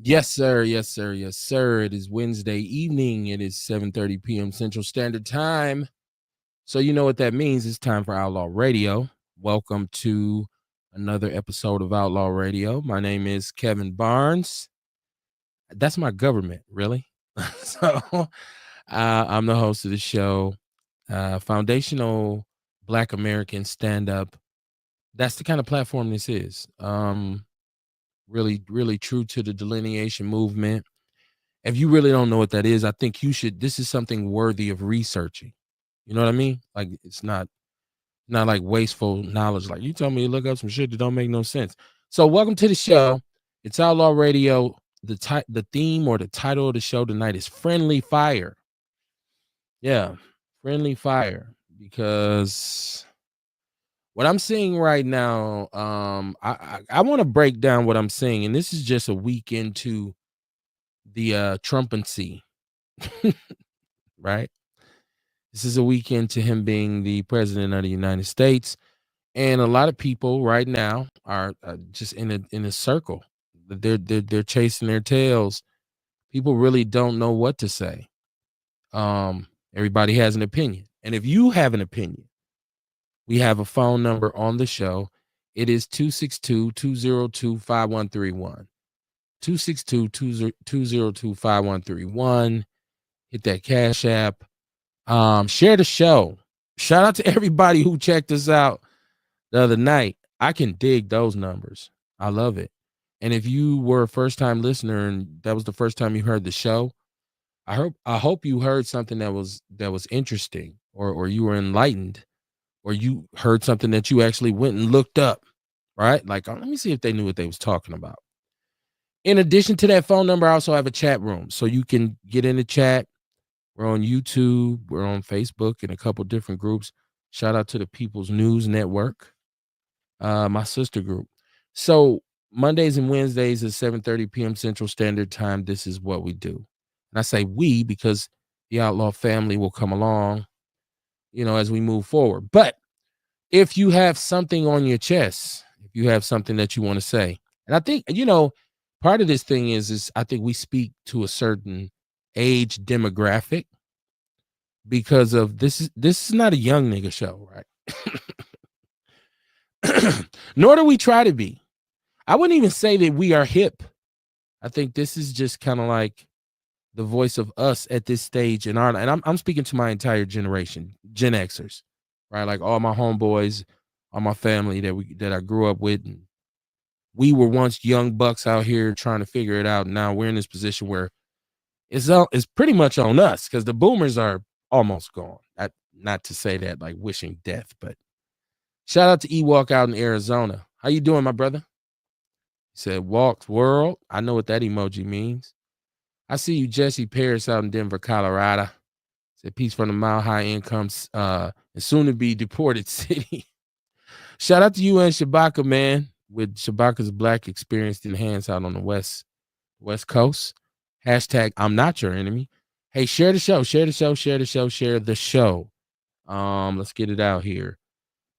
Yes, sir. Yes, sir. Yes, sir. It is Wednesday evening. It is 7:30 p.m. Central Standard Time. So you know what that means. It's time for Outlaw Radio. Welcome to another episode of Outlaw Radio. My name is Kevin Barnes. That's my government, really. I'm the host of the show. Foundational Black American stand-up. That's the kind of platform this is. Really, really true to the delineation movement. If you really don't know what that is, I think you should. This is something worthy of researching. You know what I mean? Like it's not like wasteful knowledge. Like you told me to look up some shit that don't make no sense. So welcome to the show. It's Outlaw Radio. The theme or the title of the show tonight is Friendly Fire. Yeah, Friendly Fire. Because what I'm seeing right now, I want to break down what I'm seeing, and this is just a week into the Trumpancy, right? This is a weekend to him being the president of the United States, and a lot of people right now are just in a circle. They're chasing their tails. People really don't know what to say. Everybody has an opinion, and if you have an opinion, we have a phone number on the show. It is 262-202-5131. 262-202-5131. Hit that Cash App. Share the show. Shout out to everybody who checked us out the other night. I can dig those numbers. I love it. And if you were a first-time listener and that was the first time you heard the show, I hope you heard something that was interesting, or you were enlightened, or you heard something that you actually went and looked up, right? Like, let me see if they knew what they was talking about. In addition to that phone number, I also have a chat room, so you can get in the chat. We're on YouTube, we're on Facebook, and a couple different groups. Shout out to the People's News Network, my sister group. So Mondays and Wednesdays at 7:30 p.m. Central Standard Time, this is what we do. And I say we because the Outlaw family will come along, as we move forward. But if you have something on your chest, if you have something that you want to say, and I think, part of this thing is I think we speak to a certain age demographic because of this is not a young nigga show, right? Nor do we try to be. I wouldn't even say that we are hip. I think this is just kind of like the voice of us at this stage in our, and I'm speaking to my entire generation, Gen Xers, right? Like all my homeboys, all my family that I grew up with, and we were once young bucks out here trying to figure it out. And now we're in this position where it's pretty much on us because the boomers are almost gone. Not to say that like wishing death, but shout out to Ewok out in Arizona. How you doing, my brother? He said, Walks World. I know what that emoji means. I see you, Jesse Paris, out in Denver, Colorado. Said, peace from the Mile High Incomes and soon to be deported city. Shout out to you and Shabaka, man, with Shabaka's Black Experience Enhanced out on the West Coast. Hashtag I'm not your enemy. Hey, share the show, share the show, share the show, share the show. Let's get it out here.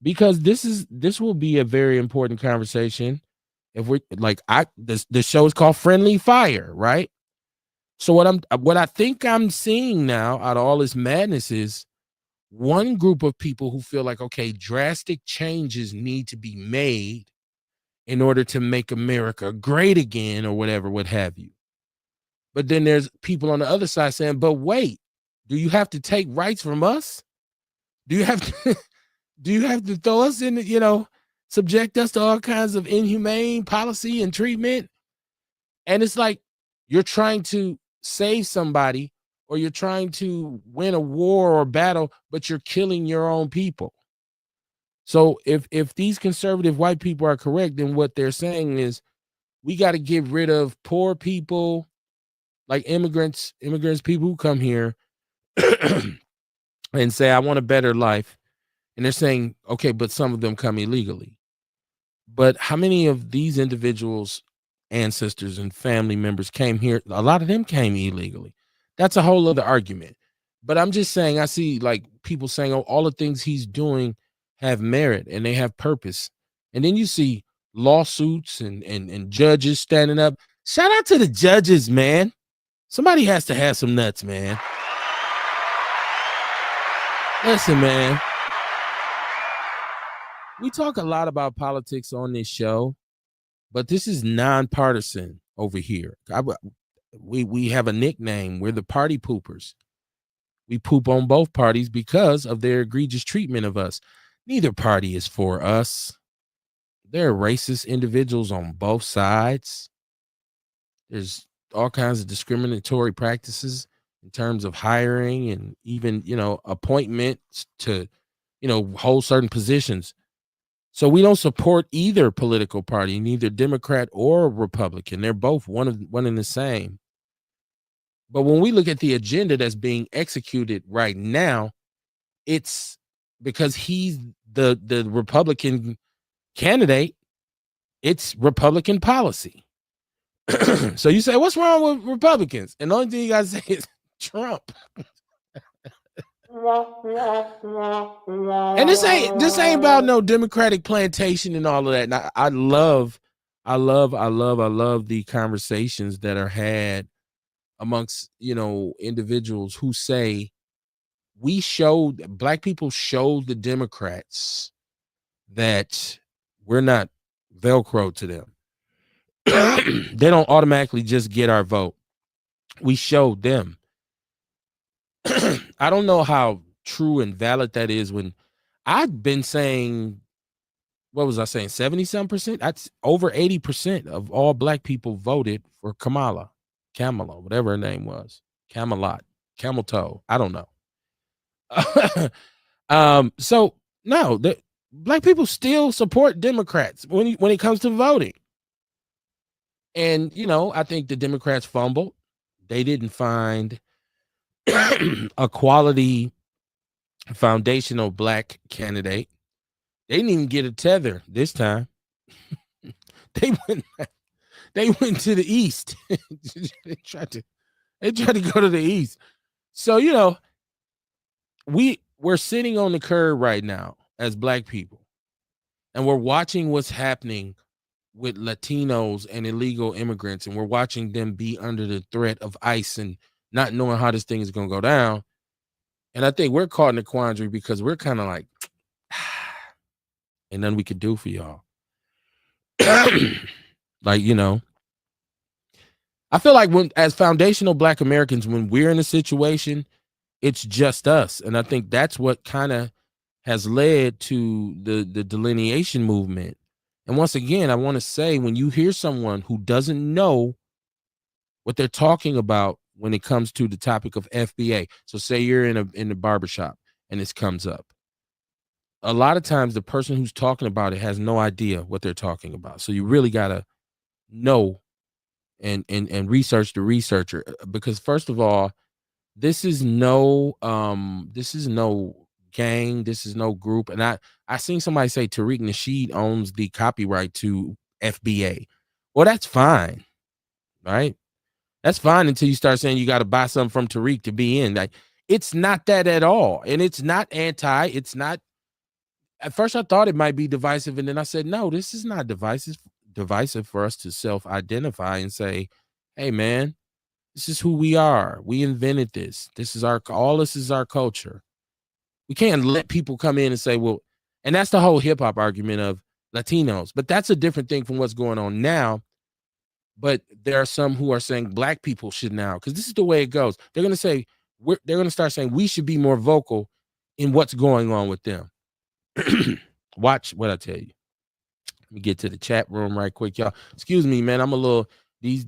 Because this will be a very important conversation. If we're like the show is called Friendly Fire, right? So what I think I'm seeing now out of all this madness is one group of people who feel like, okay, drastic changes need to be made in order to make America great again or whatever, what have you. But then there's people on the other side saying, but wait, do you have to take rights from us? Do you have to throw us in, subject us to all kinds of inhumane policy and treatment? And it's like you're trying to save somebody or you're trying to win a war or battle, but you're killing your own people. So if these conservative white people are correct, then what they're saying is we got to get rid of poor people, like immigrants, people who come here and say, I want a better life. And they're saying, okay, but some of them come illegally. But how many of these individuals' ancestors and family members came here? A lot of them came illegally. That's a whole other argument. But I'm just saying, I see like people saying, oh, all the things he's doing have merit and they have purpose. And then you see lawsuits and judges standing up Shout out to the judges, man. Somebody has to have some nuts, man. Listen, man. We talk a lot about politics on this show, but this is nonpartisan over here. We have a nickname. We're the party poopers. We poop on both parties because of their egregious treatment of us. Neither party is for us. There are racist individuals on both sides. There's all kinds of discriminatory practices in terms of hiring and even, appointments to, hold certain positions. So we don't support either political party, neither Democrat or Republican. They're both one and the same. But when we look at the agenda that's being executed right now, it's because he's the Republican candidate. It's Republican policy. So you say, what's wrong with Republicans? And the only thing you got to say is Trump. And this ain't about no Democratic plantation and all of that. And I love the conversations that are had amongst, individuals who say Black people showed the Democrats that we're not Velcro to them. They don't automatically just get our vote. We showed them. I don't know how true and valid that is when I've been saying, what was I saying? 70-some%? That's over 80% of all Black people voted for Kamala, whatever her name was. Camelot, Camel Toe. I don't know. So no, the Black people still support Democrats when it comes to voting. And, I think the Democrats fumbled. They didn't find a quality foundational Black candidate. They didn't even get a tether this time. They went to the East. they tried to go to the East. So, we're sitting on the curb right now as Black people, and we're watching what's happening with Latinos and illegal immigrants, and we're watching them be under the threat of ICE and not knowing how this thing is going to go down. And I think we're caught in a quandary because we're kind of like, ain't nothing we could do for y'all. Like, I feel like as foundational Black Americans, when we're in a situation, it's just us. And I think that's what kind of has led to the delineation movement. And once again, I want to say, when you hear someone who doesn't know what they're talking about when it comes to the topic of FBA, so say you're in the barbershop and this comes up, a lot of times the person who's talking about it has no idea what they're talking about. So you really got to know and research the researcher, because first of all, this is no gang, this is no group. And I seen somebody say Tariq Nasheed owns the copyright to FBA. Well, that's fine, right? That's fine until you start saying you got to buy something from Tariq to be in. Like, it's not that at all. And it's not it's not. At first I thought it might be divisive, and then I said, no, this is not divisive for us to self-identify and say, hey man, this is who we are. We invented this. This is our culture. We can't let people come in and say, well, and that's the whole hip hop argument of Latinos, but that's a different thing from what's going on now. But there are some who are saying Black people should now, because this is the way it goes. They're going to say, they're going to start saying we should be more vocal in what's going on with them. Watch what I tell you. Let me get to the chat room right quick, y'all. Excuse me, man. I'm a little, these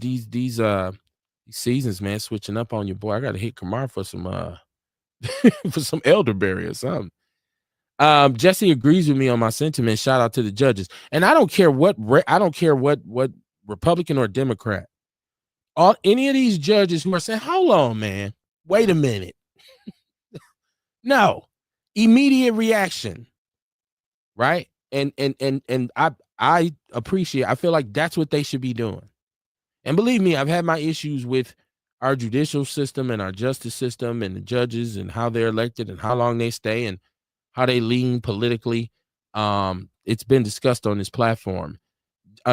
seasons, man, switching up on your boy. I got to hit Kamar for some for some elderberry or something. Jesse agrees with me on my sentiment. Shout out to the judges. And I don't care what Republican or Democrat. Any of these judges who are saying, hold on, man, wait a minute. No, immediate reaction, right? And I appreciate. I feel like that's what they should be doing. And believe me, I've had my issues with our judicial system and our justice system and the judges and how they're elected and how long they stay and how they lean politically. It's been discussed on this platform.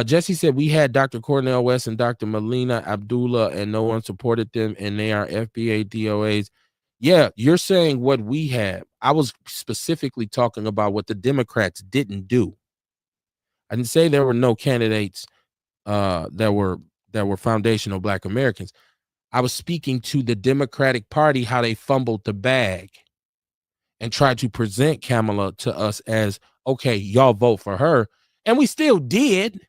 Jesse said we had Dr. Cornel West and Dr. Melina Abdullah, and no one supported them, and they are FBA DOAs. Yeah, you're saying what we have. I was specifically talking about what the Democrats didn't do. I didn't say there were no candidates that were foundational Black Americans. I was speaking to the Democratic Party, how they fumbled the bag and tried to present Kamala to us as, okay, y'all vote for her. And we still did,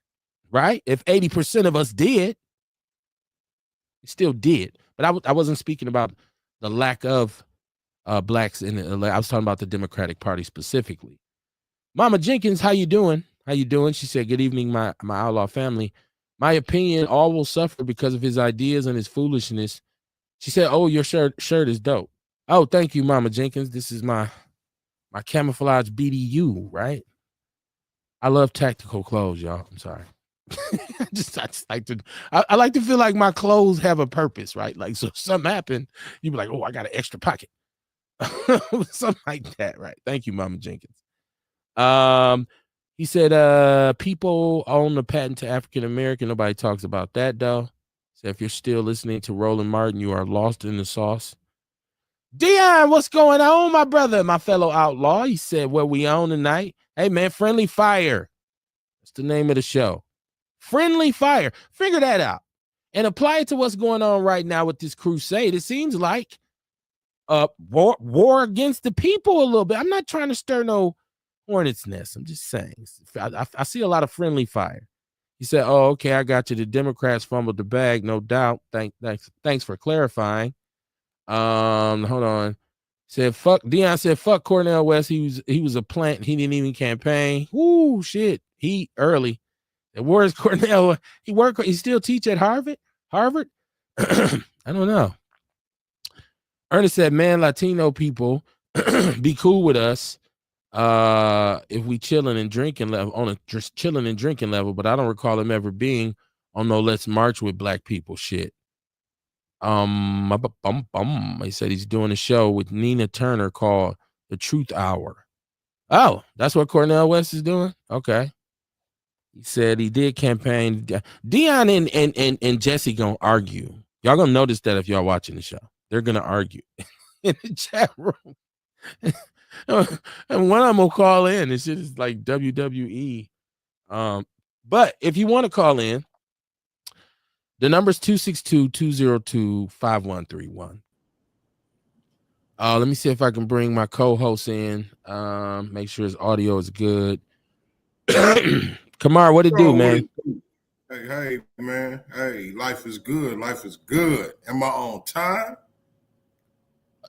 right? If 80% of us did, we still did. But I wasn't speaking about the lack of Blacks in it. I was talking about the Democratic Party specifically. Mama Jenkins, how you doing? How you doing? She said, good evening, my Outlaw family. My opinion, all will suffer because of his ideas and his foolishness. She said, oh, your shirt is dope. Oh, thank you, Mama Jenkins. This is my camouflage BDU, right? I love tactical clothes, y'all. I'm sorry. I just like to I like to feel like my clothes have a purpose, right? Like, so if something happened, you'd be like, oh, I got an extra pocket. Something like that, right? Thank you, Mama Jenkins. He said, people own the patent to African American. Nobody talks about that, though. So if you're still listening to Roland Martin, you are lost in the sauce. Dion, what's going on, my brother, my fellow outlaw? He said, what we on tonight? Hey, man, Friendly Fire. That's the name of the show. Friendly Fire. Figure that out and apply it to what's going on right now with this crusade. It seems like war against the people a little bit. I'm not trying to stir no hornet's nest. I'm just saying. I see a lot of friendly fire. He said, oh, okay, I got you. The Democrats fumbled the bag, no doubt. Thanks for clarifying. Hold on. Said fuck. Dion said fuck Cornel West. He was a plant. He didn't even campaign. Ooh, shit. He early. And where's Cornel? He still teach at Harvard? I don't know. Ernest said, man, Latino people be cool with us if we chilling and drinking level, on a just chilling and drinking level, but I don't recall him ever being on no let's march with Black people shit. He said he's doing a show with Nina Turner called The Truth Hour. Oh, that's what Cornel West is doing? Okay. He said he did campaign. Dion and Jesse gonna argue. Y'all gonna notice that if y'all watching the show. They're gonna argue in the chat room. And one of them will call in. This shit is like WWE. But if you want to call in, the number is 262-202-5131. Let me see if I can bring my co-host in. Make sure his audio is good. Kamar, what it do, man? Hey, man. Hey, life is good. Life is good. Am I on time?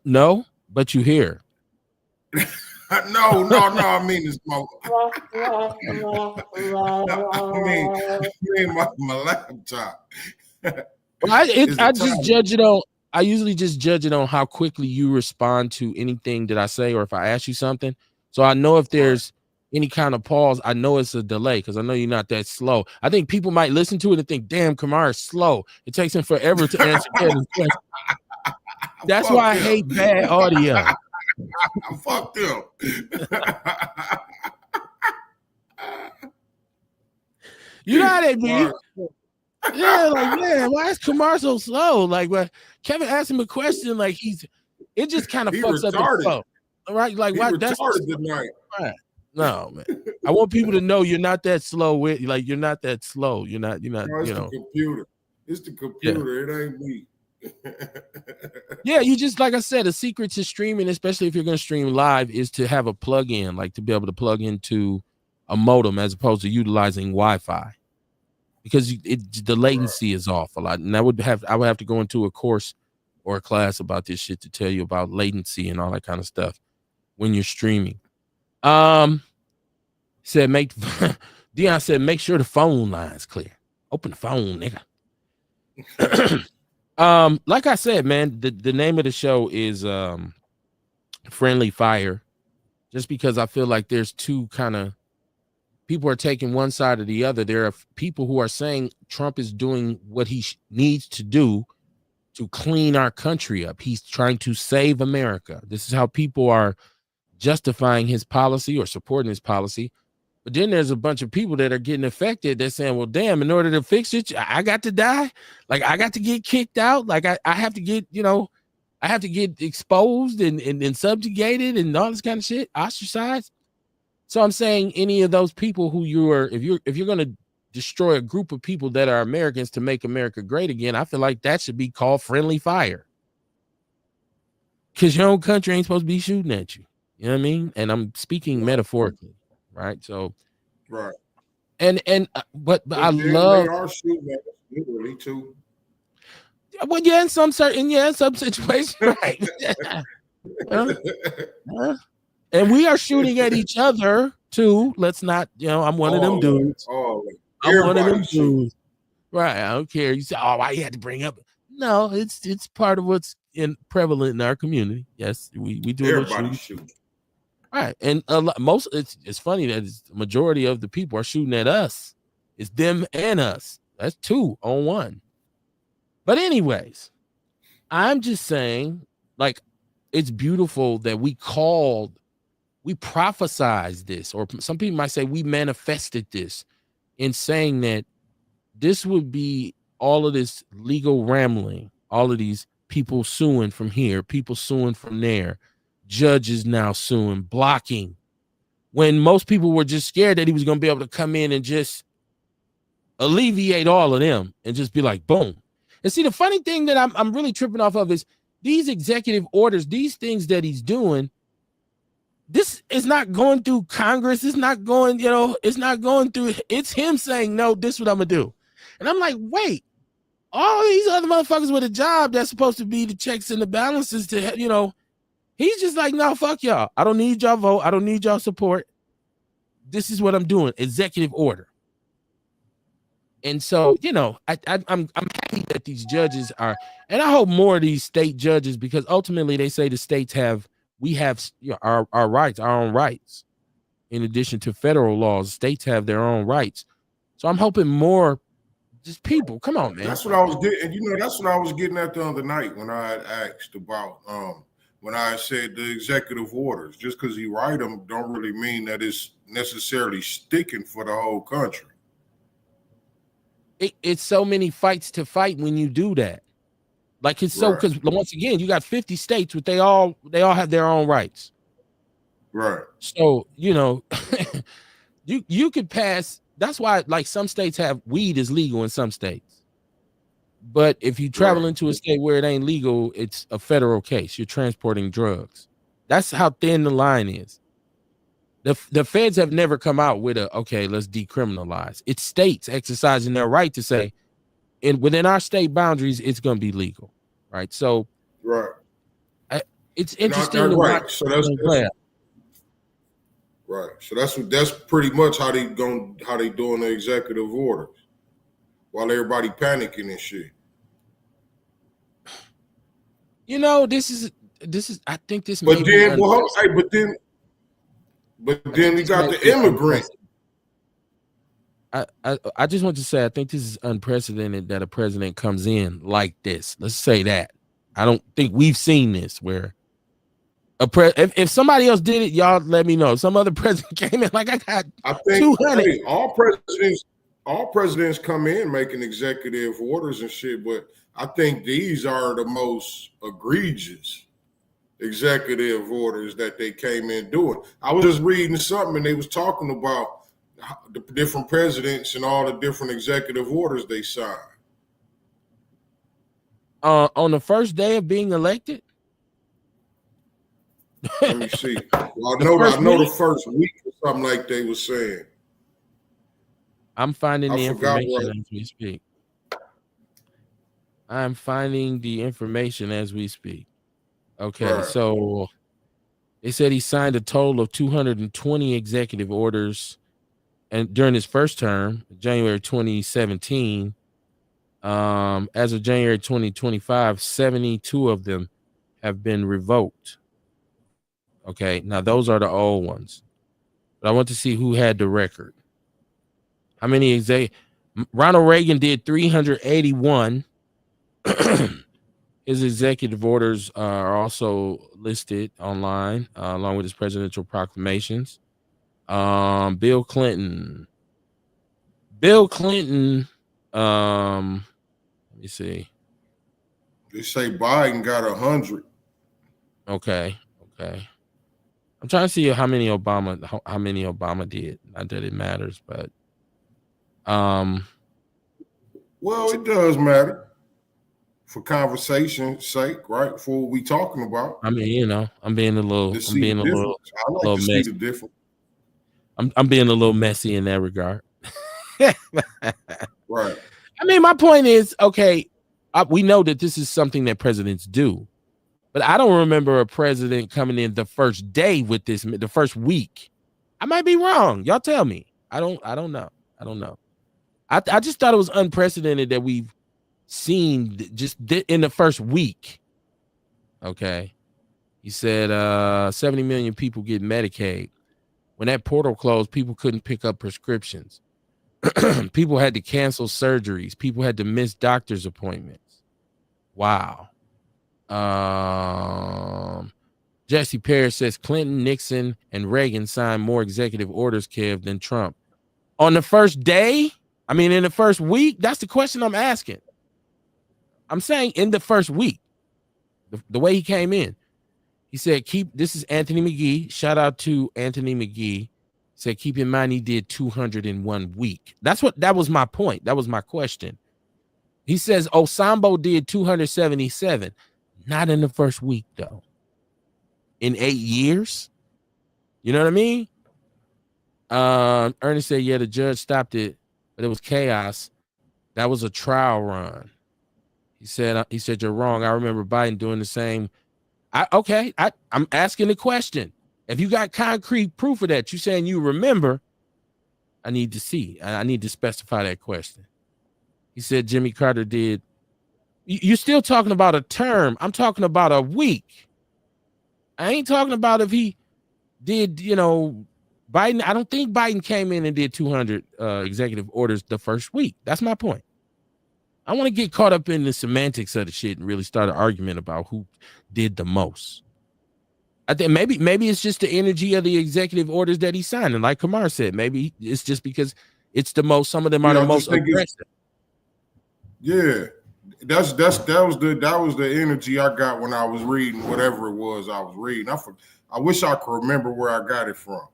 No, but you here. No. I mean, it's my. I mean my laptop. Well, I just judge it on. I usually just judge it on how quickly you respond to anything that I say, or if I ask you something. So I know if there's any kind of pause, I know it's a delay because I know you're not that slow. I think people might listen to it and think, "Damn, Kamar is slow. It takes him forever to answer questions." That's why I hate bad audio. Fuck them. You know how they be? Yeah, like, man, why is Kamar so slow? Like, when Kevin asked him a question, like it just kind of fucks up the flow. All right, like, why? That's tonight. Right. No, man. I want people to know you're not that slow. You're not that slow. You're not. No, it's the computer. It's the computer. Yeah. It ain't me. Yeah, you just, like I said, the secret to streaming, especially if you're going to stream live, is to have a plug-in, like to be able to plug into a modem as opposed to utilizing Wi-Fi, because the latency is off a lot. And I would have to go into a course or a class about this shit to tell you about latency and all that kind of stuff when you're streaming. Dion said, make sure the phone line's clear. Open the phone, nigga. Like I said, man, the name of the show is Friendly Fire, just because I feel like there's two kind of people are taking one side or the other. There are people who are saying Trump is doing what he needs to do to clean our country up. He's trying to save America. This is how people are justifying his policy or supporting his policy. But then there's a bunch of people that are getting affected. They're saying, well, damn, in order to fix it, I got to die. Like, I got to get kicked out. Like, I have to get, I have to get exposed and subjugated and all this kind of shit, ostracized. So I'm saying any of those people who if you're going to destroy a group of people that are Americans to make America great again, I feel like that should be called friendly fire. Because your own country ain't supposed to be shooting at you. You know what I mean? And I'm speaking metaphorically, right? So, right. But I love. They are shooting at us literally too. Well, yeah, in some situations, right? And we are shooting at each other too. Let's not, I'm one of them dudes. I'm one of them dudes. Right. I don't care. You say, oh, why you had to bring up? No, it's part of what's prevalent in our community. Yes, we do. Everybody shooting. Right. And it's funny that the majority of the people are shooting at us. It's them and us. That's 2 on 1. But anyways, I'm just saying, like, it's beautiful that we prophesized this, or some people might say we manifested this in saying that this would be all of this legal rambling, all of these people suing from here, people suing from there, judges now suing, blocking, when most people were just scared that he was going to be able to come in and just alleviate all of them and just be like, boom. And see, the funny thing that I'm really tripping off of is these executive orders, these things that he's doing, this is not going through Congress. It's not going, it's not going through. It's him saying, no, this is what I'm going to do. And I'm like, wait, all these other motherfuckers with a job that's supposed to be the checks and the balances to, he's just like, no, fuck y'all. I don't need y'all vote. I don't need y'all support. This is what I'm doing. Executive order. And so, I'm happy that these judges are, and I hope more of these state judges, because ultimately they say the states we have our rights, our own rights. In addition to federal laws, states have their own rights. So I'm hoping more just people. Come on, man. That's what I was getting. That's what I was getting at the other night when I had asked about when I said the executive orders. Just because he write them don't really mean that it's necessarily sticking for the whole country. It's so many fights to fight when you do that. Like, it's so, because once again, you got 50 states, but they all have their own rights. Right. So, you could pass. That's why, like, some states have weed is legal in some states. But if you travel into a state where it ain't legal, it's a federal case. You're transporting drugs. That's how thin the line is. The feds have never come out with okay, let's decriminalize. It's states exercising their right to say, within our state boundaries, it's going to be legal, right? So, it's interesting to watch. So that's right. So that's pretty much how they doing the executive orders while everybody panicking and shit. This is. I think this. But then, but then we got the immigrant. I just want to say, I think this is unprecedented that a president comes in like this. Let's say that. I don't think we've seen this where if somebody else did it, y'all let me know. Some other president came in like I think 200. Hey, all presidents come in making executive orders and shit, but I think these are the most egregious executive orders that they came in doing. I was just reading something and they was talking about the different presidents and all the different executive orders they signed. On the first day of being elected? Let me see. Well, I know the first week or something like they were saying. I'm finding the information as we speak. I'm finding the information as we speak. Okay, so they said he signed a total of 220 executive orders, and during his first term, January 2017, as of January 2025, 72 of them have been revoked. Okay, now those are the old ones, but I want to see who had the record. How many Ronald Reagan did 381. His executive orders are also listed online along with his presidential proclamations. Bill Clinton. Let me see. They say Biden got 100. Okay. I'm trying to see how many Obama did. Not that it matters, but well, it does matter for conversation's sake, right? For what we talking about. I mean, I'm being a little I like to see the difference. I'm being a little messy in that regard. Right. I mean, my point is, okay, we know that this is something that presidents do, but I don't remember a president coming in the first day with this, the first week. I might be wrong. Y'all tell me. I don't know. I just thought it was unprecedented that we've seen just in the first week. Okay. He said 70 million people get Medicaid. When that portal closed, people couldn't pick up prescriptions. People had to cancel surgeries. People had to miss doctor's appointments. Wow. Jesse Parrish says Clinton, Nixon, and Reagan signed more executive orders, Kev, than Trump. On the first day? I mean, in the first week? That's the question I'm asking. I'm saying in the first week, the way he came in. He said, this is Anthony McGee. Shout out to Anthony McGee. Said, keep in mind he did 201 week. That was my point. That was my question. He says Osambo did 277. Not in the first week, though. In 8 years. You know what I mean? Ernest said, yeah, the judge stopped it, but it was chaos. That was a trial run. He said, you're wrong. I remember Biden doing the same. I'm asking the question. If you got concrete proof of that, you saying you remember, I need to see. I need to specify that question. He said Jimmy Carter did. You're still talking about a term. I'm talking about a week. I ain't talking about if he did, Biden. I don't think Biden came in and did 200 executive orders the first week. That's my point. I want to get caught up in the semantics of the shit and really start an argument about who did the most. I think maybe it's just the energy of the executive orders that he signed. And like Kamar said, maybe it's just because it's the most, some of them are the most aggressive. Yeah. That was the energy I got when I was reading whatever it was I was reading. I wish I could remember where I got it from.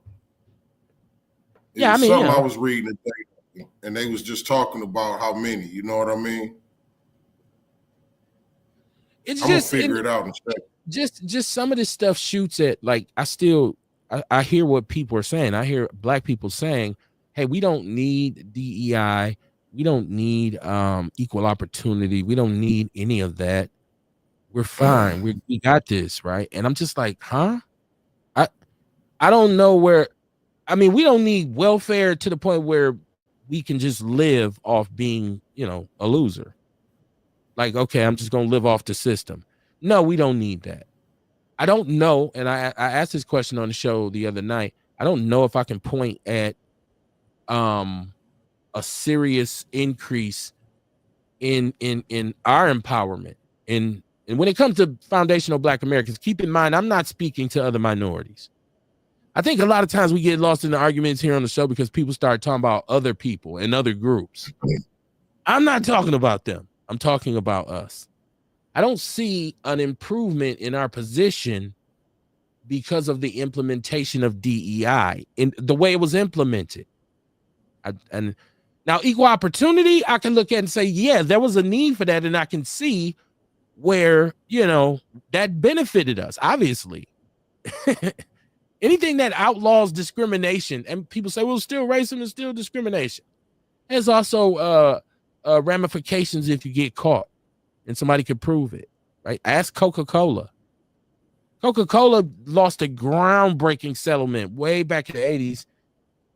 I was reading today, and they was just talking about how many. You know what I mean? I'm gonna figure it out in a second. Just some of this stuff shoots at, like, I hear what people are saying. I hear black people saying, hey, we don't need DEI. We don't need equal opportunity. We don't need any of that. We're fine. We got this, right? And I'm just like, huh? I don't know where. I mean, we don't need welfare to the point where we can just live off being, a loser. Like, okay, I'm just going to live off the system. No, we don't need that. I don't know. And I asked this question on the show the other night. I don't know if I can point at a serious increase in our empowerment. And when it comes to foundational Black Americans, keep in mind, I'm not speaking to other minorities. I think a lot of times we get lost in the arguments here on the show because people start talking about other people and other groups. I'm not talking about them. I'm talking about us. I don't see an improvement in our position because of the implementation of DEI in the way it was implemented. And now equal opportunity, I can look at and say, yeah, there was a need for that. And I can see where, that benefited us, obviously. Anything that outlaws discrimination, and people say, well, still racism is still discrimination. There's also ramifications if you get caught and somebody could prove it, right? Ask Coca-Cola. Coca-Cola lost a groundbreaking settlement way back in the 80s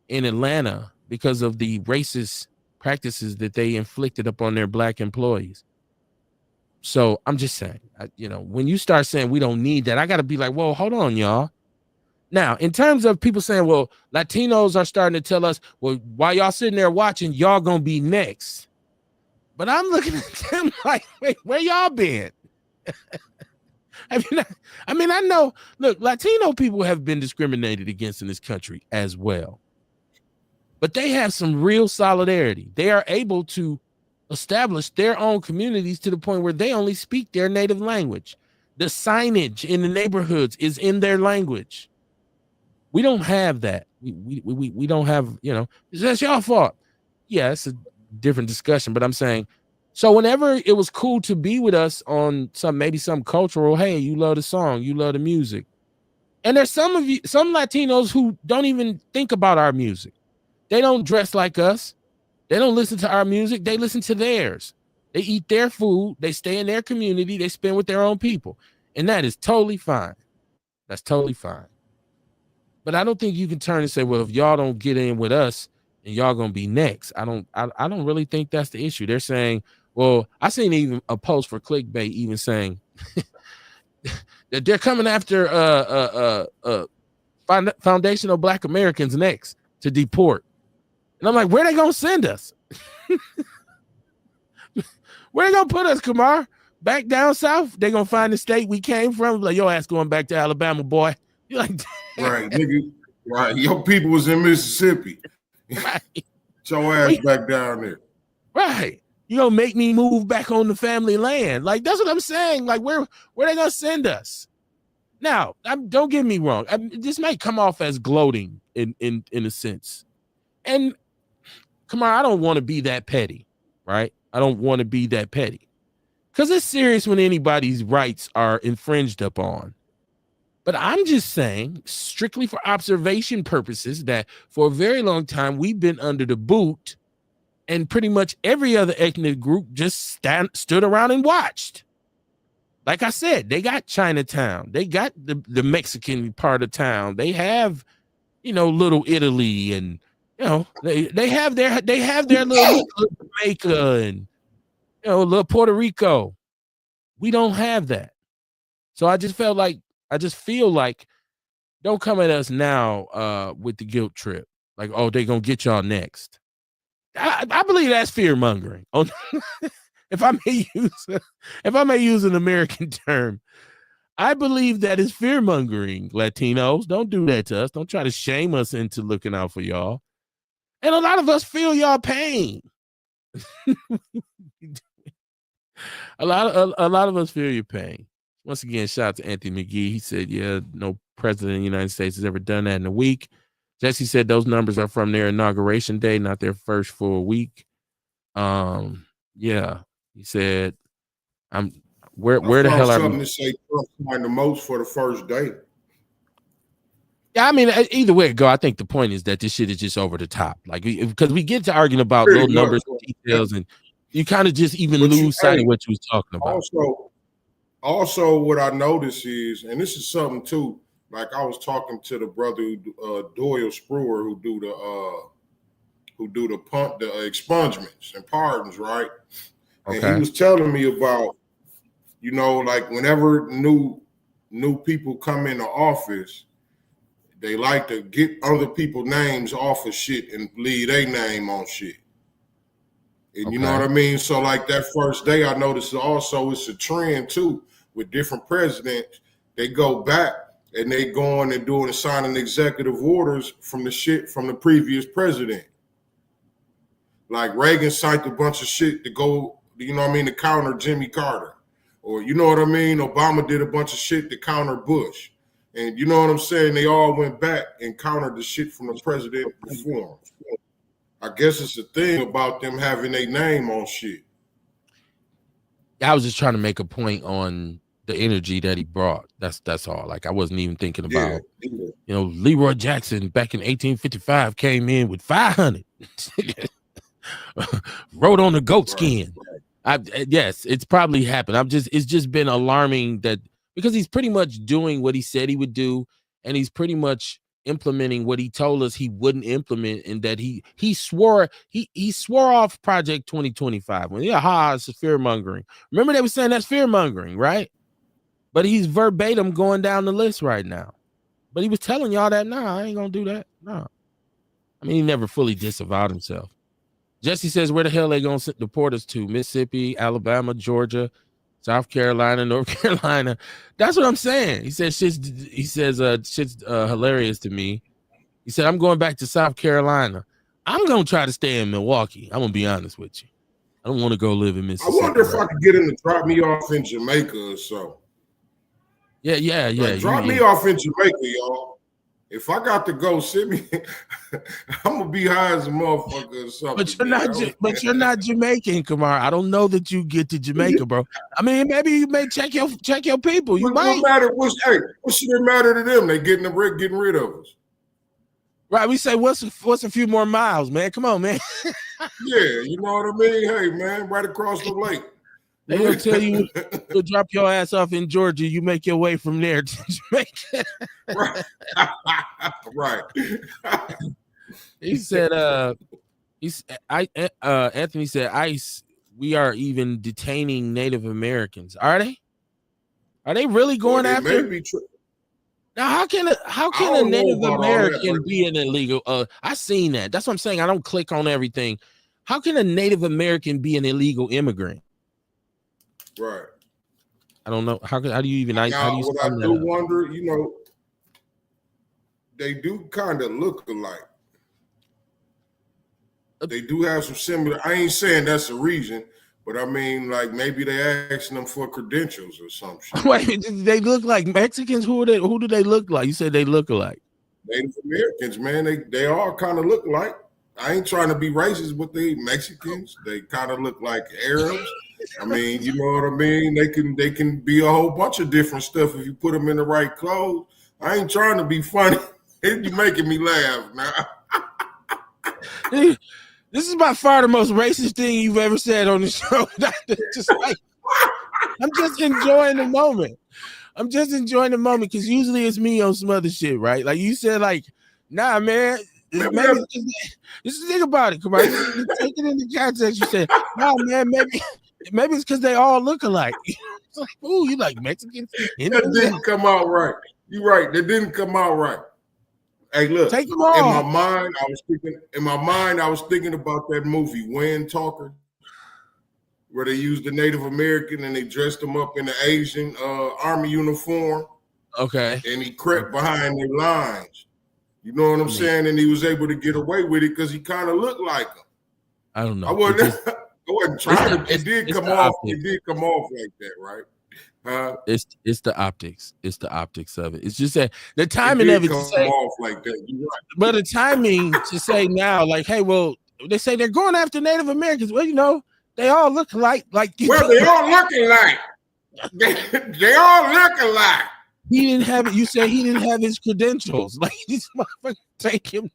in Atlanta because of the racist practices that they inflicted upon their Black employees. So I'm just saying, when you start saying we don't need that, I got to be like, well, hold on, y'all. Now, in terms of people saying, well, Latinos are starting to tell us, well, while y'all sitting there watching, y'all going to be next. But I'm looking at them like, wait, where y'all been? I know, look, Latino people have been discriminated against in this country as well. But they have some real solidarity. They are able to establish their own communities to the point where they only speak their native language. The signage in the neighborhoods is in their language. We don't have that. We don't have, that's your fault. Yeah, it's a different discussion, but I'm saying, so whenever it was cool to be with us on maybe some cultural, hey, you love the song, you love the music. And there's some Latinos who don't even think about our music. They don't dress like us. They don't listen to our music. They listen to theirs. They eat their food. They stay in their community. They spend with their own people. And that is totally fine. That's totally fine. But I don't think you can turn and say, well, if y'all don't get in with us, and y'all gonna be next. I don't really think that's the issue. They're saying, well, I seen even a post for clickbait even saying that they're coming after foundational Black Americans next to deport. And I'm like, where they gonna send us? Where they gonna put us, Kamar? Back down south? They gonna find the state we came from? Like, your ass going back to Alabama, boy. You're like, right, nigga. Right, your people was in Mississippi. Right. Your ass back down there. Right. You gonna make me move back on the family land? Like, that's what I'm saying. Like, where they gonna send us? Now, don't get me wrong. This might come off as gloating in a sense. And come on, I don't want to be that petty, right? I don't want to be that petty. Because it's serious when anybody's rights are infringed upon. But I'm just saying, strictly for observation purposes, that for a very long time, we've been under the boot, and pretty much every other ethnic group just stood around and watched. Like I said, they got Chinatown. They got the Mexican part of town. They have, Little Italy, and, they have their little Jamaica and, little Puerto Rico. We don't have that. So I just feel like don't come at us now with the guilt trip. Like, oh, they're going to get y'all next. I believe that's fear mongering. If I may use an American term, I believe that is fear mongering. Latinos, don't do that to us. Don't try to shame us into looking out for y'all. And a lot of us feel y'all pain. a lot of us feel your pain. Once again, shout out to Anthony McGee. He said, yeah, no president of the United States has ever done that in a week. Jesse said those numbers are from their inauguration day, not their first full week. Yeah. He said, where the hell are we? To say Trump signed the most for the first day. Yeah, I mean, either way it go, I think the point is that this shit is just over the top. Like, because we get to arguing about little numbers and details, and you kind of just even lose sight of what you was talking about. Also, what I notice is, and this is something too, like I was talking to the brother Doyle Spruer who do the expungements and pardons, right? Okay. And he was telling me about, like whenever new people come into office, they like to get other people's names off of shit and leave their name on shit. And you know what I mean? So like that first day, I noticed also it's a trend too with different presidents. They go back and they go on and doing and signing executive orders from the previous president. Like Reagan signed a bunch of shit to go, to counter Jimmy Carter. Or Obama did a bunch of shit to counter Bush. And you know what I'm saying? They all went back and countered the shit from the president before. I guess it's a thing about them having their name on shit. I was just trying to make a point on the energy that he brought. That's all. Like, I wasn't even thinking about, Leroy Jackson back in 1855 came in with 500. Rode on the goat skin. Yes, it's probably happened. It's just been alarming that, because he's pretty much doing what he said he would do, and he's pretty much implementing what he told us he wouldn't implement, and that he swore off Project 2025. When it's fear mongering. Remember they were saying that's fear mongering, right? But he's verbatim going down the list right now. But he was telling y'all that, nah, I ain't gonna do that. No. I mean, he never fully disavowed himself. Jesse says, where the hell they gonna deport us to? Mississippi, Alabama, Georgia. South Carolina, North Carolina. That's what I'm saying. He says shit's hilarious to me. He said, I'm going back to South Carolina. I'm gonna try to stay in Milwaukee. I'm gonna be honest with you. I don't want to go live in Mississippi. I wonder if I could get him to drop me off in Jamaica or so. Yeah. Like, drop me off in Jamaica, y'all. If I got to go, send me. I'm gonna be high as a motherfucker or something. But you're not Jamaican, Kamar. I don't know that you get to Jamaica, bro. I mean, maybe you may check your people. You might. What should it matter to them? They getting rid of us. Right, we say what's a few more miles, man? Come on, man. Yeah, you know what I mean. Hey, man, right across the lake. They gonna tell you to drop your ass off in Georgia. You make your way from there to Jamaica. Right. He said, Anthony said, ICE. We are even detaining Native Americans. Are they? Are they really going after? Now, how can a Native American be an illegal? I seen that. That's what I'm saying. I don't click on everything. How can a Native American be an illegal immigrant? Right. I don't know. How do you even? Now, what I do wonder, they do kind of look alike. They do have some similar. I ain't saying that's the reason, but I mean, like maybe they asking them for credentials or something. Wait, they look like Mexicans? Who do they look like? You said they look alike. Native Americans, man. They all kind of look alike. I ain't trying to be racist, but they Mexicans. They kind of look like Arabs. I mean, you know what I mean? They can be a whole bunch of different stuff if you put them in the right clothes. I ain't trying to be funny. You're making me laugh now. This is by far the most racist thing you've ever said on the show. I'm just enjoying the moment. I'm just enjoying the moment because usually it's me on some other shit, right? Like you said, like, nah, man. Just think about it. Come on, take it into context. You said, nah, man, maybe it's because they all look alike. It's like, ooh, you like Mexicans? That didn't come out right. You're right. That didn't come out right. Hey, look. Take them all. In my mind, I was thinking about that movie, Wind Talker, where they used the Native American and they dressed him up in the Asian army uniform. Okay. And he crept behind their lines. You know what I'm saying? And he was able to get away with it because he kind of looked like him. I don't know. I wasn't trying to. It did come off like that, right? It's the optics. It's the optics of it. It's just that the timing of it to say off like that. You're right. But the timing to say now, like, hey, well, they say they're going after Native Americans. Well, they all look alike. Well, they all looking like. They all look alike. He didn't have it. You said he didn't have his credentials. Like this motherfucker take him.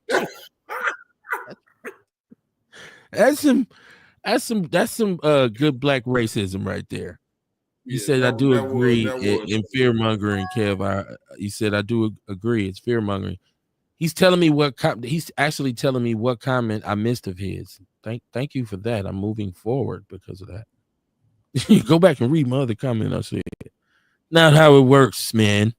That's some good black racism right there. You said I do agree in fear mongering, Kev. You said I do agree. It's fear mongering. He's telling me he's actually telling me what comment I missed of his. Thank you for that. I'm moving forward because of that. You go back and read my other comment I said. Not how it works, man.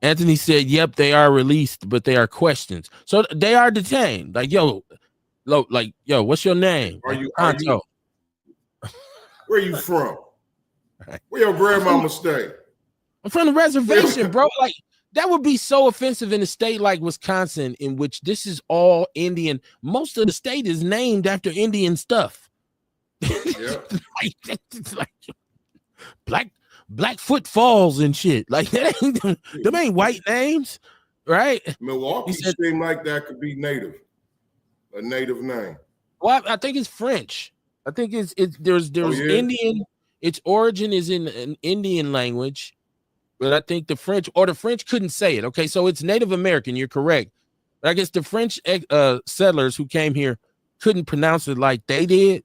Anthony said, yep, they are released, but they are questions. So they are detained. Like, yo, what's your name? Where are you from? Where your grandmama stay? I'm from the reservation, bro. Like, that would be so offensive in a state like Wisconsin, in which this is all Indian. Most of the state is named after Indian stuff. Yeah. like Blackfoot Falls and shit. Like them ain't white names, right? Milwaukee seemed like that could be native, a native name. Well, I think it's French. I think there's Indian. Its origin is in an Indian language, but I think the French couldn't say it. Okay, so it's Native American. You're correct, but I guess the French settlers who came here couldn't pronounce it like they did.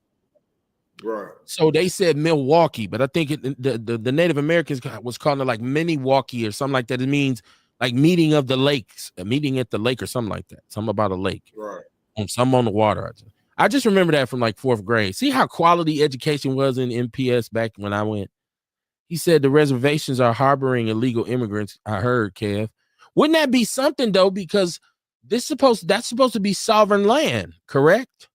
Right. So they said Milwaukee, but I think the Native Americans was calling it like Miniwalkie or something like that. It means like meeting of the lakes, a meeting at the lake or something like that. Something about a lake. Right. Some on the water. I just remember that from like 4th grade. See how quality education was in MPS back when I went. He said the reservations are harboring illegal immigrants. I heard, Kev. Wouldn't that be something though? Because that's supposed to be sovereign land, correct?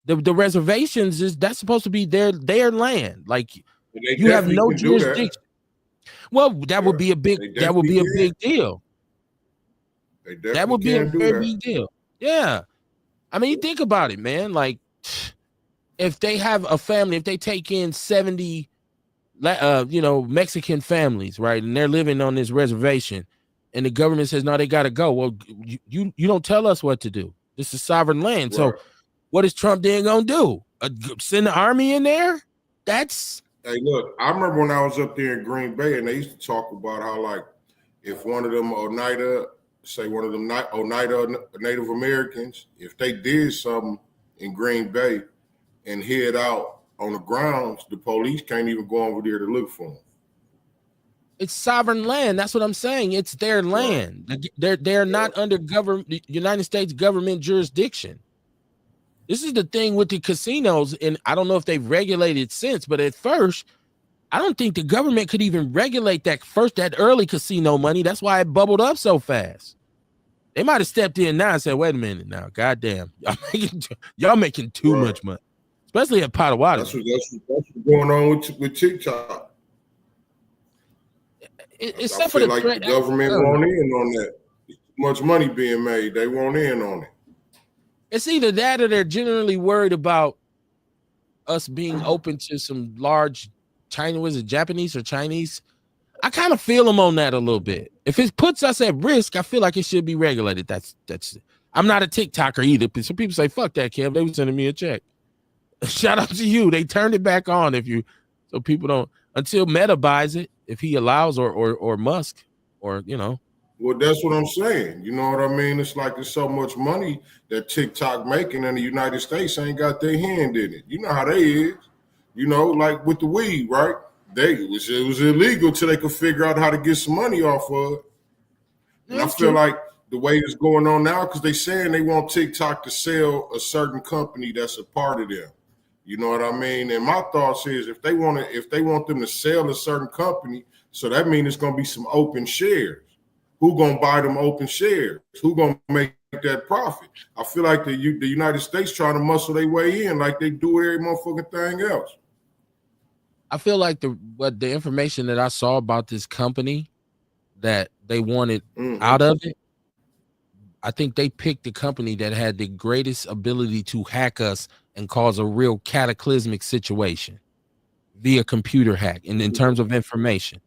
The reservations that's supposed to be their land. Like They You have definitely no can do that. jurisdiction. Well, that would be a big They that would definitely be a can. big deal. They That definitely would be a can do very that. big deal. Yeah. I mean, you think about it, man. Like, if they have a family, if they take in 70 Mexican families, right, and they're living on this reservation, and the government says no, they got to go. Well, you don't tell us what to do. This is sovereign land. So Right. what is Trump then gonna do? Send the army in there? That's Hey, look, I remember when I was up there in Green Bay, and they used to talk about how, like, if one of them Oneida, say one of them Oneida Native Americans, if they did something in Green Bay and hid out on the grounds, the police can't even go over there to look for them. it's sovereign land. That's what I'm saying. It's their land. Right. They're not under the United States government jurisdiction. This is the thing with the casinos, and I don't know if they've regulated since, but at first, I don't think the government could even regulate that early casino money. That's why it bubbled up so fast. They might have stepped in now and said, "Wait a minute, now, goddamn, y'all making too much money, especially at Potawatomi." That's what's going on with TikTok. Except for the like the government want in on that. Too much money being made. They want in on it. It's either that or they're generally worried about us being open to some large China, was it Japanese or Chinese? I kind of feel them on that a little bit. If it puts us at risk, I feel like it should be regulated. That's I'm not a TikToker either. Some people say, fuck that, Kev. They were sending me a check. Shout out to you. They turned it back on so people don't, until Meta buys it, if he allows, or Musk, or, Well, that's what I'm saying. You know what I mean? It's like there's so much money that TikTok making, and the United States ain't got their hand in it. You know how they is. Like with the weed, right? It was illegal till they could figure out how to get some money off of it. And I feel like the way it's going on now, because they saying they want TikTok to sell a certain company that's a part of them. You know what I mean? And my thoughts is if they want them to sell a certain company, so that means it's gonna be some open shares. Who gonna buy them open shares? Who gonna make that profit? I feel like the United States trying to muscle their way in like they do every motherfucking thing else. I feel like the information that I saw about this company that they wanted out of it, I think they picked the company that had the greatest ability to hack us and cause a real cataclysmic situation via computer hack. And in terms of information,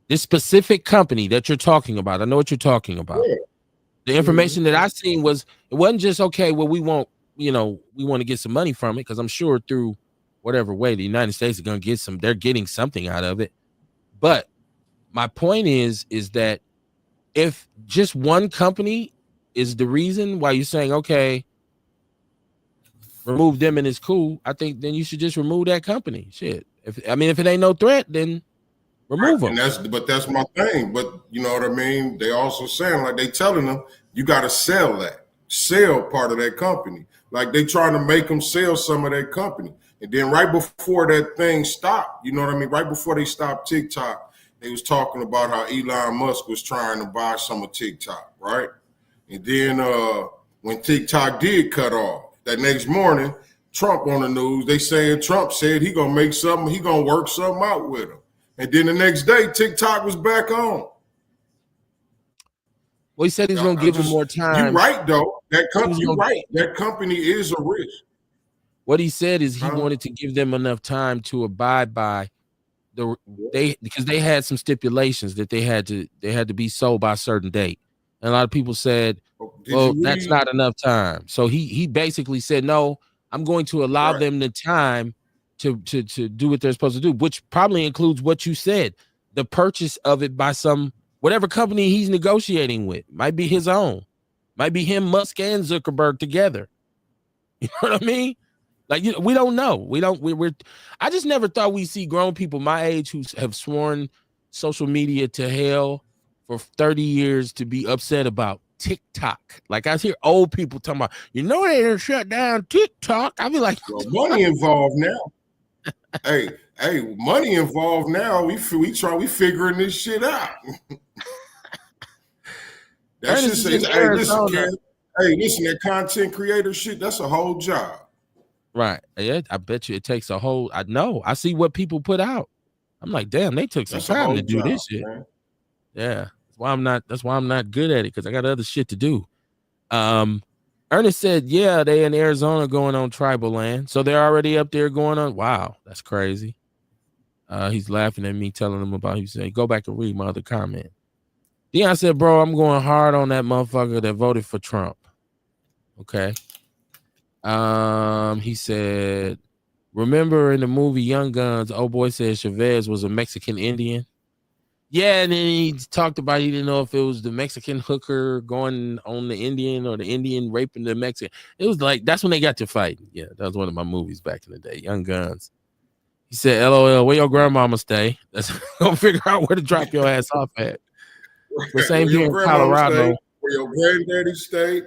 this specific company that you're talking about, I know what you're talking about. Yeah. The information that I seen it wasn't just, okay, well, we want to get some money from it, because I'm sure through whatever way the United States is going to get they're getting something out of it. But my point is that if just one company is the reason why you're saying, okay, remove them and it's cool, I think then you should just remove that company. Shit. If it ain't no threat, then remove them. And that's my thing. But you know what I mean? They also saying, like, they telling them, you got to sell part of that company. Like they trying to make them sell some of that company. And then right before that thing stopped, you know what I mean? Right before they stopped TikTok, they was talking about how Elon Musk was trying to buy some of TikTok, right? And then when TikTok did cut off, that next morning, Trump on the news, they saying Trump said he gonna make something, he gonna work something out with him. And then the next day, TikTok was back on. Well, he said he's gonna give him more time. You're right, though. That company is a risk. What he said is he wanted to give them enough time to abide by because they had some stipulations that they had to be sold by a certain date. And a lot of people said, well, that's not enough time. So he basically said, no, I'm going to allow them the time to do what they're supposed to do, which probably includes what you said, the purchase of it by whatever company he's negotiating with. Might be his own, might be him, Musk, and Zuckerberg together. You know what I mean? Like, we don't know. I just never thought we'd see grown people my age who have sworn social media to hell for 30 years to be upset about TikTok. Like, I hear old people talking about, they didn't shut down TikTok. I be like, well, money involved now. hey, money involved now. We figuring this shit out. That's just listen, that content creator shit, that's a whole job. Right. Yeah, I bet you it takes a whole, I know. I see what people put out. I'm like, damn, they took some That's a time whole to do job, this shit. man. Yeah, that's why I'm not good at it, because I got other shit to do. Ernest said, yeah, they in Arizona going on tribal land, so they're already up there going on. Wow, that's crazy. He's laughing at me, telling him about. He said, go back and read my other comment. Dion said, bro, I'm going hard on that motherfucker that voted for Trump. Okay. He said, remember in the movie Young Guns, old boy said Chavez was a Mexican Indian. Yeah, and then he talked about he didn't know if it was the Mexican hooker going on the Indian or the Indian raping the Mexican. It was like, that's when they got to fighting. Yeah, that was one of my movies back in the day, Young Guns. He said, LOL, where your grandmama stay? Let's go figure out where to drop your ass off at. The same here in Colorado. Where your granddaddy stay.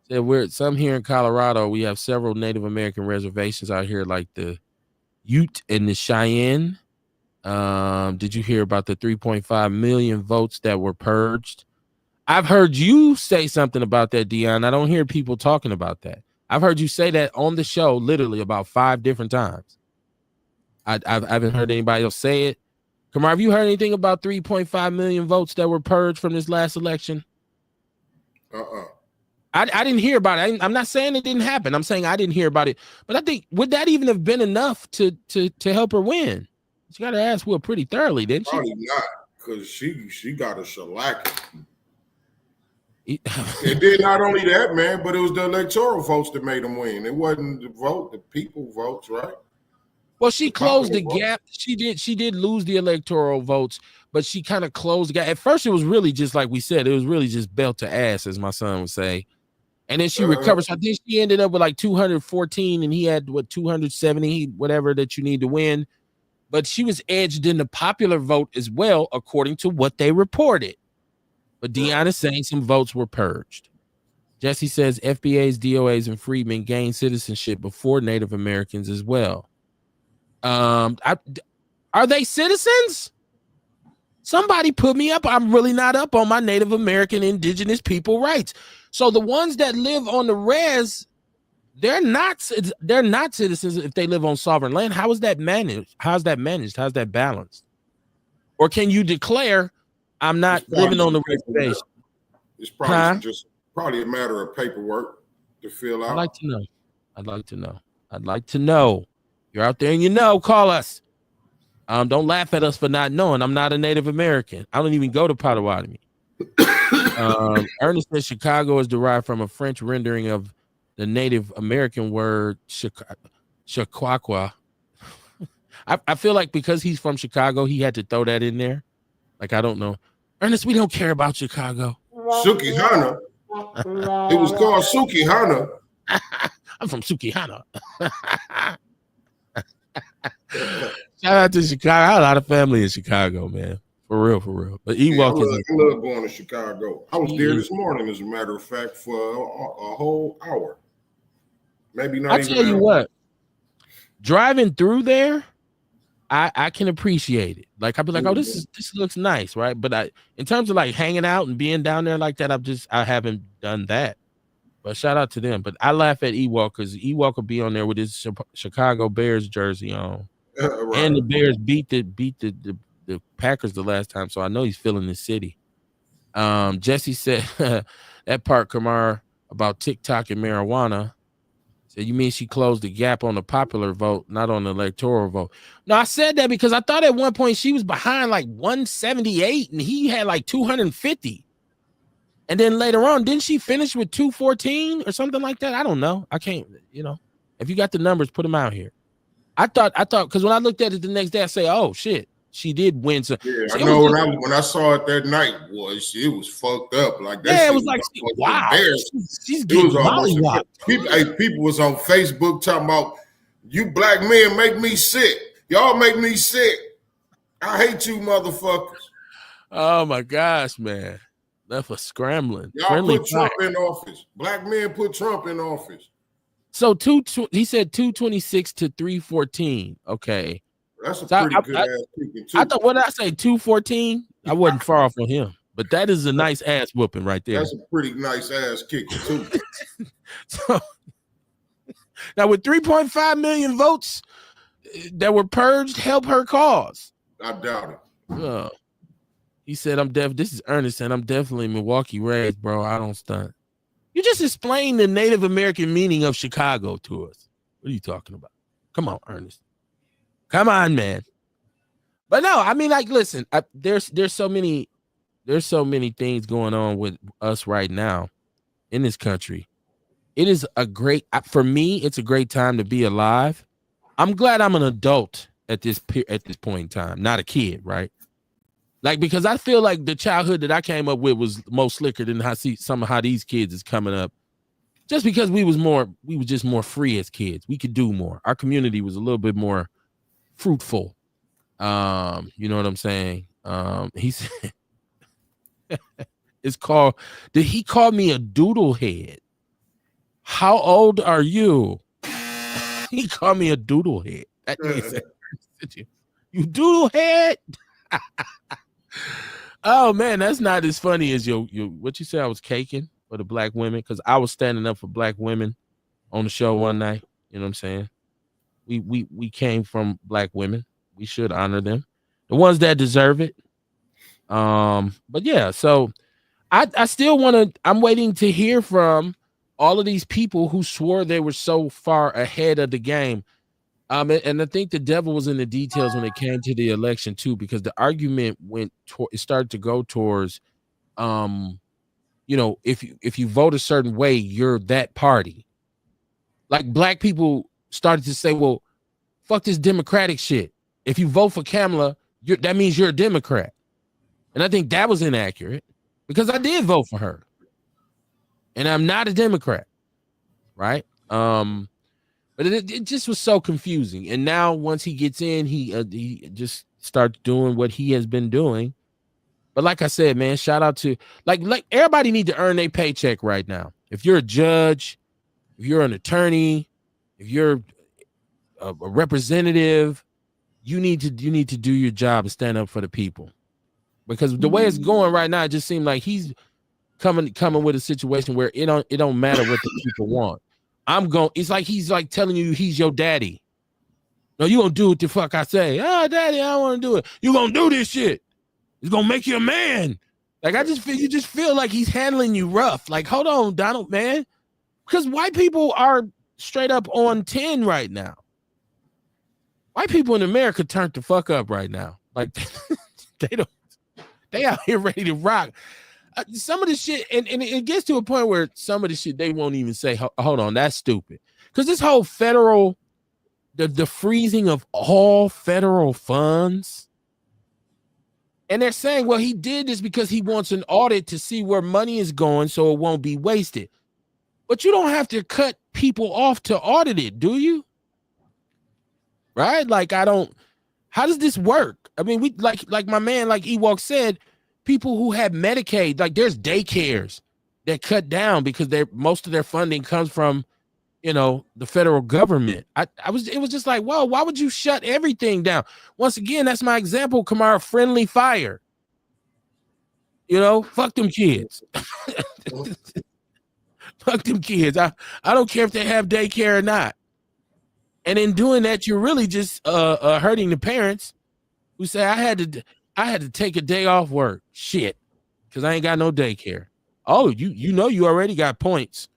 Said some here in Colorado. We have several Native American reservations out here, like the Ute and the Cheyenne. Did you hear about the 3.5 million votes that were purged? I've heard you say something about that, Dion. I don't hear people talking about that. I've heard you say that on the show literally about 5 different times. I haven't heard anybody else say it. Kamar, have you heard anything about 3.5 million votes that were purged from this last election? I didn't hear about it. I'm not saying it didn't happen. I'm saying I didn't hear about it. But I think, would that even have been enough to help her win? She got her ass whooped pretty thoroughly, didn't she? Probably not, because she got a shellacking. And then not only that, man, but it was the electoral votes that made them win. It wasn't the people votes, right? Well, she closed the gap. She did lose the electoral votes, but she kind of closed the gap. At first, it was really just like we said, it was really just belt to ass, as my son would say. And then she recovered. So I think she ended up with like 214, and he had 270, whatever that you need to win. But she was edged in the popular vote as well, according to what they reported. But Dion is saying some votes were purged. Jesse says FBAs, DOAs, and freedmen gained citizenship before Native Americans as well. Are they citizens? Somebody put me up. I'm really not up on my Native American indigenous people rights. So the ones that live on the res, they're not citizens if they live on sovereign land. How is that managed? How's that balanced? Or can you declare I'm not living on the reservation? It's probably probably a matter of paperwork to fill out. I'd like to know. You're out there and you know, call us. Don't laugh at us for not knowing. I'm not a Native American. I don't even go to Potawatomi. Ernest says Chicago is derived from a French rendering of the Native American word Chiquaqua. I feel like because he's from Chicago, he had to throw that in there. Like, I don't know. Ernest, we don't care about Chicago. Sukihana. It was called Sukihana. I'm from Sukihana. Shout out to Chicago. I had a lot of family in Chicago, man. For real. But I love going to Chicago. I was there this morning, as a matter of fact, for a whole hour. Maybe not. I tell you what, driving through there, I can appreciate it. Like, I'll be like, oh, this looks nice, right? But in terms of like hanging out and being down there like that, I haven't done that. But shout out to them. But I laugh at Ewok because Ewok will be on there with his Chicago Bears jersey on, right. And the Bears beat the Packers the last time, so I know he's feeling the city. Jesse said that part, Kamar, about TikTok and marijuana. So you mean she closed the gap on the popular vote, not on the electoral vote? No, I said that because I thought at one point she was behind like 178 and he had like 250. And then later on, didn't she finish with 214 or something like that? I don't know. I can't, if you got the numbers, put them out here. I thought, because when I looked at it the next day, I say, oh shit, she did win. So, yeah, I know when I saw it that night, it was fucked up. Like that. Yeah, it was like, wow, she's getting mollywopped. People was on Facebook talking about, you black men make me sick. Y'all make me sick. I hate you motherfuckers. Oh my gosh, man. Left us scrambling. Y'all put Trump in office. Black men put Trump in office. So he said 226 to 314. Okay. That's a pretty good ass kicking too. I thought, what did I say, 214? I wasn't far off on him. But that is a nice ass whooping right there. That's a pretty nice ass kicking too. So now with 3.5 million votes, that were purged help her cause. I doubt it. He said, I'm deaf. This is Ernest, and I'm definitely Milwaukee raised, bro. I don't stunt. You just explained the Native American meaning of Chicago to us. What are you talking about? Come on, Ernest. Come on, man. But no, I mean, like, listen, there's so many things going on with us right now in this country. It is for me, it's a great time to be alive. I'm glad I'm an adult at this point in time, not a kid, right? Like, because I feel like the childhood that I came up with was most slicker than some of how these kids is coming up. Just because we were just more free as kids. We could do more. Our community was a little bit more fruitful. You know what I'm saying? He said did he call me a doodle head? How old are you? He called me a doodle head. That said, you doodle head? Oh man, that's not as funny as your what you said. I was caking for the black women because I was standing up for black women on the show one night. You know what I'm saying? We came from black women. We should honor them, the ones that deserve it. But yeah, so I still want to. I'm waiting to hear from all of these people who swore they were so far ahead of the game. And I think the devil was in the details when it came to the election too, because the argument it started to go towards, if you vote a certain way, you're that party. Like black people started to say, well, fuck this Democratic shit. If you vote for Kamala, that means you're a Democrat. And I think that was inaccurate because I did vote for her. And I'm not a Democrat, right? But it just was so confusing. And now once he gets in, he just starts doing what he has been doing. But like I said, man, shout out to like everybody need to earn their paycheck right now. If you're a judge, if you're an attorney, if you're a representative, you need to do your job and stand up for the people. Because the way it's going right now, it just seems like he's coming with a situation where it don't matter what the people want. It's like he's like telling you he's your daddy. No, you gonna do what the fuck I say. Oh, daddy, I don't want to do it. You gonna do this shit. It's gonna make you a man. Like you just feel like he's handling you rough. Like, hold on, Donald, man. Because white people are straight up on 10 right now. White people in America turned the fuck up right now. Like they out here ready to rock. Some of the shit, and it gets to a point where some of the shit they won't even say, hold on, that's stupid. Because this whole federal, the freezing of all federal funds, and they're saying, well, he did this because he wants an audit to see where money is going so it won't be wasted. But you don't have to cut people off to audit it, do you? Right? Like, how does this work? I mean, we like my man, like Ewok said, people who have Medicaid, like there's daycares that cut down because most of their funding comes from, the federal government. It was just like, whoa, why would you shut everything down? Once again, that's my example, Kamara, friendly fire. Fuck them kids. Fuck them kids. I don't care if they have daycare or not. And in doing that, you're really just hurting the parents who say, I had to take a day off work. Shit. Because I ain't got no daycare. Oh, you already got points.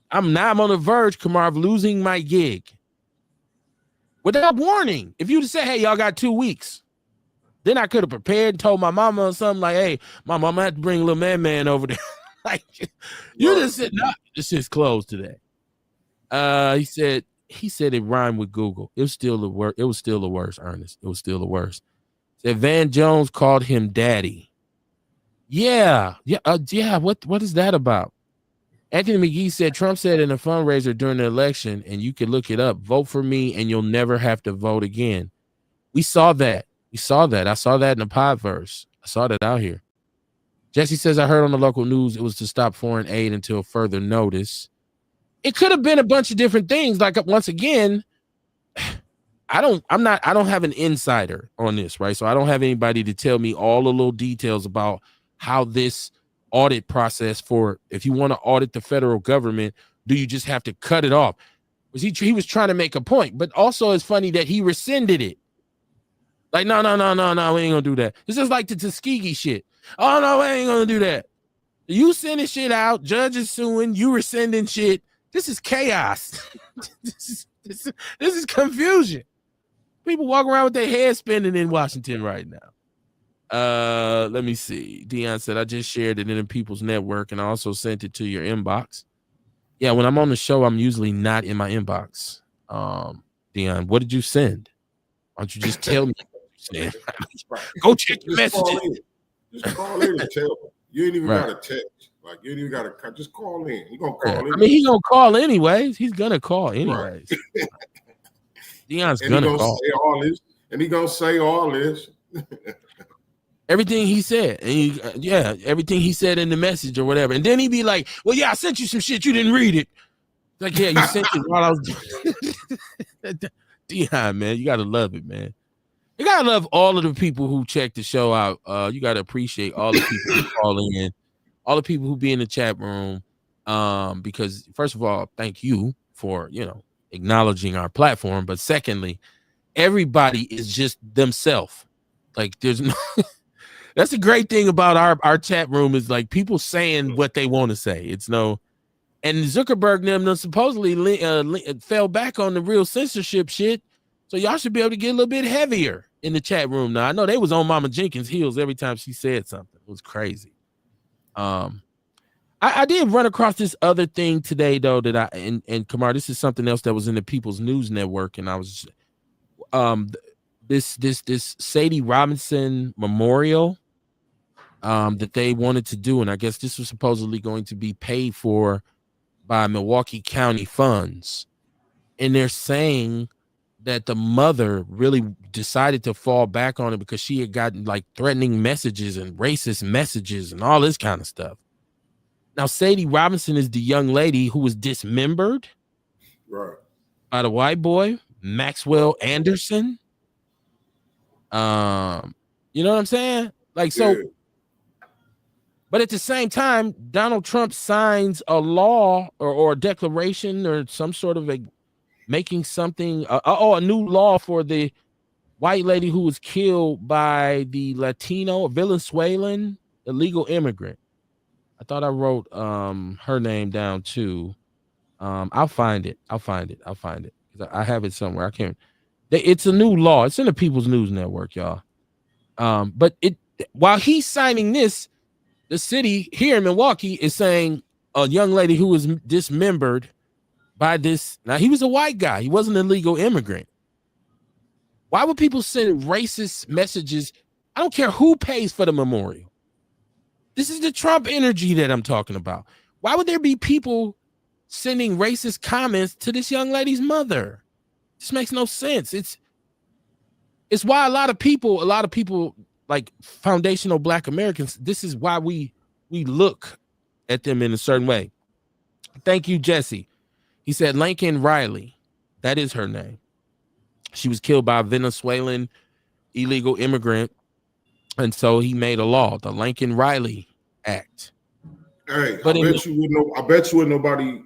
I'm on the verge, Kamar, of losing my gig. Without warning. If you'd say, hey, y'all got 2 weeks, then I could have prepared and told my mama or something like, hey, mama, I'm gonna have to bring a little man over there. Like, you just said, no, this shit's closed today. He said it rhymed with Google. It was still the worst. It was still the worst, Ernest. It was still the worst. Said Van Jones called him daddy. Yeah. What is that about? Anthony McGee said Trump said in a fundraiser during the election, and you can look it up, vote for me and you'll never have to vote again. We saw that. I saw that in the Podverse. I saw that out here. Jesse says, I heard on the local news it was to stop foreign aid until further notice. It could have been a bunch of different things. Like, once again, I don't have an insider on this, right? So I don't have anybody to tell me all the little details about how this audit process if you want to audit the federal government, do you just have to cut it off? Was he was trying to make a point, but also it's funny that he rescinded it. Like, no, we ain't gonna do that. It's just like the Tuskegee shit. Oh no, we ain't gonna do that. You sending shit out, judges suing, you rescinding shit. This is chaos. this is confusion. People walk around with their head spinning in Washington right now. Let me see. Dion said, I just shared it in the People's Network and I also sent it to your inbox. Yeah, when I'm on the show, I'm usually not in my inbox. Dion, what did you send? Why don't you just tell me what you sent? Go check your messages. Just call in and tell them. You ain't even got a text. Like, you ain't even got to just call in. You're going to call in. I mean, he's going to call anyways. He's going to call anyways. Right. Dion's going to call. Say all this, and he's going to say all this. Everything he said. And everything he said in the message or whatever. And then he'd be like, well, yeah, I sent you some shit. You didn't read it. Like, yeah, you sent it while I was doing Dion, man, you got to love it, man. You got to love all of the people who check the show out. You got to appreciate all the people who call in, all the people who be in the chat room. Because first of all, thank you for, acknowledging our platform. But secondly, everybody is just themselves. Like there's no, that's the great thing about our chat room is like people saying what they want to say. It's no, and Zuckerberg them supposedly fell back on the real censorship shit. So y'all should be able to get a little bit heavier in the chat room now. I know they was on Mama Jenkins' heels every time she said something. It was crazy. I did run across this other thing today though that and Kamar, this is something else that was in the People's News Network, and I was this Sadie Robinson memorial that they wanted to do, and I guess this was supposedly going to be paid for by Milwaukee County funds, and they're saying that the mother really decided to fall back on it because she had gotten like threatening messages and racist messages and all this kind of stuff. Now, Sadie Robinson is the young lady who was dismembered by the white boy, Maxwell Anderson. You know what I'm saying? Like, so, but at the same time, Donald Trump signs a law or a declaration or some sort of making something, a new law for the white lady who was killed by the Latino Venezuelan illegal immigrant. I thought I wrote her name down too. I'll find it. I have it somewhere. I can't. It's a new law. It's in the People's News Network, y'all. But while he's signing this, the city here in Milwaukee is saying a young lady who was dismembered by this. Now, he was a white guy. He wasn't an illegal immigrant. Why would people send racist messages? I don't care who pays for the memorial. This is the Trump energy that I'm talking about. Why would there be people sending racist comments to this young lady's mother? This makes no sense. It's why a lot of people like foundational Black Americans, this is why we look at them in a certain way. Thank you, Jesse. He said Lincoln Riley. That is her name. She was killed by a Venezuelan illegal immigrant. And so he made a law, the Lincoln Riley Act. Hey, I bet you wouldn't nobody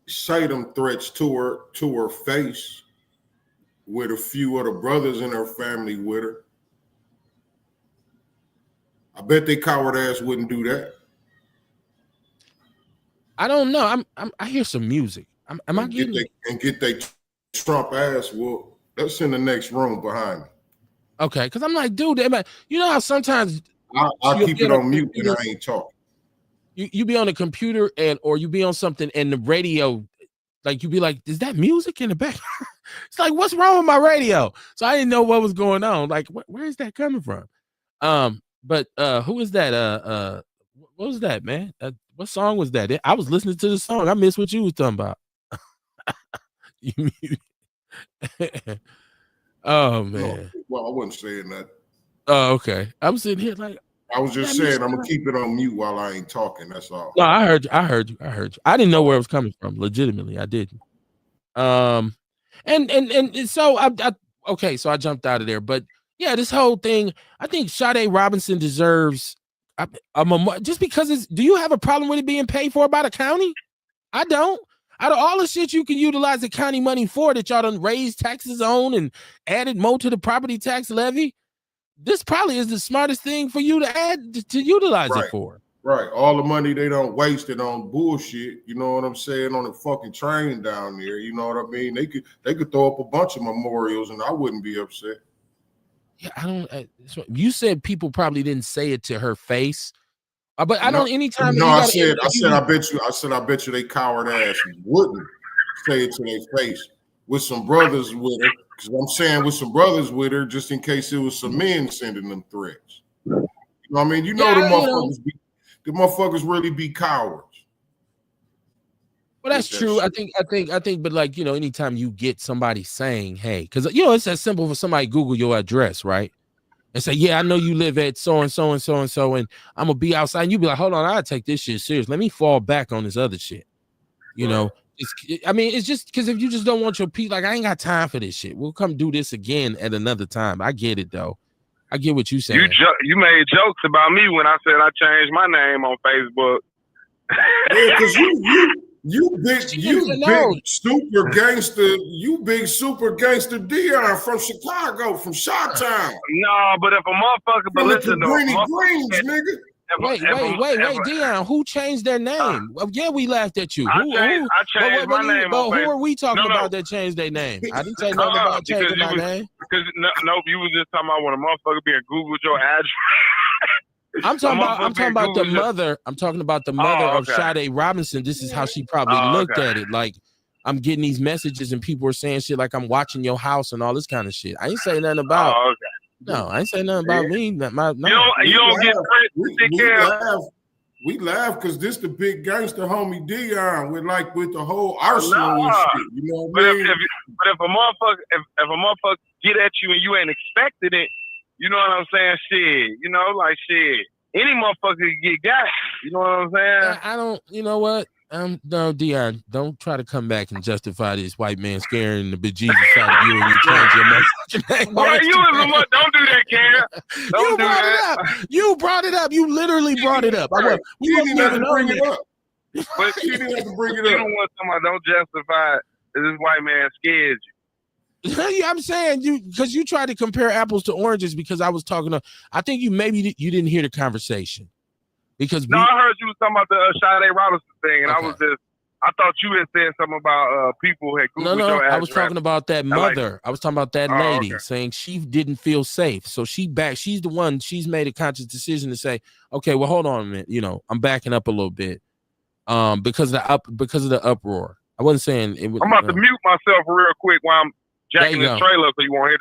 say them threats to her face with a few other brothers in her family with her. I bet they coward ass wouldn't do that. I don't know. I hear some music. Am I getting get they Trump ass? Well, that's in the next room behind me. Okay, because I'm like, dude, you know how sometimes I'll keep it on mute and I ain't talking. You be on a computer or you be on something and the radio, like you be like, is that music in the background? It's like, what's wrong with my radio? So I didn't know what was going on. Like, where is that coming from? But who is that? What was that, man? What song was that? I was listening to the song. I missed what you was talking about. Oh man. No, well, I wasn't saying that. Oh, okay. I'm sitting here like I was just saying I'm gonna keep it on mute while I ain't talking. That's all. No, I heard you. I didn't know where it was coming from. Legitimately, I didn't. And so so I jumped out of there. But yeah, this whole thing, I think Sade Robinson deserves just because do you have a problem with it being paid for by the county? I don't. Out of all the shit you can utilize the county money for that y'all done raised taxes on and added more to the property tax levy, this probably is the smartest thing for you to add to utilize it for. Right. All the money they don't waste it on bullshit. You know what I'm saying? On the fucking train down there. You know what I mean? They could throw up a bunch of memorials and I wouldn't be upset. Yeah, I don't. You said people probably didn't say it to her face, but I don't. Anytime. No, I said. I bet you they coward ass wouldn't say it to their face with some brothers with her. Because I'm saying with some brothers with her, just in case it was some men sending them threats. You know what I mean? You know the motherfuckers be. The motherfuckers really be cowards. Well, that's true. I think, but like, you know, anytime you get somebody saying, hey, because, you know, it's as simple for somebody Google your address, right? And say, yeah, I know you live at so and so and so and so, and I'm gonna be outside. And you be like, hold on, I take this shit serious. Let me fall back on this other shit. You know, it's just because if you just don't want your peace, like, I ain't got time for this shit. We'll come do this again at another time. I get it though. I get what you saying. You made jokes about me when I said I changed my name on Facebook. Yeah, because you big super gangster Dion from Chicago, from Chi-Town. No, but if a motherfucker, but listen though, Greens, nigga. Wait, Dion, who changed their name? Yeah, we laughed at you. I changed my name. But who are we talking about that changed their name? I didn't say nothing about changing my name. Because no, you was just talking about when a motherfucker being Googled your address. I'm talking about the mother. I'm talking about the mother of Sade Robinson. This is how she probably looked at it. Like, I'm getting these messages and people are saying shit like I'm watching your house and all this kind of shit. I ain't saying nothing about. No, I ain't saying nothing about me. You don't get we laugh because this the big gangster homie Dion with the whole arsenal and shit. You know what I mean? But if a motherfucker get at you and you ain't expected it, you know what I'm saying? Shit, you know, like shit. Any motherfucker can get got. You know what I'm saying? I don't. You know what? No, Dion, don't try to come back and justify this white man scaring the bejesus out of you and you change your message. Don't do that, Cam. Don't do that. You brought it up. You literally brought it up. You didn't have to bring it up. But you didn't have to bring it up. You don't want somebody don't justify that this white man scared you. Yeah, I'm saying because you tried to compare apples to oranges because I was talking to. I think you didn't hear the conversation. Because I heard you was talking about the Sade Robinson thing, and I thought you had said something about people had Googled your address. I was talking about that mother. I was talking about that lady saying she didn't feel safe. So she's the one, she's made a conscious decision to say, okay, well, hold on a minute. You know, I'm backing up a little bit because of the uproar. I wasn't saying it was. I'm about to mute myself real quick while I'm jacking this trailer so you won't hear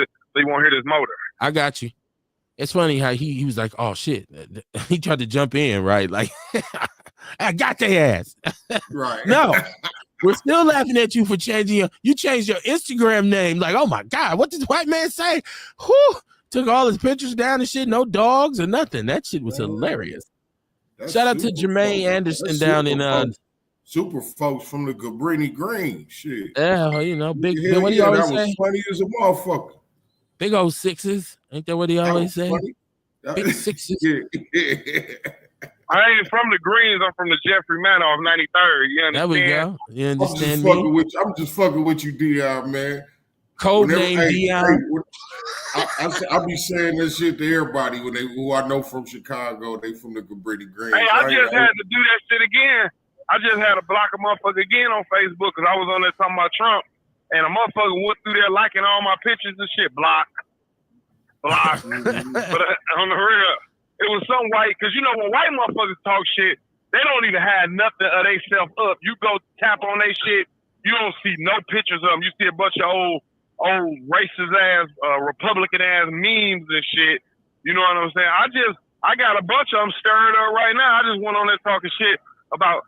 this motor. I got you. It's funny how he was like, oh shit. He tried to jump in, right? Like, I got their ass. Right. No, we're still laughing at you for changing you changed your Instagram name. Like, oh my God, what did the white man say? Whew, took all his pictures down and shit, no dogs or nothing. That shit was hilarious. Shout out to Jermaine Anderson down in super folks from the Cabrini Green. Shit. Yeah, you know, big what do you always say? Was funny as a motherfucker. Big old sixes. Ain't that what he always say? Big sixes. I ain't from the Greens. I'm from the Jeffrey Manor off 93rd. You understand? There we go. You understand me? I'm just fucking with you, Dion, man. Code name Dion. I be saying this shit to everybody who I know from Chicago. They from the Cabrini Green. Hey, I just had to do that shit again. I just had to block a motherfucker again on Facebook because I was on there talking about Trump. And a motherfucker went through there liking all my pictures and shit. Block. But on the real, it was some white, because you know when white motherfuckers talk shit, they don't even have nothing of they self up. You go tap on they shit, you don't see no pictures of them. You see a bunch of old racist ass, Republican ass memes and shit. You know what I'm saying? I got a bunch of them stirred up right now. I just went on there talking shit about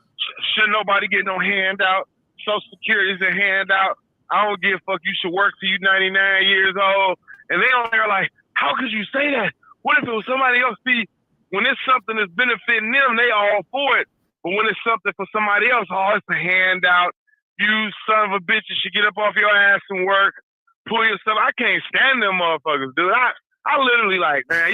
should nobody get no handout. Social Security is a handout. I don't give a fuck. You should work till you 99 years old. And they on there like, how could you say that? What if it was somebody else? See, when it's something that's benefiting them, they all for it. But when it's something for somebody else, it's a handout. You son of a bitch, you should get up off your ass and work. Pull yourself. I can't stand them motherfuckers, dude. I literally like, man,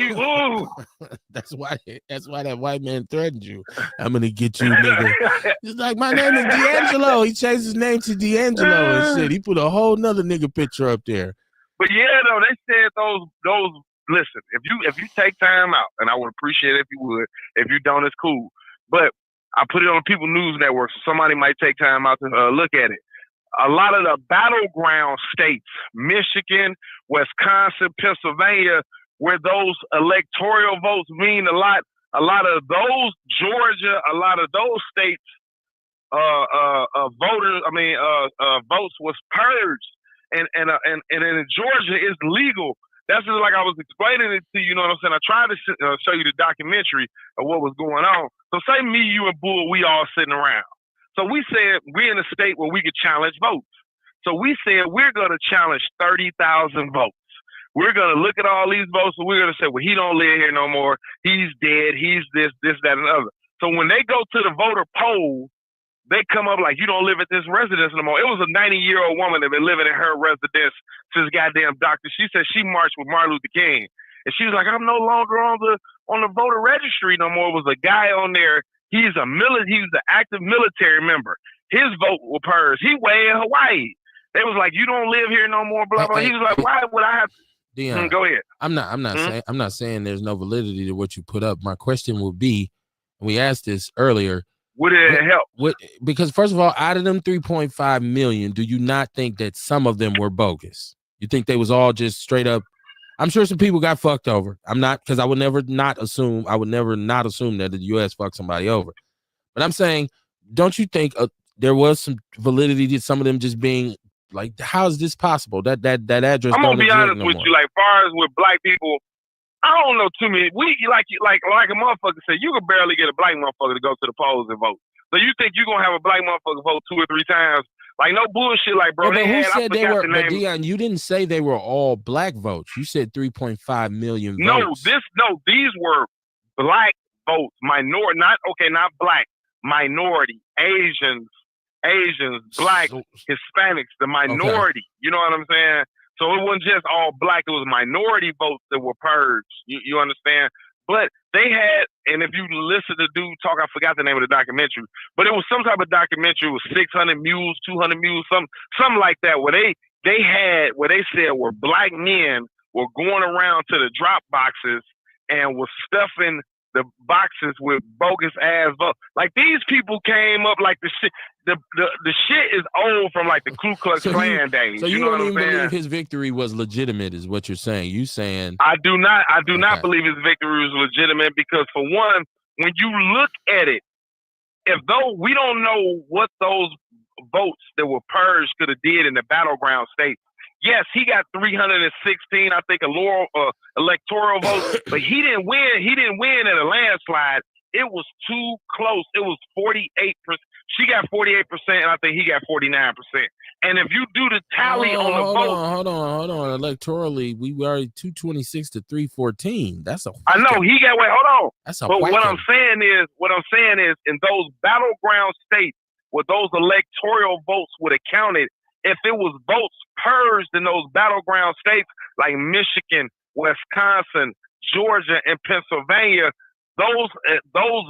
That's why that white man threatened you. I'm gonna get you, nigga. It's like, my name is D'Angelo. He changed his name to D'Angelo and shit. He put a whole nother nigga picture up there. But yeah, though, they said those. Listen, if you take time out, and I would appreciate it if you would. If you don't, it's cool. But I put it on People News Network, so somebody might take time out to look at it. A lot of the battleground states, Michigan, Wisconsin, Pennsylvania, where those electoral votes mean a lot of those, Georgia, a lot of those states, votes was purged, and in Georgia it's legal. That's just like I was explaining it to you. You know what I'm saying? I tried to show you the documentary of what was going on. So say me, you, and Bull, we all sitting around. So we said we're in a state where we could challenge votes. So we said we're going to challenge 30,000 votes. We're going to look at all these votes, and we're going to say, well, he don't live here no more. He's dead. He's this, that, and the other. So when they go to the voter poll, they come up like, you don't live at this residence no more. It was a 90-year-old woman that been living in her residence since goddamn doctor. She said she marched with Martin Luther King. And she was like, I'm no longer on the voter registry no more. It was a guy on there. He's an active military member. His vote was purged. He way in Hawaii. They was like, you don't live here no more, blah, blah. He was like, why would I have to? Dion, go ahead. I'm not saying there's no validity to what you put up. My question would be, and we asked this earlier, would it help? Because first of all, out of them 3.5 million, do you not think that some of them were bogus? You think they was all just straight up? I'm sure some people got fucked over. I'm not, because I would never not assume that the U.S. fucked somebody over. But I'm saying, don't you think there was some validity to some of them just being like, how is this possible? That address. I'm gonna be honest with you. Like, far as with black people, I don't know too many. We like a motherfucker said, you can barely get a black motherfucker to go to the polls and vote. So you think you're gonna have a black motherfucker vote 2 or 3 times? Like, no bullshit. Like, bro, but who said they were? But Dion, you didn't say they were all black votes. You said 3.5 million votes. These were black votes, minority, not black, minority, Asians, black, Hispanics, the minority. Okay. You know what I'm saying? So it wasn't just all black, it was minority votes that were purged. You understand? But they had, and if you listen to dude talk, I forgot the name of the documentary, but it was some type of documentary with 600 mules, 200 mules, something like that, where they had, where they said where black men were going around to the drop boxes and was stuffing the boxes with bogus ass votes. Like, these people came up like the shit. The shit is old from like the Ku Klux Klan days. So you don't even believe his victory was legitimate, is what you're saying? You saying? I do not not believe his victory was legitimate, because for one, when you look at it, if though we don't know what those votes that were purged could have did in the battleground states. Yes, he got 316, I think, electoral votes, but he didn't win. He didn't win at a landslide. It was too close. It was 48%. She got 48%, and I think he got 49%. And if you do the tally on the vote, hold on. Electorally, we were already 226 to 314. That's a. I know he got. Wait, hold on. That's a. But what I'm saying is, in those battleground states where those electoral votes would have counted, if it was votes purged in those battleground states like Michigan, Wisconsin, Georgia, and Pennsylvania, those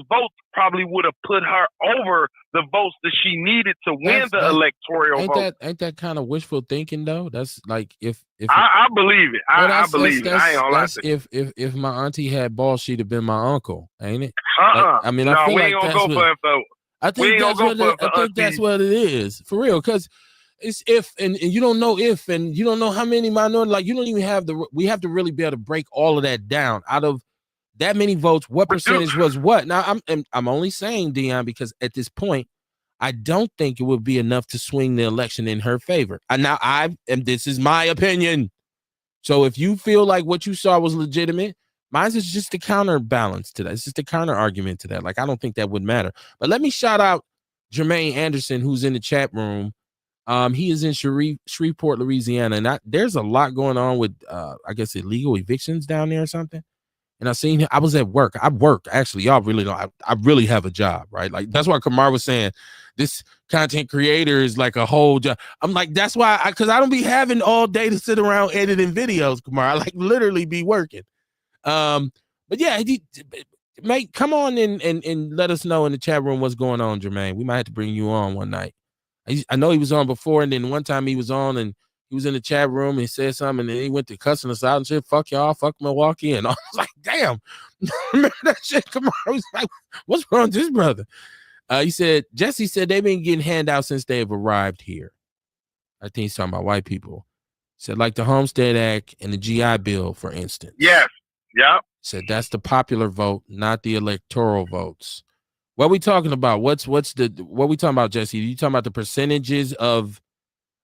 votes probably would have put her over the votes that she needed to win the electoral vote. Ain't that kind of wishful thinking though? That's like if I believe it. I believe it. I ain't gonna lie to you. If my auntie had balls, she'd have been my uncle, ain't it? Like, I mean, no, I feel we like ain't gonna go for it though. I think that's what it is for real, because it's if and you don't know if, and you don't know how many minority, like you don't even have we have to really be able to break all of that down. Out of that many votes, what percentage was what? Now I'm only saying, Dion, because at this point I don't think it would be enough to swing the election in her favor. And this is my opinion. So if you feel like what you saw was legitimate, mine is just a counterbalance to that. It's just a counter argument to that. Like, I don't think that would matter. But let me shout out Jermaine Anderson, who's in the chat room. He is in Shreveport, Louisiana, and there's a lot going on with I guess illegal evictions down there or something. And I seen him. I was at work. I work, actually. Y'all really don't. I really have a job, right? Like, that's why Kamar was saying this content creator is like a whole job. I'm like, that's why, because I don't be having all day to sit around editing videos, Kamar. I like literally be working. But But yeah, mate, come on and let us know in the chat room what's going on, Jermaine. We might have to bring you on one night. I know he was on before, and then one time he was on and he was in the chat room and he said something, and then he went to cussing us out and said, "Fuck y'all, fuck Milwaukee." And I was like, damn, remember that shit? Come on. I was like, what's wrong with this brother? Jesse said they've been getting handouts since they have arrived here. I think he's talking about white people. Said like the Homestead Act and the GI Bill, for instance. Yes. Yep. Said that's the popular vote, not the electoral votes. What are we talking about? What we talking about, Jesse? Are you talking about the percentages of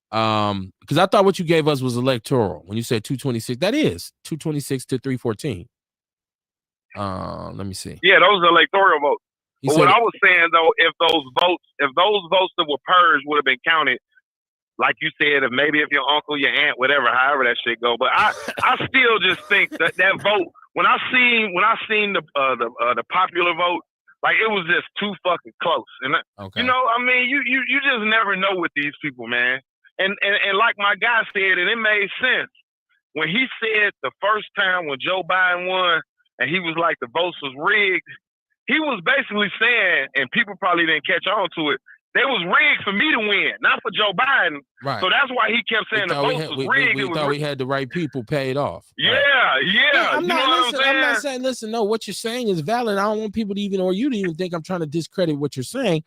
because I thought what you gave us was electoral when you said 226. That is 226 to 314. Let me see. Yeah, those are electoral votes. He But said what I was saying though, if those votes that were purged would have been counted, like you said, if your uncle, your aunt, whatever, however that shit go. But I still just think that vote, when I seen the popular vote, like it was just too fucking close. And okay. you know, I mean, you just never know with these people, man. And like my guy said, and it made sense when he said the first time when Joe Biden won, and he was like the votes was rigged. He was basically saying, and people probably didn't catch on to it, they was rigged for me to win, not for Joe Biden. Right. So that's why he kept saying the votes was rigged. We thought we had the right people paid off. Yeah, right. yeah. I'm not saying, listen, no, what you're saying is valid. I don't want people to even, or you to even think I'm trying to discredit what you're saying.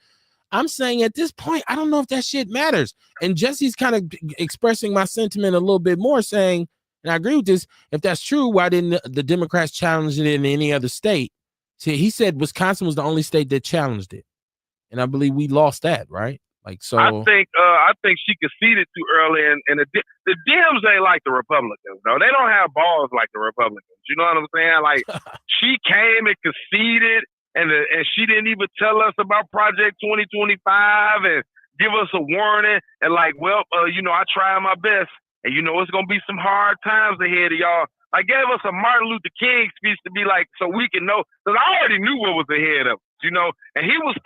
I'm saying at this point, I don't know if that shit matters. And Jesse's kind of expressing my sentiment a little bit more, saying, and I agree with this, if that's true, why didn't the Democrats challenge it in any other state? See, he said Wisconsin was the only state that challenged it. And I believe we lost that, right? Like, so I think she conceded too early, and the Dems ain't like the Republicans, though. They don't have balls like the Republicans. You know what I'm saying? Like, she came and conceded, and she didn't even tell us about Project 2025 and give us a warning. And like, well, I tried my best, and it's gonna be some hard times ahead of y'all. I gave us a Martin Luther King speech to be like, so we can know, because I already knew what was ahead of us, and he was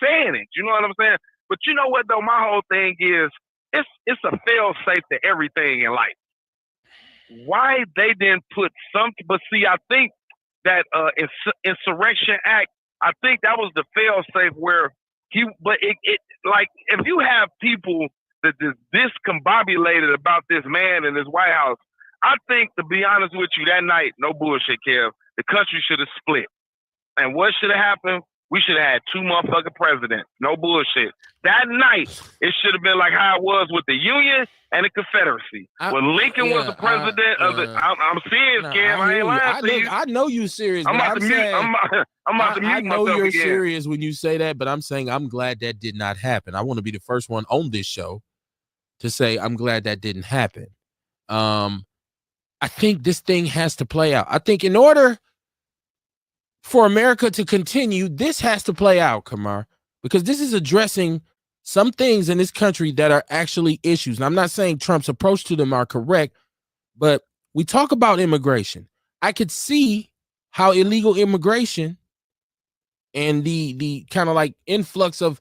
saying it, you know what I'm saying? But you know what, though, my whole thing is, it's a fail-safe to everything in life. Why they didn't put something, but see, I think that Insurrection Act, I think that was the fail-safe where like, if you have people that is discombobulated about this man in this White House, I think, to be honest with you, that night, no bullshit, Kev, the country should have split. And what should have happened? We should have had two motherfucking presidents. No bullshit. That night, it should have been like how it was with the Union and the Confederacy. When Lincoln was the president of the... I'm serious, Kev. I ain't lying to you. I know you're serious. I'm about to mute I know myself you're again. serious when you say that, but I'm saying I'm glad that did not happen. I want to be the first one on this show to say I'm glad that didn't happen. I think this thing has to play out. I think in order for America to continue, this has to play out, Kamar, because this is addressing some things in this country that are actually issues. And I'm not saying Trump's approach to them are correct, but we talk about immigration. I could see how illegal immigration and the kind of like influx of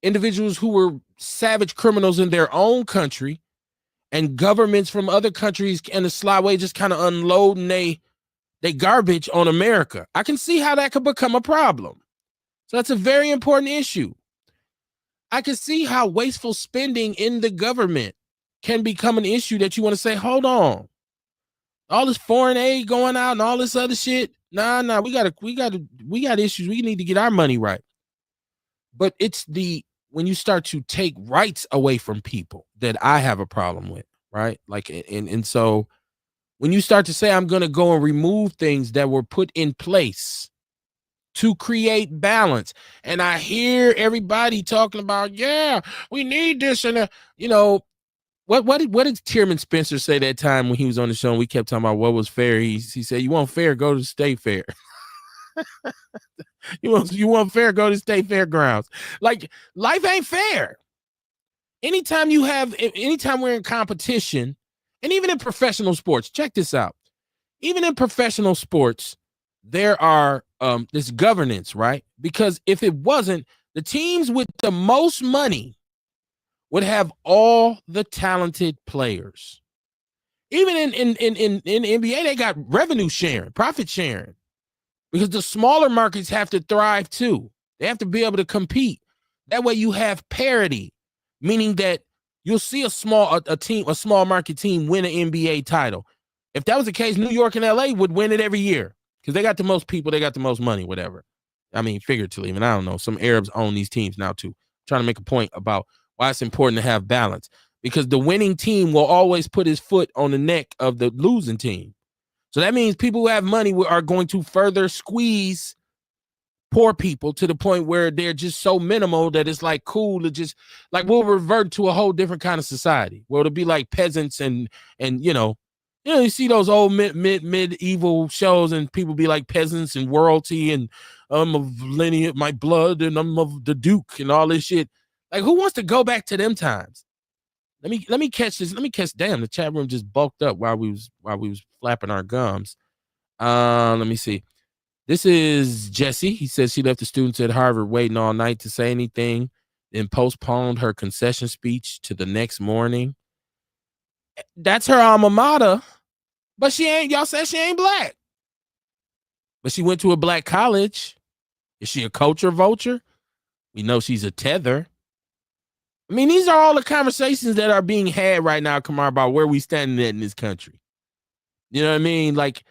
individuals who were savage criminals in their own country and governments from other countries in a sly way just kind of unloading they garbage on America. I can see how that could become a problem. So that's a very important issue. I can see how wasteful spending in the government can become an issue that you want to say, hold on. All this foreign aid going out and all this other shit. Nah, we got issues. We need to get our money right. But it's when you start to take rights away from people that I have a problem with, right? Like, and so when you start to say, I'm going to go and remove things that were put in place to create balance. And I hear everybody talking about, yeah, we need this. And, what did Tierman Spencer say that time when he was on the show and we kept talking about what was fair? He said, you want fair, go to State Fair. You want fair, go to State Fairgrounds. Like, life ain't fair. Anytime we're in competition, and even in professional sports, check this out. Even in professional sports, there are this governance, right? Because if it wasn't, the teams with the most money would have all the talented players. Even in NBA, they got revenue sharing, profit sharing. because the smaller markets have to thrive too. They have to be able to compete. That way you have parity, meaning that you'll see a small market team win an NBA title. If that was the case, New York and LA would win it every year because they got the most people, they got the most money, whatever. I mean, figuratively, even I don't know. Some Arabs own these teams now too. I'm trying to make a point about why it's important to have balance, because the winning team will always put his foot on the neck of the losing team. So that means people who have money are going to further squeeze poor people to the point where they're just so minimal that it's like cool to just like we'll revert to a whole different kind of society where it'll be like peasants and you see those old medieval shows and people be like peasants and royalty and I'm of lineage, my blood, and I'm of the Duke and all this shit. Like, who wants to go back to them times? Let me catch this. Damn, the chat room just bulked up while we was flapping our gums. Let me see. This is Jesse. He says she left the students at Harvard waiting all night to say anything, then postponed her concession speech to the next morning. That's her alma mater, but y'all said she ain't black. But she went to a black college. Is she a culture vulture? We know she's a tether. I mean, these are all the conversations that are being had right now, Kamar, about where we standing at in this country. You know what I mean? Like,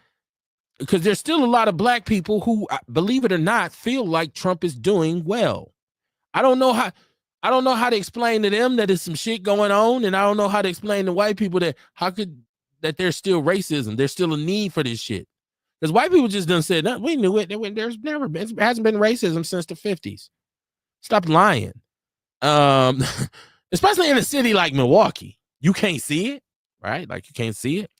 because there's still a lot of black people who, believe it or not, feel like Trump is doing well. I don't know how to explain to them that there's some shit going on, and I don't know how to explain to white people that there's still racism. There's still a need for this shit. Because white people just done said, no, we knew it. There's never been, it hasn't been racism since the 50s. Stop lying. Especially in a city like Milwaukee. You can't see it, right? Like, you can't see it.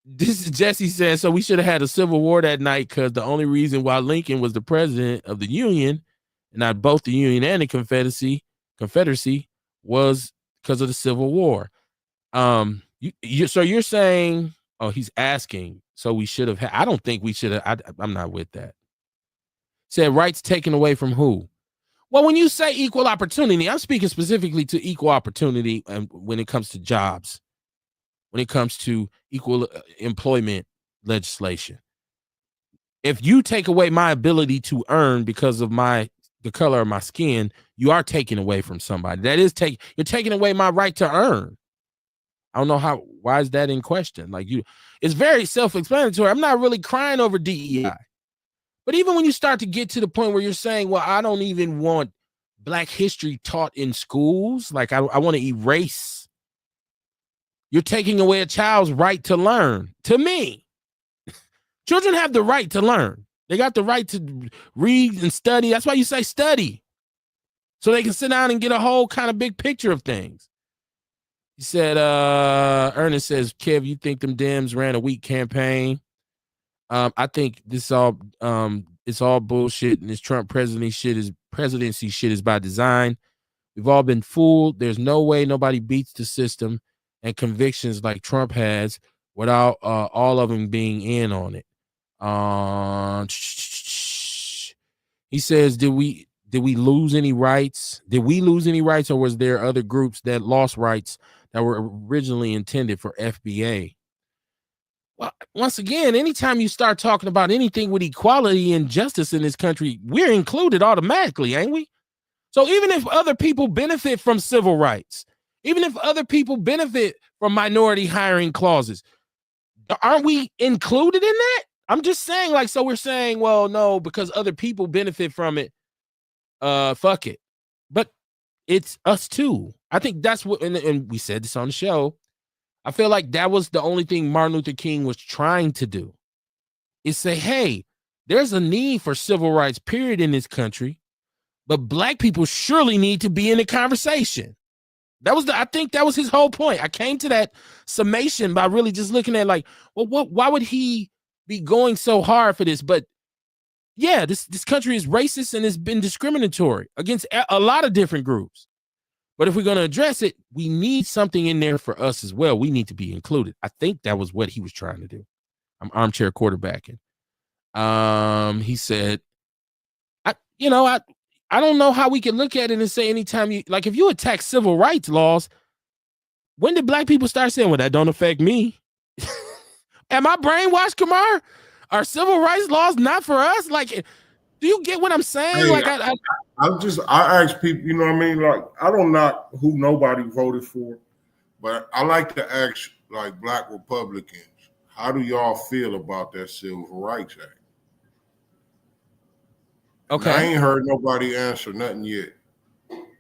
This is Jesse says, so we should have had a civil war that night because the only reason why Lincoln was the president of the Union, and not both the Union and the Confederacy was because of the Civil War. So you're saying, oh, he's asking, so we should have I don't think we should have. I'm not with that. Said rights taken away from who? Well, when you say equal opportunity, I'm speaking specifically to equal opportunity when it comes to jobs, when it comes to equal employment legislation. If you take away my ability to earn because of the color of my skin, you are taking away from somebody. That is you're taking away my right to earn. I don't know why is that in question? Like, it's very self-explanatory. I'm not really crying over DEI. But even when you start to get to the point where you're saying, well, I don't even want Black history taught in schools, like I want to erase, you're taking away a child's right to learn. To me, children have the right to learn. They got the right to read and study. That's why you say study, so they can sit down and get a whole kind of big picture of things. He said, Ernest says, Kev, you think them Dems ran a weak campaign? I think this all it's all bullshit, and this Trump presidency shit is by design. We've all been fooled. There's no way nobody beats the system and convictions like Trump has without all of them being in on it. He says, did we lose any rights? Did we lose any rights, or was there other groups that lost rights that were originally intended for FBA? Well, once again, anytime you start talking about anything with equality and justice in this country, we're included automatically, ain't we? So even if other people benefit from civil rights, even if other people benefit from minority hiring clauses, aren't we included in that? I'm just saying, like, so we're saying, well, no, because other people benefit from it, fuck it. But it's us too. I think that's what, and we said this on the show, I feel like that was the only thing Martin Luther King was trying to do, is say, hey, there's a need for civil rights, period, in this country, but Black people surely need to be in the conversation. I think that was his whole point. I came to that summation by really just looking at, like, well, why would he be going so hard for this? But yeah, this country is racist and it's been discriminatory against a lot of different groups. But if we're going to address it, we need something in there for us as well. We need to be included. I think that was what he was trying to do. I'm armchair quarterbacking. He said, I don't know how we can look at it and say anytime if you attack civil rights laws, when did Black people start saying, well, that don't affect me? Am I brainwashed, Kamar? Are civil rights laws not for us? Like, do you get what I'm saying? Hey, Like, I ask people, you know what I mean? Like, I don't knock who nobody voted for, but I like to ask, like, Black Republicans, how do y'all feel about that Civil Rights Act? okay, And I ain't heard nobody answer nothing yet.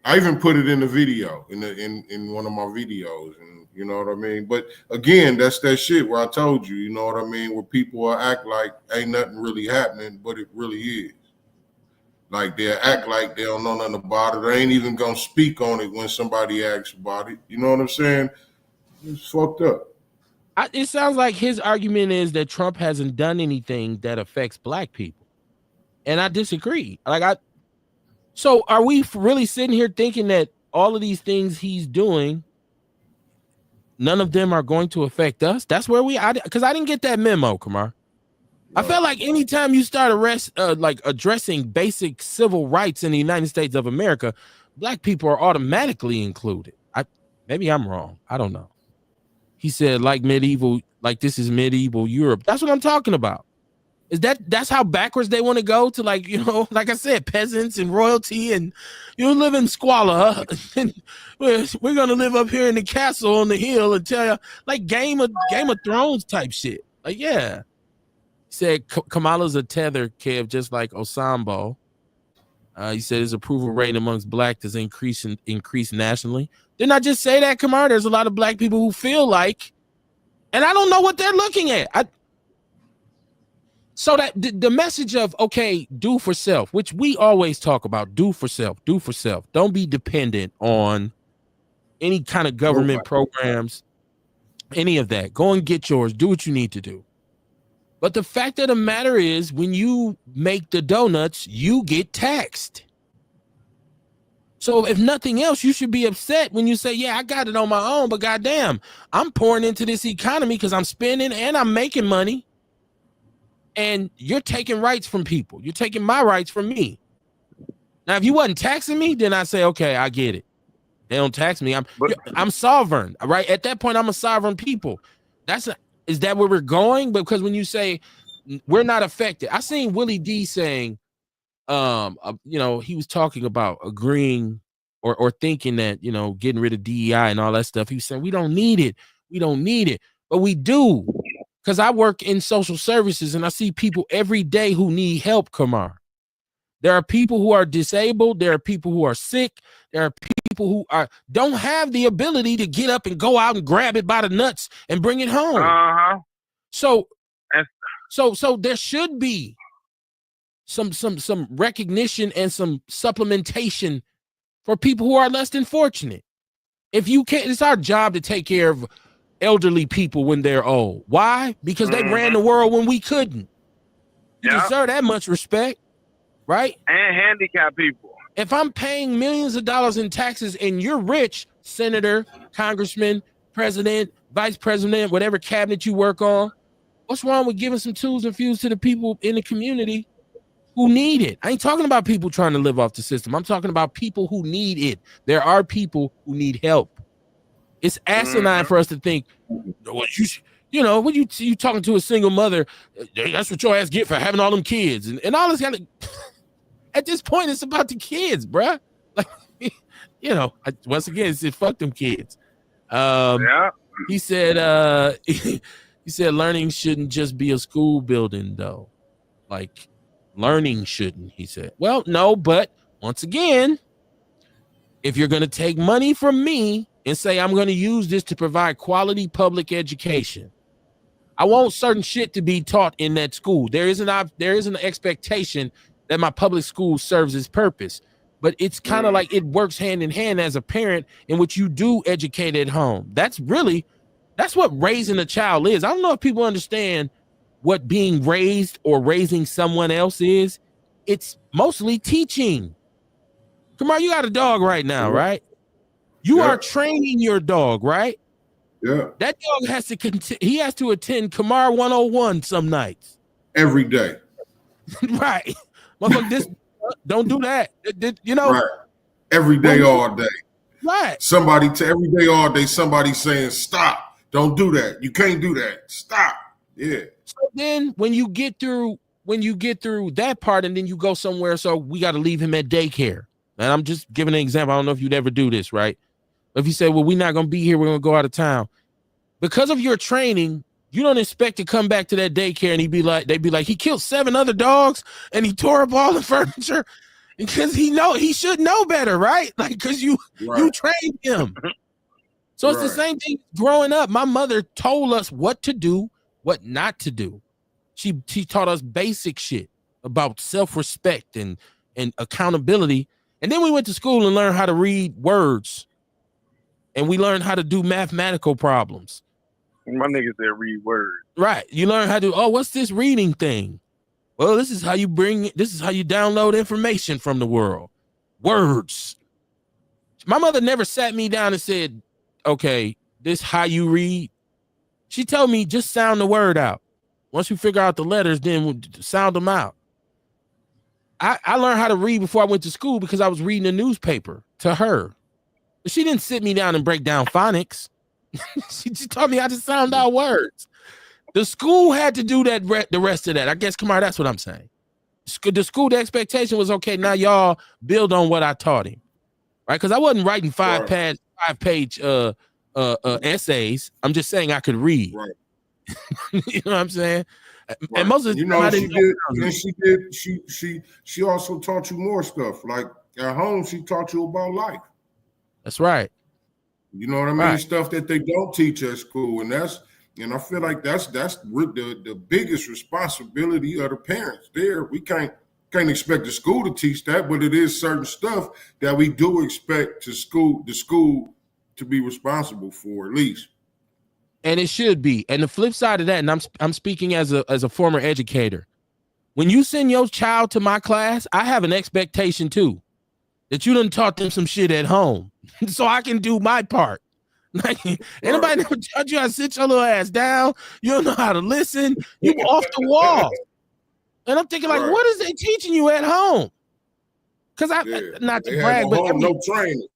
I even put it in the video, in one of my videos, and you know what I mean? But again, that's that shit where I told you, you know what I mean, where people will act like ain't nothing really happening, but it really is. Like they'll act like they don't know nothing about it. They ain't even gonna speak on it when somebody asks about it. You know what I'm saying? It's fucked up. it sounds like his argument is that Trump hasn't done anything that affects Black people, and I disagree. So are we really sitting here thinking that all of these things he's doing, none of them are going to affect us? That's where because I didn't get that memo, Kamar. I felt like anytime you start addressing basic civil rights in the United States of America, Black people are automatically included. Maybe I'm wrong. I don't know. He said like this is medieval Europe. That's what I'm talking about. That's how backwards they want to go to, like, you know, like I said, peasants and royalty, and you live in squalor. And we're gonna live up here in the castle on the hill and tell you, like, Game of Thrones type shit. Like, yeah. He said Kamala's a tether, Kev, just like Osambo. He said his approval rate amongst Black is increased nationally. Didn't I just say that, Kamar? There's a lot of Black people who feel like, and I don't know what they're looking at. So that the message of, okay, do for self, which we always talk about, do for self. Don't be dependent on any kind of government programs, any of that. Go and get yours. Do what you need to do. But the fact of the matter is, when you make the donuts, you get taxed. So if nothing else, you should be upset when you say, yeah, I got it on my own, but goddamn, I'm pouring into this economy because I'm spending and I'm making money. And you're taking rights from people. You're taking my rights from me. Now, if you wasn't taxing me, then I say, okay, I get it. They don't tax me. I'm sovereign, right? At that point, I'm a sovereign people. Is that where we're going? Because when you say we're not affected, I seen Willie D saying, you know, he was talking about agreeing or thinking that, you know, getting rid of DEI and all that stuff. He was saying we don't need it. We don't need it, but we do. Because I work in social services and I see people every day who need help, Kamar. There are people who are disabled. There are people who are sick. There are people who don't have the ability to get up and go out and grab it by the nuts and bring it home. Uh-huh. So there should be some recognition and some supplementation for people who are less than fortunate. If you can't, it's our job to take care of elderly people when they're old. Why? Because they ran the world when we couldn't. You deserve that much respect, right? And handicapped people. If I'm paying millions of dollars in taxes and you're rich, senator, congressman, president, vice president, whatever cabinet you work on, what's wrong with giving some tools and fuels to the people in the community who need it? I ain't talking about people trying to live off the system. I'm talking about people who need it. There are people who need help. It's asinine for us to think, well, you know, when you talking to a single mother, that's what your ass get for having all them kids and all this kind of. At this point, it's about the kids, bruh. Like, you know, once again, it's fuck them kids. He said, he said, learning shouldn't just be a school building, though. Like, learning shouldn't. He said, well, no, but once again, if you're going to take money from me and say I'm going to use this to provide quality public education, I want certain shit to be taught in that school. There is an expectation that my public school serves its purpose, but it's kind of like it works hand in hand as a parent in which you do educate at home. That's what raising a child is. I don't know if people understand what being raised or raising someone else is. It's mostly teaching. Come on, you got a dog right now, right? You are training your dog, right? Yeah. That dog has to attend Kamar 101 some nights. Every day. Right. Motherfucker, this don't do that. You know? Right. Every day, all day. Right. Every day, all day, somebody saying, stop. Don't do that. You can't do that. Stop. Yeah. So then when you get through that part and then you go somewhere, so we got to leave him at daycare. And I'm just giving an example. I don't know if you'd ever do this, right? If you say, well, we're not going to be here, we're going to go out of town. Because of your training, you don't expect to come back to that daycare and they'd be like, he killed 7 other dogs and he tore up all the furniture because he should know better, right? Like, because you trained him. So it's the same thing growing up. My mother told us what to do, what not to do. She taught us basic shit about self-respect and accountability. And then we went to school and learned how to read words. And we learned how to do mathematical problems. My niggas that read words. Right. You learn how to, what's this reading thing? Well, this is how you download information from the world. Words. My mother never sat me down and said, okay, this how you read. She told me just sound the word out. Once you figure out the letters, then we'll sound them out. I learned how to read before I went to school because I was reading a newspaper to her. But she didn't sit me down and break down phonics. She just taught me how to sound out words. The school had to do that. The rest of that, I guess, Kamar, that's what I'm saying. The expectation was, okay, now y'all build on what I taught him, right? Because I wasn't writing 5-page essays. I'm just saying I could read. Right. You know what I'm saying? Right. And most of the time, she also taught you more stuff. Like at home, she taught you about life. That's right. You know what I mean? Right. Stuff that they don't teach at school, and I feel like that's the biggest responsibility of the parents. There, we can't expect the school to teach that, but it is certain stuff that we do expect the school to be responsible for, at least. And it should be. And the flip side of that, and I'm speaking as a former educator, when you send your child to my class, I have an expectation too that you done taught them some shit at home, so I can do my part. Like, anybody never taught you how to sit your little ass down? You don't know how to listen. You off the wall. And I'm thinking, like, what is they teaching you at home? Because not to brag, but no training.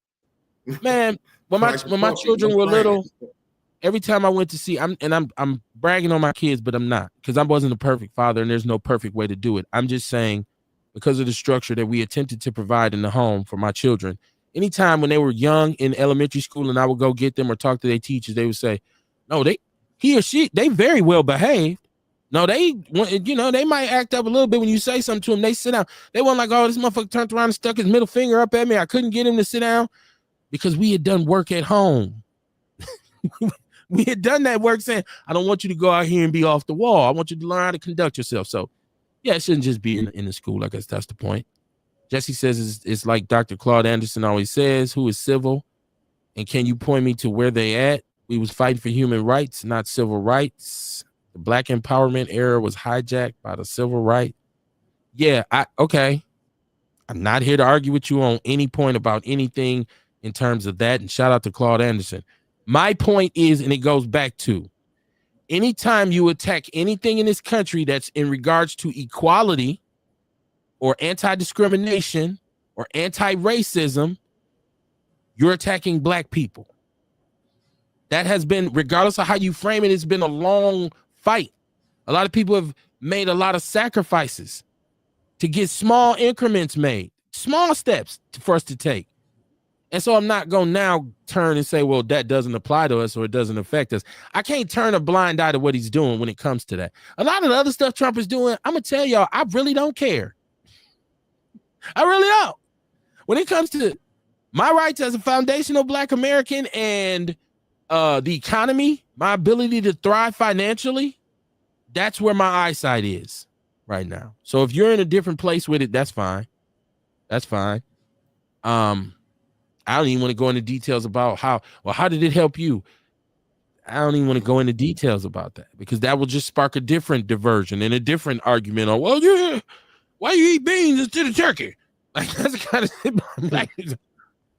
Man, when my children were little, every time I went to see, I'm bragging on my kids, but I'm not, because I wasn't a perfect father, and there's no perfect way to do it. I'm just saying, because of the structure that we attempted to provide in the home for my children, anytime when they were young in elementary school and I would go get them or talk to their teachers, they would say, no, he or she, they very well behaved. No, they might act up a little bit when you say something to them. They sit down. They weren't like, oh, this motherfucker turned around and stuck his middle finger up at me. I couldn't get him to sit down, because we had done work at home. We had done that work saying, I don't want you to go out here and be off the wall. I want you to learn how to conduct yourself. So, yeah, it shouldn't just be in the school. I guess that's the point. Jesse says it's like Dr. Claude Anderson always says, who is civil? And can you point me to where they at? We was fighting for human rights, not civil rights. The Black empowerment era was hijacked by the civil right. Yeah, okay. I'm not here to argue with you on any point about anything in terms of that. And shout out to Claude Anderson. My point is, and it goes back to, anytime you attack anything in this country that's in regards to equality or anti-discrimination or anti-racism, you're attacking Black people. That has been, regardless of how you frame it, it's been a long fight. A lot of people have made a lot of sacrifices to get small increments made, small steps for us to take. And so I'm not going to now turn and say, well, that doesn't apply to us or it doesn't affect us. I can't turn a blind eye to what he's doing when it comes to that. A lot of the other stuff Trump is doing, I'm going to tell y'all, I really don't care. I really don't. When it comes to my rights as a foundational Black American and the economy, my ability to thrive financially, that's where my eyesight is right now. So if you're in a different place with it, that's fine. That's fine. I don't even want to go into details about how did it help you? I don't even want to go into details about that, because that will just spark a different diversion and a different argument on, well, yeah, why you eat beans instead of turkey? Like, that's the kind of like,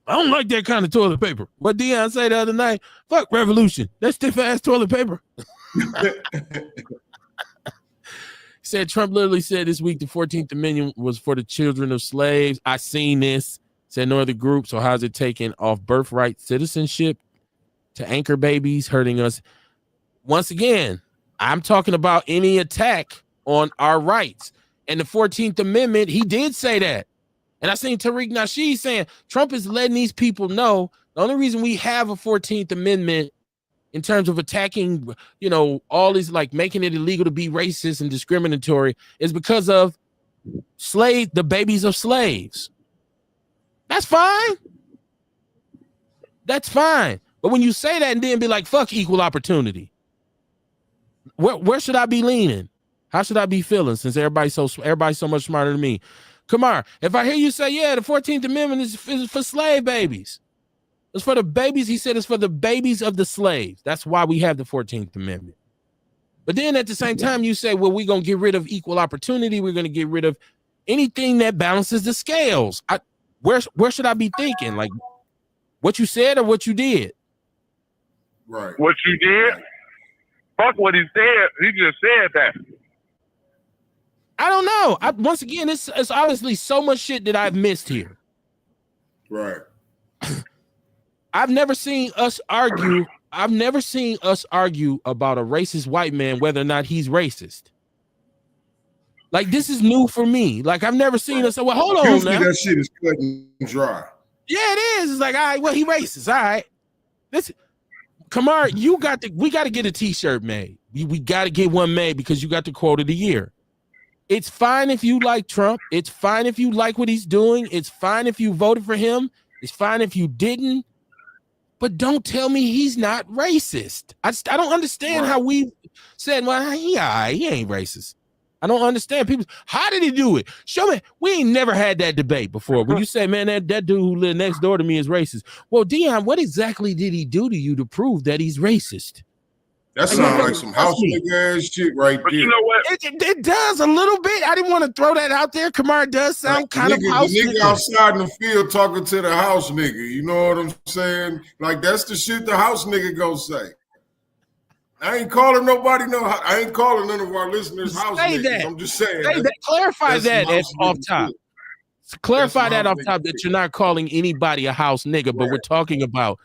I don't like that kind of toilet paper. What Deion said the other night, fuck revolution. That stiff ass toilet paper. He said Trump literally said this week the 14th Amendment was for the children of slaves. I seen this. Said no other group. So how's it taking off birthright citizenship to anchor babies, hurting us? Once again, I'm talking about any attack on our rights. And the 14th Amendment, he did say that. And I seen Tariq Nasheed saying Trump is letting these people know the only reason we have a 14th Amendment in terms of attacking, all these, like making it illegal to be racist and discriminatory, is because of the babies of slaves. That's fine. That's fine. But when you say that and then be like, fuck equal opportunity, where should I be leaning? How should I be feeling since everybody's so much smarter than me? Kamar, if I hear you say, yeah, the 14th Amendment is for slave babies. It's for the babies. He said it's for the babies of the slaves. That's why we have the 14th Amendment. But then at the same time, you say, well, we're going to get rid of equal opportunity. We're going to get rid of anything that balances the scales. Where should I be thinking? Like what you said or what you did? Right. What you did? Fuck what he said. He just said that. I don't know. Once again, it's obviously so much shit that I've missed here. Right. I've never seen us argue about a racist white man, whether or not he's racist. Like, this is new for me. Like, I've never seen us say, well, hold on Usually now. that shit is cut and dry. Yeah, it is. It's like, all right, well, he racist. All right. Kamar, we got to get a t-shirt made. We got to get one made because you got the quote of the year. It's fine if you like Trump. It's fine if you like what he's doing. It's fine if you voted for him. It's fine if you didn't. But don't tell me he's not racist. I don't understand how we said, well, he ain't racist. I don't understand people. How did he do it? Show me. We ain't never had that debate before. When you say, man, that dude who lived next door to me is racist. Well, Dion, what exactly did he do to you to prove that he's racist? That sounds like some house nigga ass shit right But there. you know what? It does a little bit. I didn't want to throw that out there. Kamar does sound kind of house nigga. The nigga outside in the field talking to the house nigga. You know what I'm saying? Like, that's the shit the house nigga go say. I ain't calling nobody I ain't calling none of our listeners house niggas. That. I'm just saying. Clarify that off top. Clarify that off top that you're not calling anybody a house nigga, but we're talking about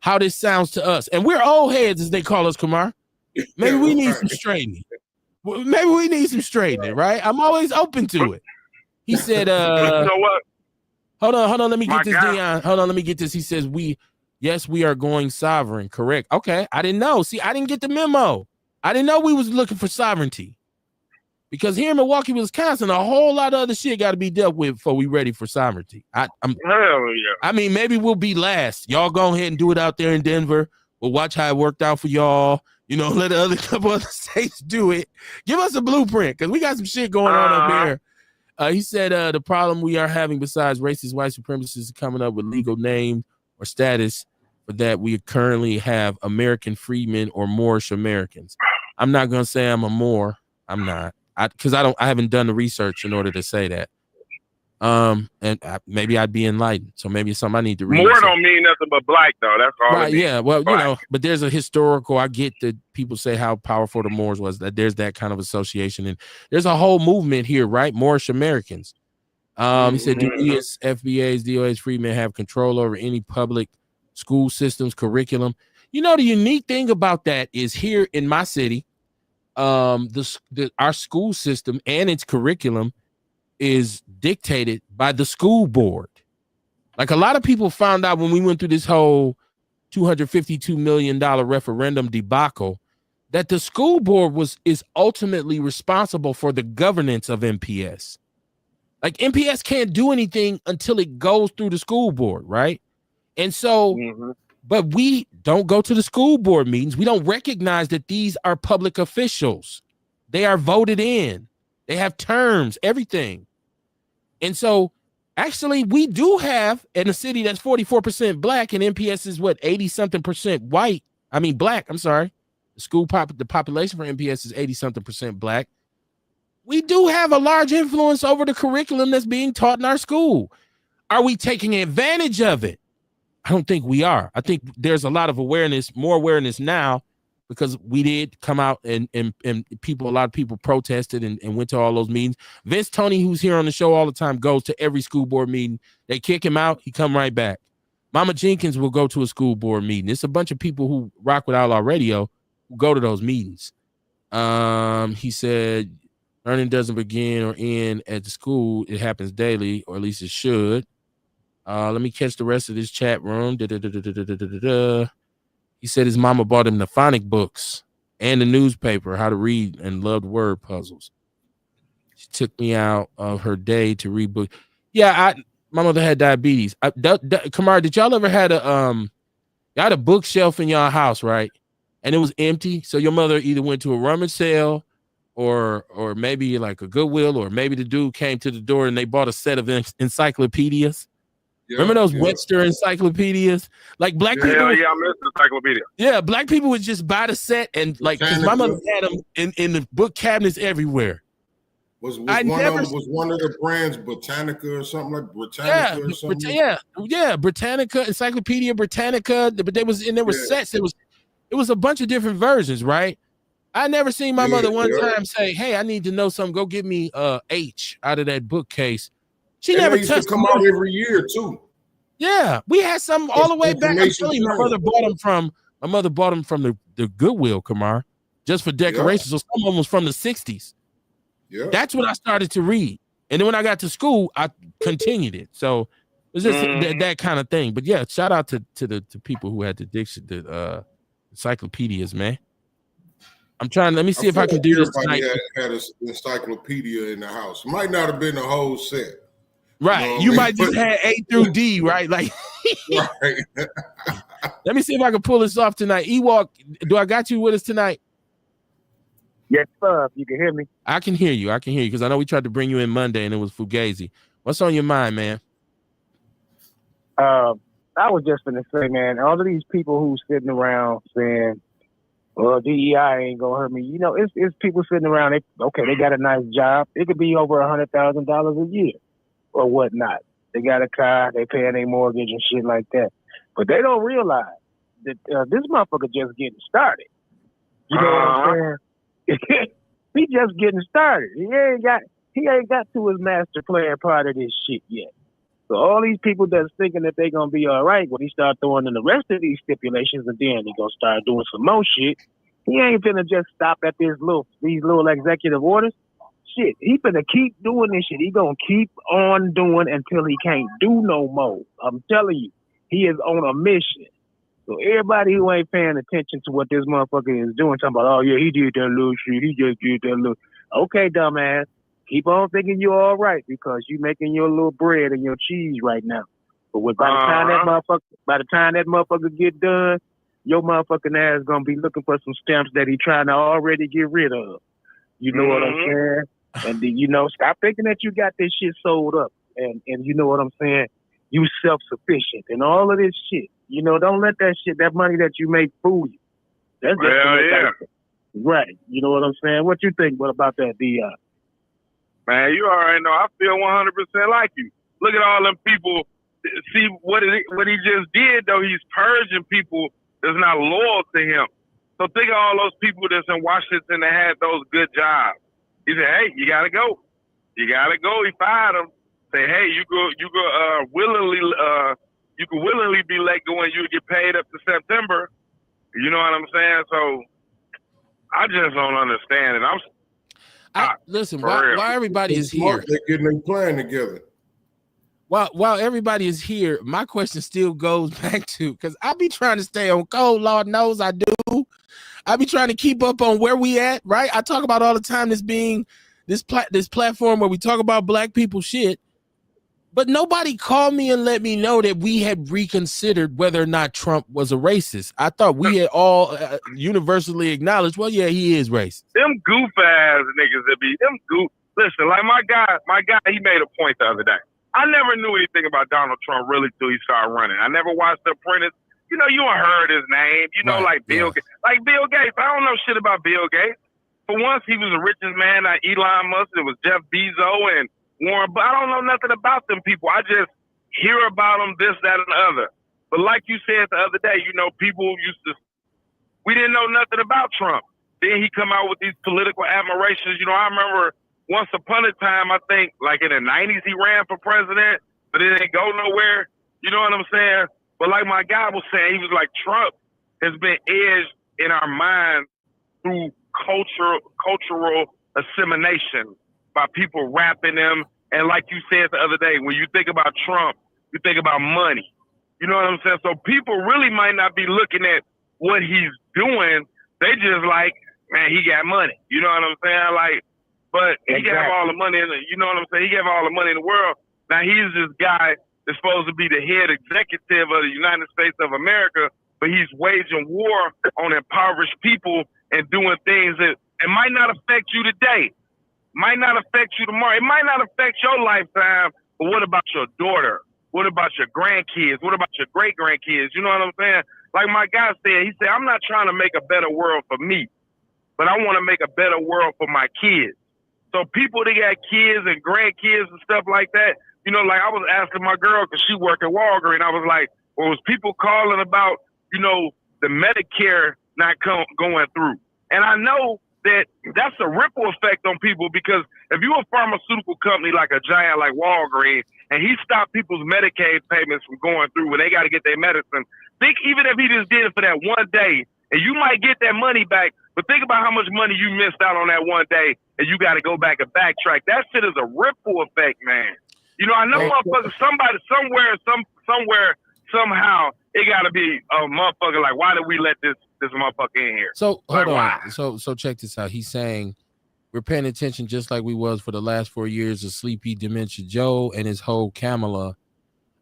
how this sounds to us. And we're old heads, as they call us, Kamar. Maybe we need some straightening. Right? I'm always open to it. He said, you know what? Hold on. Let me get this, Dion. Hold on, let me get this. He says, yes, we are going sovereign. Correct. Okay. I didn't know. See, I didn't get the memo. I didn't know we was looking for sovereignty. Because here in Milwaukee, Wisconsin, a whole lot of other shit got to be dealt with before we ready for sovereignty. Hell yeah. I mean, maybe we'll be last. Y'all go ahead and do it out there in Denver. We'll watch how it worked out for y'all. Let the other couple other states do it. Give us a blueprint because we got some shit going on up here. He said the problem we are having besides racist white supremacists is coming up with legal name or status for that. We currently have American freedmen or Moorish Americans. I'm not going to say I'm a Moor. I'm not. Because I haven't done the research in order to say that. Maybe I'd be enlightened. So maybe it's something I need to read. Moor don't mean nothing but black, though. That's all. Right? Yeah. Well, black. But there's a historical. I get that people say how powerful the Moors was. That there's that kind of association, and there's a whole movement here, right? Moorish Americans. He said, do we as FBAs, DOAs, freedmen have control over any public school systems curriculum? The unique thing about that is here in my city. Our school system and its curriculum is dictated by the school board. Like, a lot of people found out when we went through this whole $252 million referendum debacle that the school board is ultimately responsible for the governance of MPS. Like, MPS can't do anything until it goes through the school board, right? And so but we don't go to the school board meetings. We don't recognize that these are public officials. They are voted in. They have terms, everything. And so actually we do have in a city that's 44% black, and MPS is 80-something% white. I mean, black. I'm sorry. The population for MPS is 80-something% black. We do have a large influence over the curriculum that's being taught in our school. Are we taking advantage of it? I don't think we are. I think there's a lot of more awareness now, because we did come out and a lot of people protested and went to all those meetings. Vince Toney, who's here on the show all the time, goes to every school board meeting. They kick him out, he come right back. Mama Jenkins will go to a school board meeting. It's a bunch of people who rock with Outlaw Radio who go to those meetings. He said learning doesn't begin or end at the school. It happens daily, or at least it should. Let me catch the rest of this chat room. He said his mama bought him the phonic books and the newspaper, how to read, and loved word puzzles. She took me out of her day to read books. Yeah, my mother had diabetes. Kamar, did y'all ever had y'all had a bookshelf in y'all house, right? And it was empty. So your mother either went to a rummage sale or maybe like a Goodwill, or maybe the dude came to the door and they bought a set of encyclopedias. Yeah, remember those Webster encyclopedias? Like black people. Yeah, I miss the encyclopedia. Yeah, black people would just buy the set and like, because my mother had them in the book cabinets everywhere. Was one of the brands Botanica or something like Britannica or something? Yeah, Britannica, Encyclopedia Britannica, but there was sets. It was a bunch of different versions, right? I never seen my mother one time say, "Hey, I need to know something. Go get me H out of that bookcase." She never used to come out every year too. Yeah, we had some all the way back. I'm telling you, my mother bought them from the Goodwill, Kamar, just for decoration. So some of them was from the 60s. Yeah, that's what I started to read, and then when I got to school, I continued it. So it was just that kind of thing. But yeah, shout out to the people who had the encyclopedias, man. I'm trying. Let me see if I can do this tonight. Had an encyclopedia in the house. Might not have been the whole set. Right. You might just have A through D, right? Like, right. Let me see if I can pull this off tonight. Ewok, do I got you with us tonight? Yes, sir. You can hear me. I can hear you because I know we tried to bring you in Monday and it was Fugazi. What's on your mind, man? I was just going to say, man, all of these people who sitting around saying, well, DEI ain't going to hurt me. You know, it's people sitting around. They got a nice job. It could be over $100,000 a year or whatnot. They got a car. They paying their mortgage and shit like that. But they don't realize that this motherfucker just getting started. You know what I'm saying? He just getting started. He ain't got to his master plan part of this shit yet. So all these people that's thinking that they gonna be all right when he start throwing in the rest of these stipulations, and then he gonna start doing some more shit. He ain't finna just stop at these little executive orders. Shit, he finna keep doing this shit. He gonna keep on doing until he can't do no more. I'm telling you, he is on a mission. So everybody who ain't paying attention to what this motherfucker is doing, talking about, oh yeah, he did that little shit, he just did that little. Okay, dumbass, keep on thinking you're all right because you making your little bread and your cheese right now. But by the time that motherfucker get done, your motherfucking ass is gonna be looking for some stamps that he trying to already get rid of. You know what I'm saying? And then, stop thinking that you got this shit sold up. And you know what I'm saying? You self-sufficient and all of this shit. Don't let that money that you make fool you. That's just right. You know what I'm saying? What you think about that, D.I.? Man, you already know. I feel 100% like you. Look at all them people. See what he just did, though. He's purging people that's not loyal to him. So think of all those people that's in Washington that had those good jobs. He said, hey, you got to go. You got to go. He fired them. Say, hey, you can willingly be let go and you get paid up to September. You know what I'm saying? So I just don't understand it. Listen, while everybody is here, they're getting their plan together. While everybody is here, my question still goes back to, because I be trying to stay on code. Lord knows I do. I be trying to keep up on where we at, right? I talk about all the time this being this platform where we talk about black people shit. But nobody called me and let me know that we had reconsidered whether or not Trump was a racist. I thought we had all universally acknowledged, well, yeah, he is racist. Them goof ass niggas that be them goof. Listen, like my guy, he made a point the other day. I never knew anything about Donald Trump really till he started running. I never watched The Apprentice. You heard his name. Like Bill Gates. Like Bill Gates. I don't know shit about Bill Gates. For once, he was the richest man. Not Elon Musk. It was Jeff Bezos and Warren, but I don't know nothing about them people. I just hear about them, this, that, and the other. But like you said the other day, people we didn't know nothing about Trump. Then he come out with these political admirations. I remember once upon a time, I think like in the 90s, he ran for president, but it didn't go nowhere. You know what I'm saying? But like my guy was saying, he was like, Trump has been edged in our minds through cultural assimilation by people rapping them. And like you said the other day, when you think about Trump, you think about money. You know what I'm saying? So people really might not be looking at what he's doing. They just like, man, he got money. You know what I'm saying? Like, but he can have all the money in the, you know what I'm saying? He can have all the money in the world. Now he's this guy that's supposed to be the head executive of the United States of America, but he's waging war on impoverished people and doing things that it might not affect you today, might not affect you tomorrow. It might not affect your lifetime, but what about your daughter? What about your grandkids? What about your great-grandkids? You know what I'm saying? Like my guy said, he said, I'm not trying to make a better world for me, but I want to make a better world for my kids. So people that got kids and grandkids and stuff like that, you know, like I was asking my girl, because she worked at Walgreens, I was like, well, was people calling about, you know, the Medicare not going through? And I know that that's a ripple effect on people, because if you're a pharmaceutical company like a giant like Walgreens, and he stopped people's Medicaid payments from going through when they got to get their medicine, think even if he just did it for that one day, and you might get that money back, but think about how much money you missed out on that one day, and you got to go back and backtrack. That shit is a ripple effect, man. You know, I know motherfuckers, somebody, somewhere, somehow, it got to be a motherfucker like, why did we let this motherfucker in here? So hold on. Why? So check this out. He's saying we're paying attention just like we was for the last 4 years of Sleepy Dementia Joe and his whole Kamala.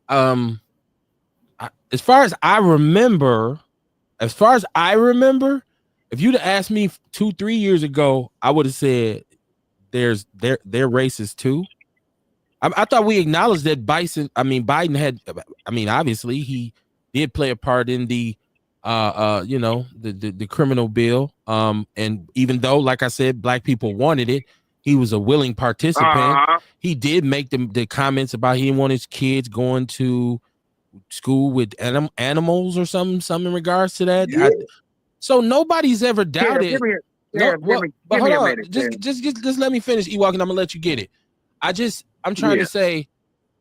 As far as I remember, if you'd have asked me 2-3 years ago, I would have said they're racist too. I thought we acknowledged that Biden had, obviously he did play a part in the the criminal bill. And even though, like I said, black people wanted it, he was a willing participant. He did make the comments about he didn't want his kids going to school with animals or something in regards to that. Yeah. So nobody's ever doubted. But hold on, just let me finish, Ewok, and I'm gonna let you get it. I'm trying to say,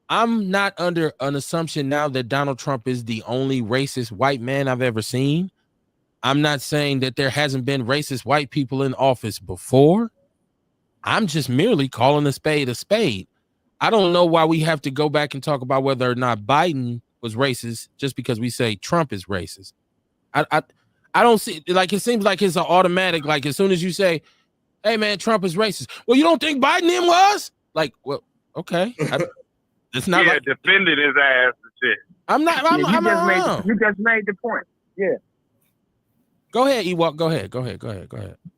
I'm not under an assumption now that Donald Trump is the only racist white man I've ever seen. I'm not saying that there hasn't been racist white people in office before. I'm just merely calling a spade a spade. I don't know why we have to go back and talk about whether or not Biden was racist just because we say Trump is racist. I don't see, like, it seems like it's an automatic, like as soon as you say, hey man, Trump is racist, well, you don't think Biden him was? Like, well, okay. It's not like defended his ass and shit. You just made the point. Yeah. Go ahead, Ewok. Go ahead.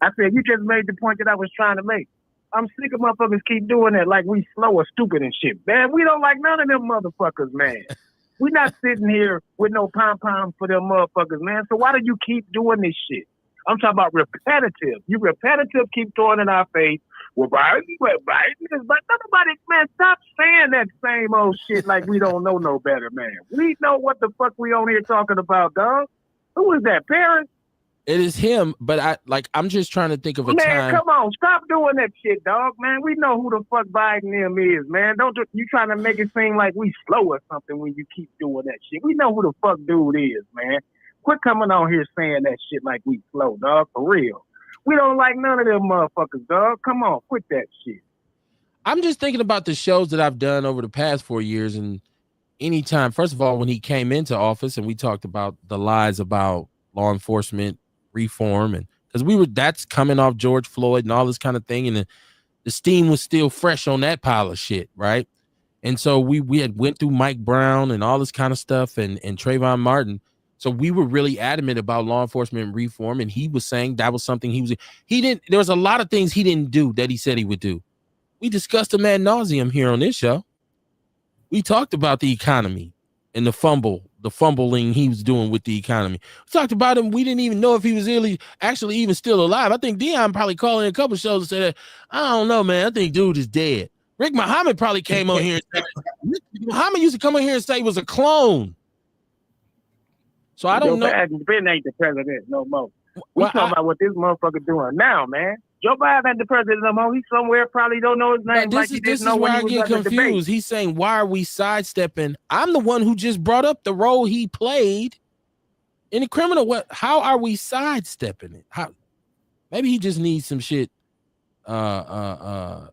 I said you just made the point that I was trying to make. I'm sick of motherfuckers keep doing that like we slow or stupid and shit. Man, we don't like none of them motherfuckers, man. We not sitting here with no pom-pom for them motherfuckers, man. So why do you keep doing this shit? I'm talking about repetitive. You repetitive, keep throwing in our face. Well, Biden is, but nobody, man, stop saying that same old shit like we don't know no better, man. We know what the fuck we on here talking about, dog. Who is that, Paris? It is him, but I'm just trying to think of a time. Man, come on, stop doing that shit, dog, man. We know who the fuck Biden him is, man. You trying to make it seem like we slow or something when you keep doing that shit. We know who the fuck dude is, man. Quit coming on here saying that shit like we slow, dog, for real. We don't like none of them motherfuckers, dog. Come on, quit that shit. I'm just thinking about the shows that I've done over the past 4 years, and anytime, first of all, when he came into office and we talked about the lies about law enforcement reform, and because that's coming off George Floyd and all this kind of thing, and the steam was still fresh on that pile of shit, right? And so we had went through Mike Brown and all this kind of stuff, and Trayvon Martin. So we were really adamant about law enforcement reform, and he was saying that was something there was a lot of things he didn't do that he said he would do. We discussed them ad nauseum here on this show. We talked about the economy and the fumbling he was doing with the economy. We talked about him. We didn't even know if he was actually even still alive. I think Dion probably called in a couple shows and said, I don't know, man. I think dude is dead. Rick Muhammad probably came on here and said, Muhammad used to come on here and say he was a clone. So I don't know. Ben ain't the president no more. We talking about what this motherfucker doing now, man. Joe Biden ain't the president no more. He's somewhere, probably don't know his name. This is where I get confused. He's saying, why are we sidestepping? I'm the one who just brought up the role he played in the criminal. How are we sidestepping it? How? Maybe he just needs some shit to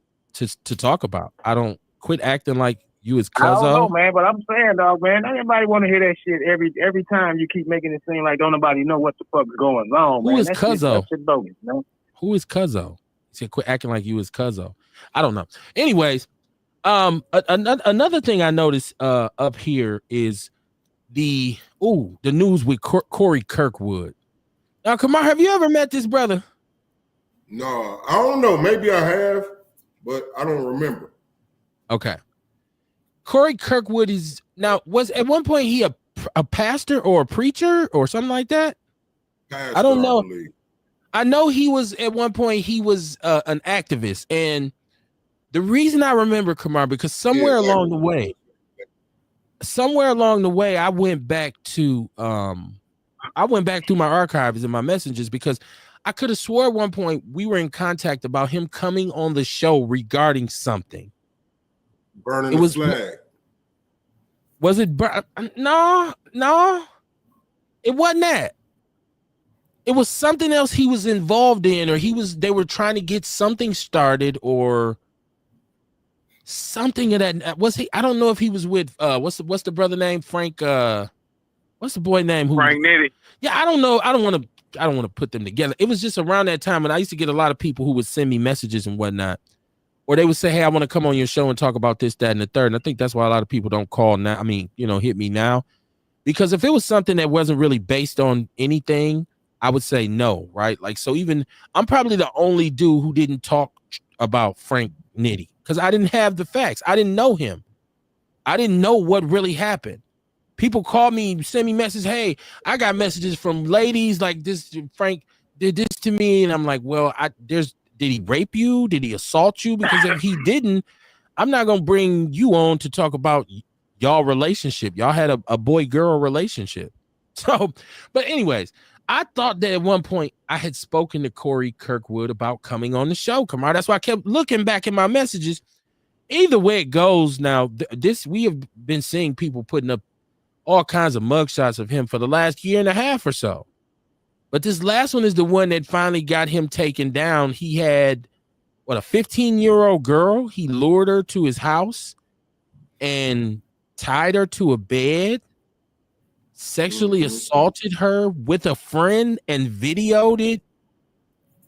talk about. I don't quit acting like you his I don't know, cuzzo. man, but I'm saying, dog, man, not everybody want to hear that shit every time you keep making it seem like don't nobody know what the fuck's going on, Who man. is That cuzzo? shit bogus, man. Who is cuzzo? He said, quit acting like you his cuzzo. I don't know. Anyways, another thing I noticed up here is the news with Corey Kirkwood. Now, Kamar, have you ever met this brother? No, I don't know. Maybe I have, but I don't remember. Okay. Corey Kirkwood was at one point he a pastor or a preacher or something like that? Pastor, I don't know. I I know he was at one point he was an activist, and the reason I remember Kamar because somewhere along the way, I went back through my archives and my messages because I could have swore at one point we were in contact about him coming on the show regarding something. Burning the flag. Was it? No, it wasn't that. It was something else he was involved in, or they were trying to get something started or something of that. Was he? I don't know if he was with what's the brother name? Frank what's the boy name? Frank Nitty. Yeah, I don't know. I don't want to put them together. It was just around that time, and I used to get a lot of people who would send me messages and whatnot. Or they would say, hey, I want to come on your show and talk about this, that, and the third. And I think that's why a lot of people don't call now. I mean, hit me now. Because if it was something that wasn't really based on anything, I would say no, right? Like, so even I'm probably the only dude who didn't talk about Frank Nitty because I didn't have the facts. I didn't know him. I didn't know what really happened. People call me, send me messages. Hey, I got messages from ladies like this. Frank did this to me. And I'm like, well, did he rape you? Did he assault you? Because if he didn't, I'm not going to bring you on to talk about y'all relationship. Y'all had a boy-girl relationship. So, but anyways, I thought that at one point I had spoken to Corey Kirkwood about coming on the show. Kamar. That's why I kept looking back in my messages. Either way it goes now, we have been seeing people putting up all kinds of mugshots of him for the last year and a half or so. But this last one is the one that finally got him taken down. He had, a 15-year-old girl. He lured her to his house and tied her to a bed, sexually assaulted her with a friend and videoed it.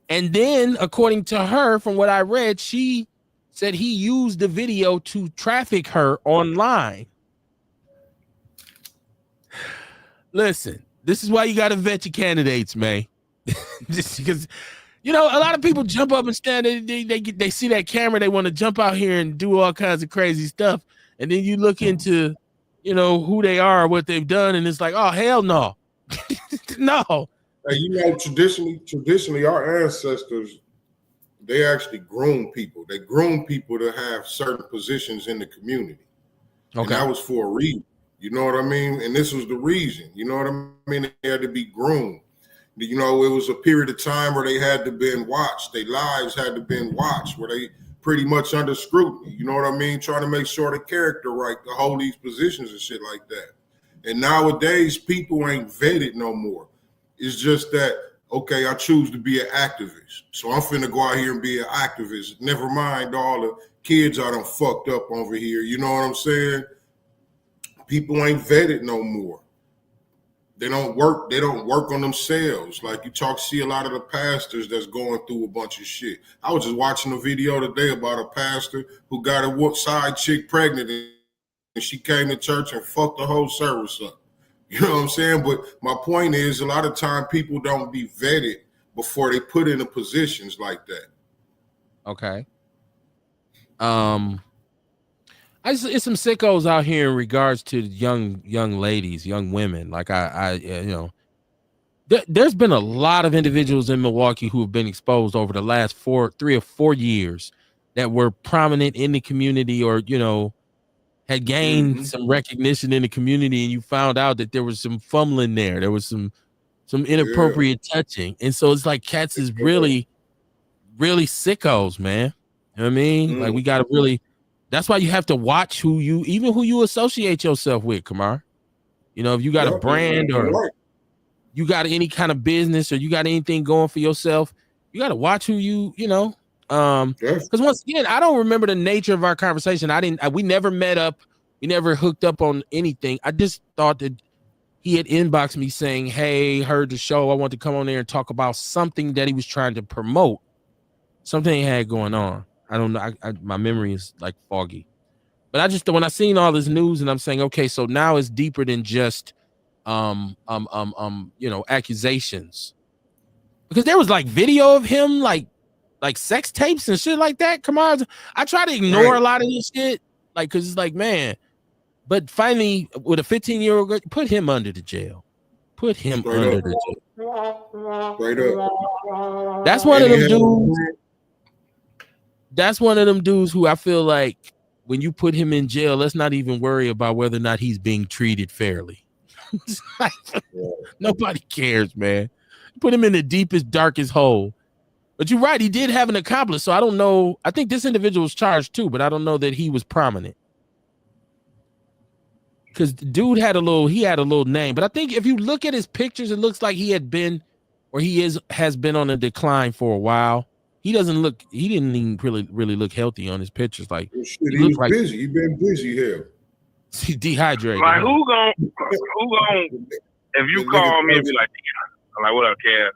And then, according to her, from what I read, she said he used the video to traffic her online. Listen, this is why you got to vet your candidates, man. Just because, a lot of people jump up and stand. They see that camera. They want to jump out here and do all kinds of crazy stuff. And then you look into, who they are, what they've done. And it's like, oh, hell no. No. Hey, traditionally, our ancestors, they actually groom people. They groom people to have certain positions in the community. Okay. And that was for a reason. You know what I mean? And this was the reason. You know what I mean? They had to be groomed. It was a period of time where they had to be watched. Their lives had to be watched, where they pretty much under scrutiny. You know what I mean? Trying to make sure the character right to hold these positions and shit like that. And nowadays, people ain't vetted no more. It's just that, okay, I choose to be an activist. So I'm finna go out here and be an activist. Never mind all the kids I done fucked up over here. You know what I'm saying? People ain't vetted no more. They don't work on themselves. Like you see a lot of the pastors that's going through a bunch of shit. I was just watching a video today about a pastor who got a side chick pregnant and she came to church and fucked the whole service up. You know what I'm saying? But my point is a lot of time people don't be vetted before they put into positions like that. Okay. It's some sickos out here in regards to young ladies, young women. Like there's been a lot of individuals in Milwaukee who have been exposed over the last 3 or 4 years that were prominent in the community or, had gained some recognition in the community. And you found out that there was some fumbling there. There was some inappropriate touching. And so it's like cats is really, really sickos, man. You know what I mean? Like we got to really, that's why you have to watch who you associate yourself with, Kamar. If you got a brand or you got any kind of business or you got anything going for yourself, You got to watch who you know. Yes. Because once again, I don't remember the nature of our conversation. We never met up. We never hooked up on anything. I just thought that he had inboxed me saying, "Hey, heard the show. I want to come on there and talk about something that he was trying to promote. Something he had going on. I don't know. My memory is like foggy. But I just when I seen all this news and I'm saying, okay, so now it's deeper than just accusations. Because there was like video of him like sex tapes and shit like that. Come on. I try to ignore a lot of this shit. Like, cause it's like, man. But finally, with a 15-year-old girl, put him under the jail. Put him Straight under up. the jail. Straight up. That's one of them dudes. That's one of them dudes who I feel like when you put him in jail, let's not even worry about whether or not he's being treated fairly. Nobody cares, man. Put him in the deepest, darkest hole. But you're right, he did have an accomplice. So I don't know. I think this individual was charged too, but I don't know that he was prominent. Because the dude had a little name. But I think if you look at his pictures, it looks like he had been, or has been on a decline for a while. He didn't even really look healthy on his pictures. Like, well, shit, he was like, busy. He been busy here. He's dehydrated. Like, who gon' if you call me and be like, I'm like, what up, Kev?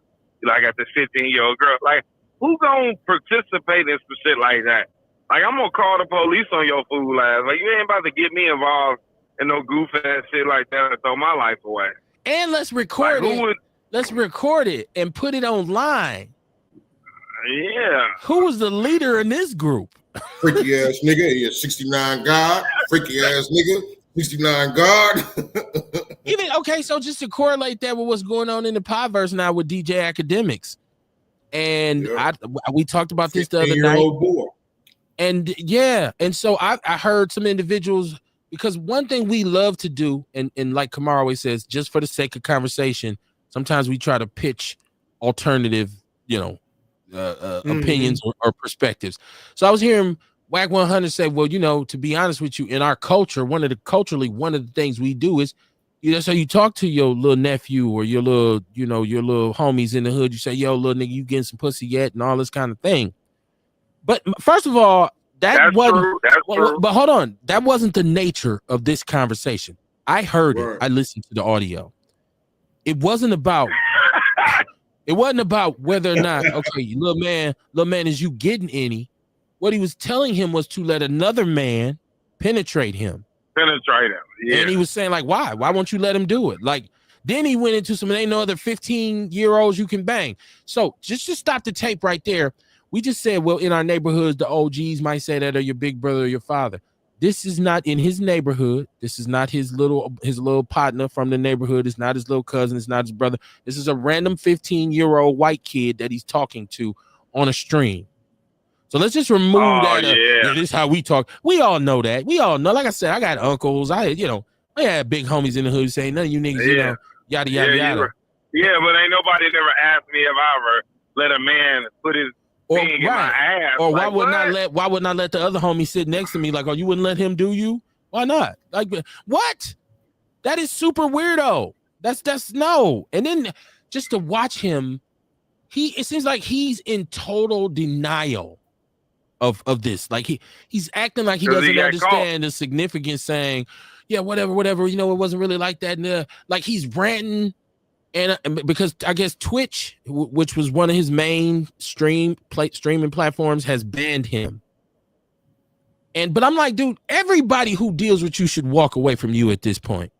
Like, I got this 15-year-old girl. Like, who gonna participate in some shit like that? Like, I'm gonna call the police on your fool ass. Like, you ain't about to get me involved in no goof ass shit like that and throw my life away. And let's record it. Let's record it and put it online. Yeah. Who was the leader in this group? Freaky ass nigga. Yeah, 69 God. Freaky ass nigga. 69 God. Even okay, so just to correlate that with what's going on in the Podverse now with DJ Academics. And we talked about this the other night. Boy. And yeah, and so I heard some individuals, because one thing we love to do, and like Kamar always says, just for the sake of conversation, sometimes we try to pitch alternative, opinions or perspectives. So I was hearing Whack 100 say, well, to be honest with you, in our culture, one of the things we do is, so you talk to your little nephew or your little homies in the hood, you say, yo, little nigga, you getting some pussy yet? And all this kind of thing. But first of all, that's true. But hold on, that wasn't the nature of this conversation. I heard it. I listened to the audio. It wasn't about whether or not, okay, little man, is you getting any? What he was telling him was to let another man penetrate him. Yeah. And he was saying, like, why? Why won't you let him do it? Like, then he went into ain't no other 15-year-olds you can bang. So just to stop the tape right there, we just said, well, in our neighborhoods, the OGs might say that, or your big brother or your father. This is not in his neighborhood. This is not his little partner from the neighborhood. It's not his little cousin. It's not his brother. This is a random 15-year-old white kid that he's talking to on a stream. So let's just remove that. This is how we talk. We all know that. We all know. Like I said, I got uncles. I had big homies in the hood saying, none of you niggas, yada, yada, yada. Yeah, but ain't nobody never asked me if I ever let a man put his thing in my ass. Or like, why would not let the other homie sit next to me? Like, oh, you wouldn't let him do you? Why not? Like, what? That is super weirdo. That's no. And then just to watch him, it seems like he's in total denial of this. Like he's acting like he doesn't understand the significance, saying, yeah, whatever, it wasn't really like that. And like he's ranting, and because I guess Twitch, which was one of his main streaming platforms, has banned him. But I'm like, dude, everybody who deals with you should walk away from you at this point.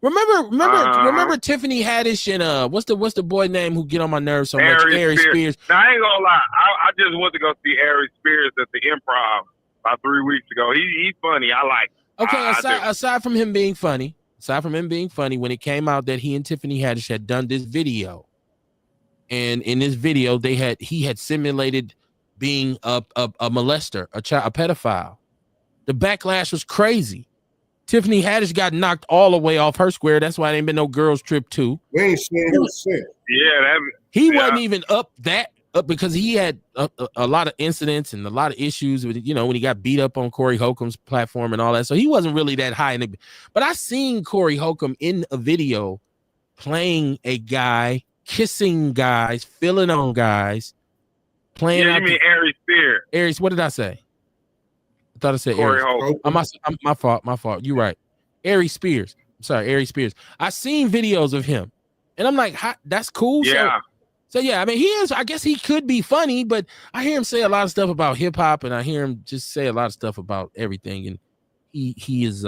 Remember Tiffany Haddish and what's the boy name who get on my nerves so much? Aries Spears. Now, I ain't gonna lie, I just went to go see Aries Spears at the Improv about 3 weeks ago. He's funny. I like. Okay, aside from him being funny, when it came out that he and Tiffany Haddish had done this video, and in this video he had simulated being a molester, a pedophile. The backlash was crazy. Tiffany Haddish got knocked all the way off her square. That's why there ain't been no girls trip too. We ain't seen him since. Yeah, he wasn't even up because he had a lot of incidents and a lot of issues with, when he got beat up on Corey Holcomb's platform and all that. So he wasn't really that high. But I seen Corey Holcomb in a video playing a guy, kissing guys, feeling on guys, playing. Yeah, you mean Aries Spears. Aries, what did I say? I thought I said Corey Aries. Holcomb. My fault. You're right. Aries Spears. I'm sorry, Aries Spears. I seen videos of him, and I'm like, that's cool. Yeah. So yeah, I mean, he is. I guess he could be funny, but I hear him say a lot of stuff about hip hop, and I hear him just say a lot of stuff about everything, and he is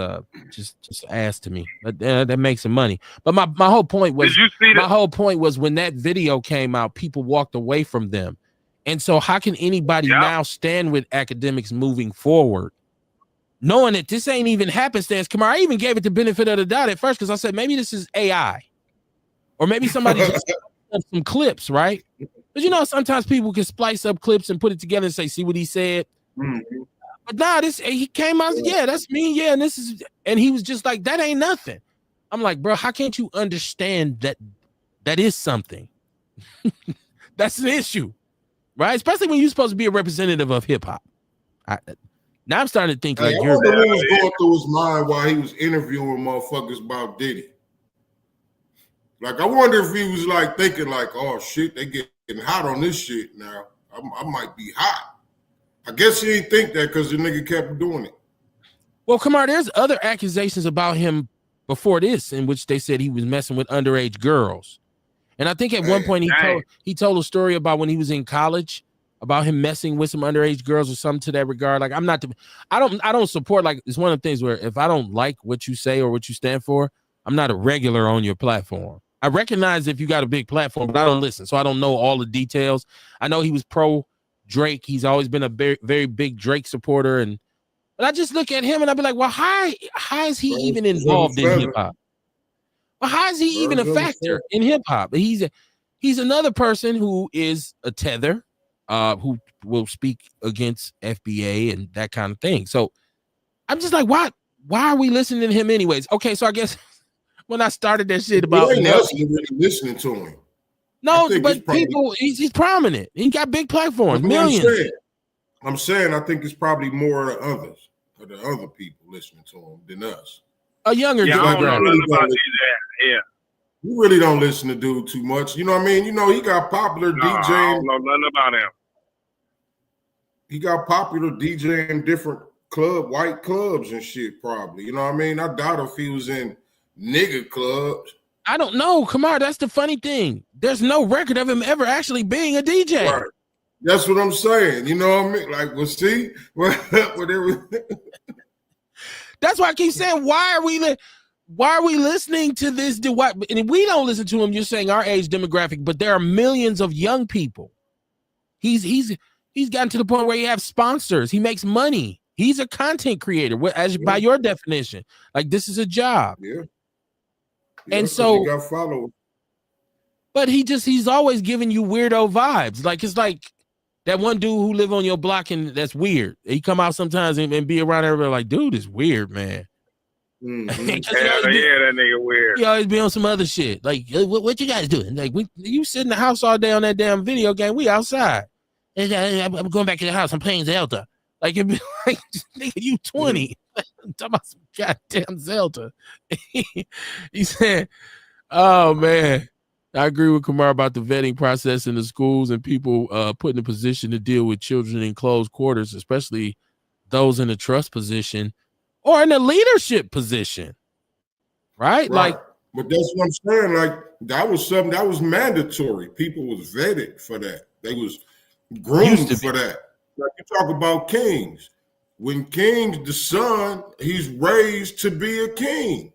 just ass to me. But that makes him money. But my whole point was, did you see my whole point was when that video came out, people walked away from them, and so how can anybody now stand with academics moving forward, knowing that this ain't even happenstance? Come on, I even gave it the benefit of the doubt at first because I said maybe this is AI, or maybe somebody just some clips, right? But you know, sometimes people can splice up clips and put it together and say, see what he said. Mm-hmm. But nah, he came out, yeah, that's me, yeah, and this is, and he was just like, that ain't nothing. I'm like, bro, how can't you understand that is something? That's an issue, right? Especially when you're supposed to be a representative of hip hop. Now I'm starting to think like I wonder what was going through his mind while he was interviewing motherfuckers about Diddy. Like, I wonder if he was like thinking like, oh shit, they getting hot on this shit now. I might be hot. I guess he didn't think that because the nigga kept doing it. Well, come on, there's other accusations about him before this in which they said he was messing with underage girls. And I think at one point he told a story about when he was in college about him messing with some underage girls or something to that regard. Like, I don't support, like, it's one of the things where if I don't like what you say or what you stand for, I'm not a regular on your platform. I recognize if you got a big platform, but I don't listen. So I don't know all the details. I know he was pro Drake. He's always been a very, very big Drake supporter. But I just look at him and I be like, well, how is he even involved in hip hop? Well, how is he even a factor in hip hop? He's another person who is a tether, who will speak against FBA and that kind of thing. So I'm just like, why are we listening to him anyways? Okay, so I guess when I started that shit about really listening to him. No, but people, he's prominent. He got big platforms, millions. I'm saying I think it's probably more of the other people listening to him than us. A younger demographic. You really don't listen to dude too much. You know what I mean? You know, he got popular DJing. I don't know nothing about him. He got popular DJing different white clubs and shit, probably. You know what I mean? I doubt if he was in nigga clubs. I don't know. Kamar, that's the funny thing. There's no record of him ever actually being a DJ. Right. That's what I'm saying. You know what I mean? Like, well, see, whatever. That's why I keep saying, why are we listening to this? And we don't listen to him. You're saying our age demographic, but there are millions of young people. He's gotten to the point where he has sponsors. He makes money. He's a content creator, by your definition. Like, this is a job. Yeah. And so he got followers. But he's always giving you weirdo vibes. Like, it's like that one dude who live on your block and that's weird. He come out sometimes and be around everybody like, dude, is weird, man. Mm-hmm. that nigga weird. He always be on some other shit. Like, what you guys doing? Like, you sit in the house all day on that damn video game. We outside. I'm going back to the house. I'm playing Zelda. Like, it'd be like, nigga, you 20. I'm talking about some goddamn Zelda. He said, oh, man. I agree with Kamar about the vetting process in the schools and people put in a position to deal with children in closed quarters, especially those in a trust position or in a leadership position. Right? Like, but that's what I'm saying. Like, that was something that was mandatory. People was vetted for that. They was groomed for that. Like, you talk about kings. When King's the son, he's raised to be a king.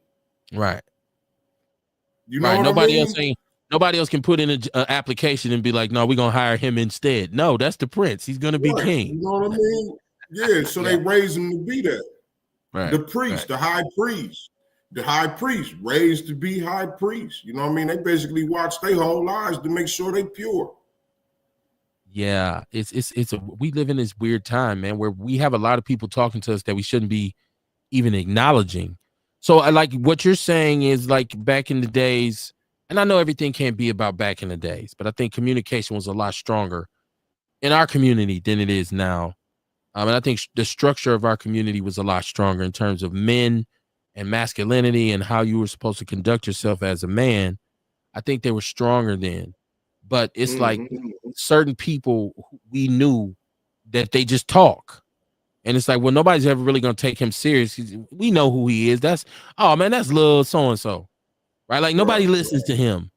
Right. You know what I mean? Nobody else can put in an application and be like, no, we're going to hire him instead. No, that's the prince. He's going to be king. You know what I mean? Yeah, so they raised him to be that. Right. The priest, the high priest, raised to be high priest. You know what I mean? They basically watch their whole lives to make sure they pure. Yeah, we live in this weird time, man, where we have a lot of people talking to us that we shouldn't be even acknowledging. So I like what you're saying is like back in the days, and I know everything can't be about back in the days, but I think communication was a lot stronger in our community than it is now. And I think the structure of our community was a lot stronger in terms of men and masculinity and how you were supposed to conduct yourself as a man. I think they were stronger then. but it's like Mhm. certain people we knew that they just talk. And it's like, well, nobody's ever really gonna take him serious. We know who he is. That's that's Lil so and so, right? Like nobody Right, listens to him.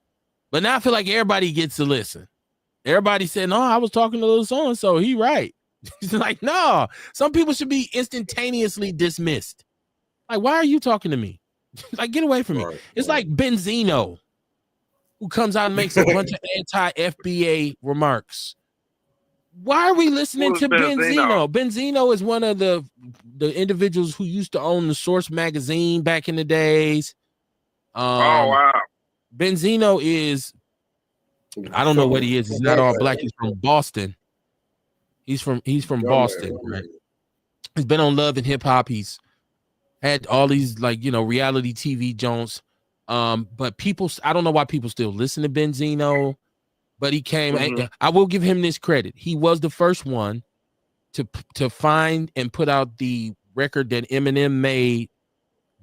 But now I feel like everybody gets to listen. Everybody said, "No, I was talking to Lil so and so. He right." He's like, "No, some people should be instantaneously dismissed. Like, why are you talking to me? Like, get away from me." right. It's like Benzino, who comes out and makes a bunch of anti-FBA remarks. Why are we listening Who's to Benzino? Benzino? Benzino is one of the individuals who used to own the Source magazine back in the days. Oh wow. Benzino is, I don't know what he is. He's not all black. He's from Boston. He's from Boston, right? He's been on Love and Hip Hop. He's had all these reality TV Jones. But people, I don't know why people still listen to Benzino. But he came. I will give him this credit. He was the first one to find and put out the record that Eminem made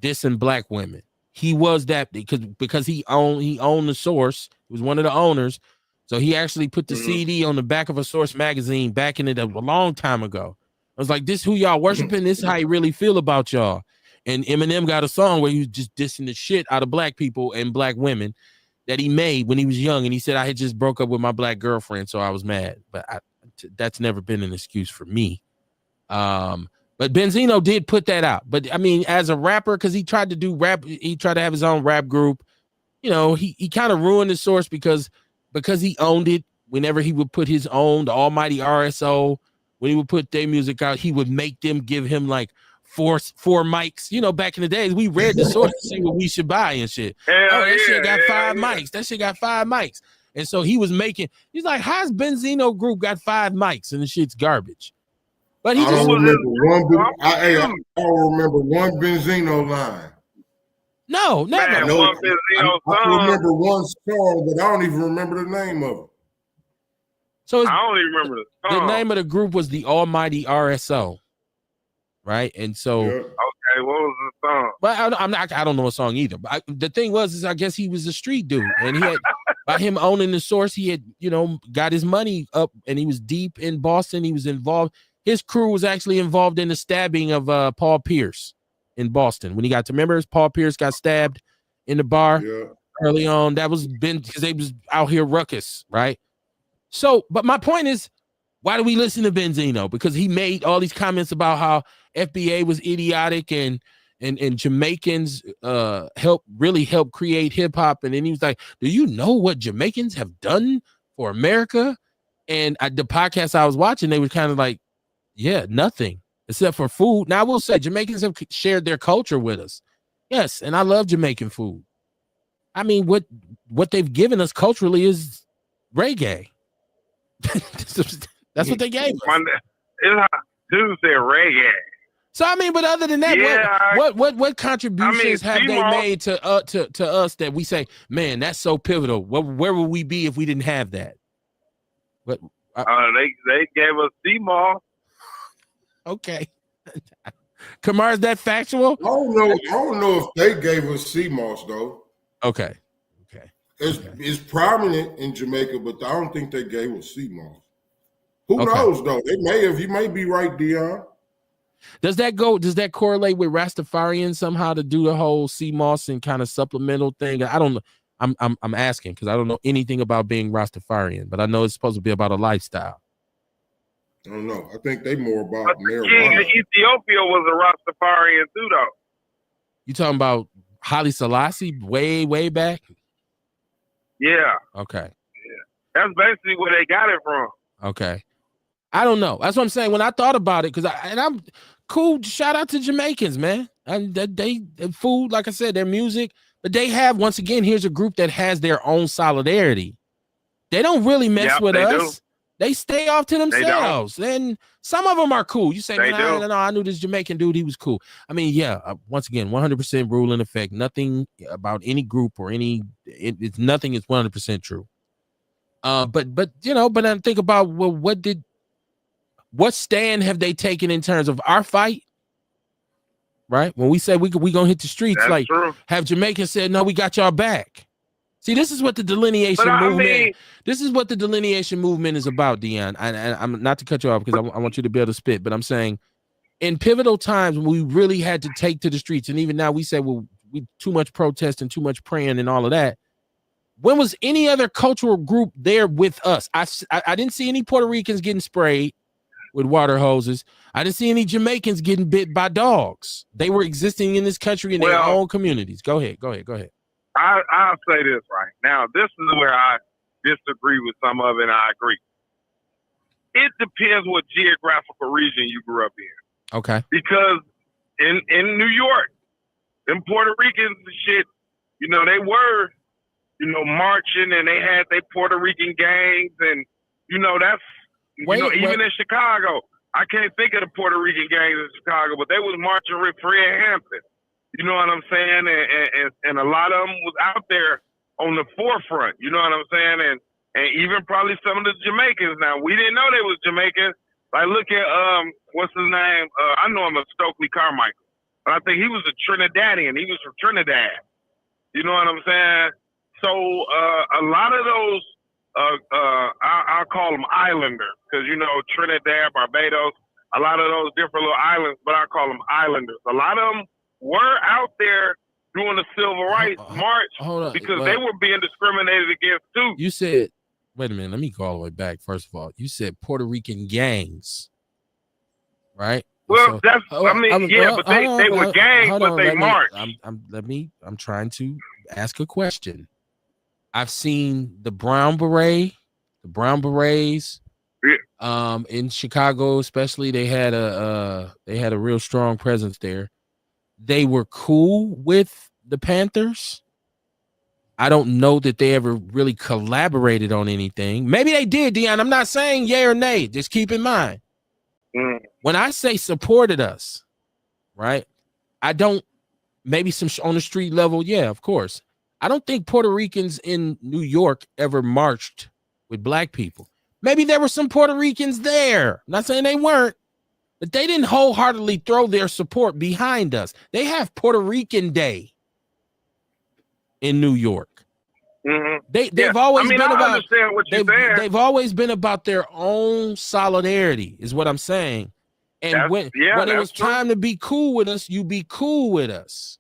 dissing black women. He was that because he owned the Source. He was one of the owners. So he actually put the CD on the back of a Source magazine back in it a long time ago. I was like, this is who y'all worshiping. This is how you really feel about y'all. And Eminem got a song where he was just dissing the shit out of black people and black women that he made when he was young. And he said, I had just broke up with my black girlfriend, so I was mad. But that's never been an excuse for me. But Benzino did put that out. But I mean, as a rapper, because he tried to do rap, he tried to have his own rap group. He kind of ruined the Source because he owned it. Whenever he would put his own, the almighty RSO, when he would put their music out, he would make them give him like four mics. Back in the days, we read the Source to see what we should buy and shit. That shit got five mics. That shit got 5 mics. And so he's like, how's Benzino group got 5 mics and the shit's garbage? But he I don't remember one Benzino line. No, never. Man, I remember one song, but I don't even remember the name of it. So I don't even remember the song. The name of the group was the Almighty RSO, right? And so, okay, what was the song? But I don't know a song either. But the thing was, I guess he was a street dude, and he had by him owning the Source, he had got his money up, and he was deep in Boston. He was involved. His crew was actually involved in the stabbing of Paul Pierce in Boston. When he got to, remember, Paul Pierce got stabbed in the bar early on. That was because they was out here ruckus, right? So, but my point is, why do we listen to Benzino? Because he made all these comments about how FBA was idiotic and Jamaicans help create hip hop. And then he was like, do you know what Jamaicans have done for America? And the podcast I was watching, they were kind of like, yeah, nothing except for food. Now I will say Jamaicans have shared their culture with us. Yes, and I love Jamaican food. I mean, what they've given us culturally is reggae. That's what they gave us. Dude said reggae. So I mean, but other than that, what contributions have they made to us that we say, man, that's so pivotal? Where would we be if we didn't have that? What they gave us C-Moss. Okay. Kamar, is that factual? I don't know if they gave us C-Moss though. Okay. It's prominent in Jamaica, but I don't think they gave us C-Moss. Who knows though? They may have. You may be right, Dion. Does that correlate with Rastafarian somehow to do the whole C-Moss and kind of supplemental thing? I don't know. I'm asking because I don't know anything about being Rastafarian, but I know it's supposed to be about a lifestyle. I don't know. I think they more about marijuana. King of Ethiopia was a Rastafarian too, though. You talking about Haile Selassie way back? Yeah. Okay. Yeah. That's basically where they got it from. Okay. I don't know. That's what I'm saying. When I thought about it, because I'm cool. Shout out to Jamaicans, man. And they food, like I said, their music, but they have, once again, here's a group that has their own solidarity. They don't really mess with us. They stay off to themselves. And some of them are cool. You say, man, I knew this Jamaican dude. He was cool. I mean, yeah, once again, 100% rule in effect. Nothing about any group or it's nothing is 100% true. But I think about, well, what stand have they taken in terms of our fight? Right? When we say we gonna hit the streets, have Jamaicans said, no, we got y'all back. See, this is what the delineation But movement. I mean, This is what the delineation movement is about, Dion. I'm not to cut you off because I want you to be able to spit, but I'm saying in pivotal times when we really had to take to the streets, and even now we say, well, we too much protest and too much praying and all of that. When was any other cultural group there with us? I didn't see any Puerto Ricans getting sprayed with water hoses. I didn't see any Jamaicans getting bit by dogs. They were existing in this country in their own communities. Go ahead. I'll say this right now. This is where I disagree with some of it, and I agree. It depends what geographical region you grew up in. Okay. Because in New York, them Puerto Ricans and shit, you know, they were, you know, marching, and they had their Puerto Rican gangs, and you know that's even in Chicago. I can't think of the Puerto Rican gangs in Chicago, but they was marching with Fred Hampton. You know what I'm saying? And a lot of them was out there on the forefront. You know what I'm saying? And even probably some of the Jamaicans. Now, we didn't know they was Jamaicans. Like, look at, what's his name? I know him as Stokely Carmichael. But I think he was a Trinidadian. He was from Trinidad. You know what I'm saying? So a lot of those, I'll call them islanders. Because, you know, Trinidad, Barbados, a lot of those different little islands, but I call them islanders. A lot of them were out there doing the civil rights march because they were being discriminated against too. You said, wait a minute, let me go all the way back. First of all, you said Puerto Rican gangs, right? Well, so, but they were gangs, but they marched. I'm trying to ask a question. I've seen the Brown Berets. Yeah. In Chicago, especially, they had a real strong presence there. They were cool with the Panthers. I don't know that they ever really collaborated on anything. Maybe they did, Dion. I'm not saying yay or nay. Just keep in mind. When I say supported us, right? I don't, maybe some on the street level. Yeah, of course. I don't think Puerto Ricans in New York ever marched with black people. Maybe there were some Puerto Ricans there. I'm not saying they weren't. But they didn't wholeheartedly throw their support behind us. They have Puerto Rican Day in New York. Mm-hmm. They've always been about. I understand what you're saying. They've always been about their own solidarity, is what I'm saying. And when it was time to be cool with us, you be cool with us.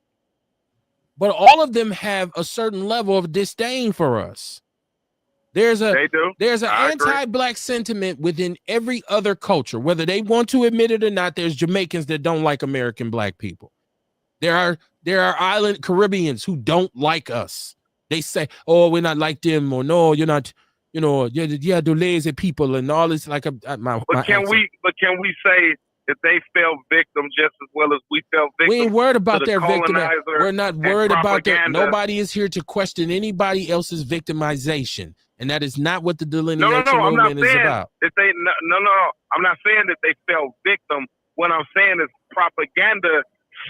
But all of them have a certain level of disdain for us. There's an anti-black sentiment within every other culture, whether they want to admit it or not. There's Jamaicans that don't like American black people. There are island Caribbeans who don't like us. They say, "Oh, we're not like them," or "No, you're not." You know, yeah, the lazy people and all this. Like can we say that they fell victim just as well as we fell victim? We ain't worried about their victim. We're not worried about that. Nobody is here to question anybody else's victimization. And that is not what the delineation movement is about. I'm not saying that they fell victim. What I'm saying is propaganda.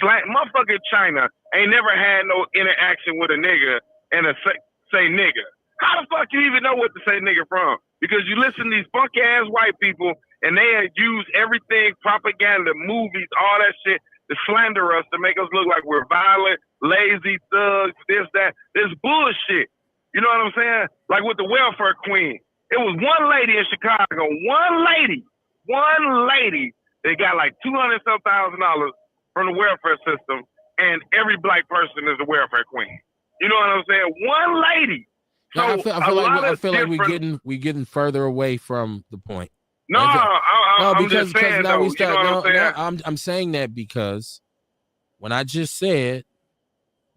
Motherfucking China ain't never had no interaction with a nigga and say nigga. How the fuck you even know what to say nigga from? Because you listen to these funky ass white people and they use everything, propaganda, movies, all that shit to slander us, to make us look like we're violent, lazy, thugs, this, that. This bullshit. You know what I'm saying? Like with the welfare queen. It was one lady in Chicago, one lady that got like $200,000 from the welfare system, and every black person is a welfare queen. You know what I'm saying? One lady. So I feel like we're getting further away from the point. I'm just saying though. You know what I'm saying? I'm saying that because when I just said,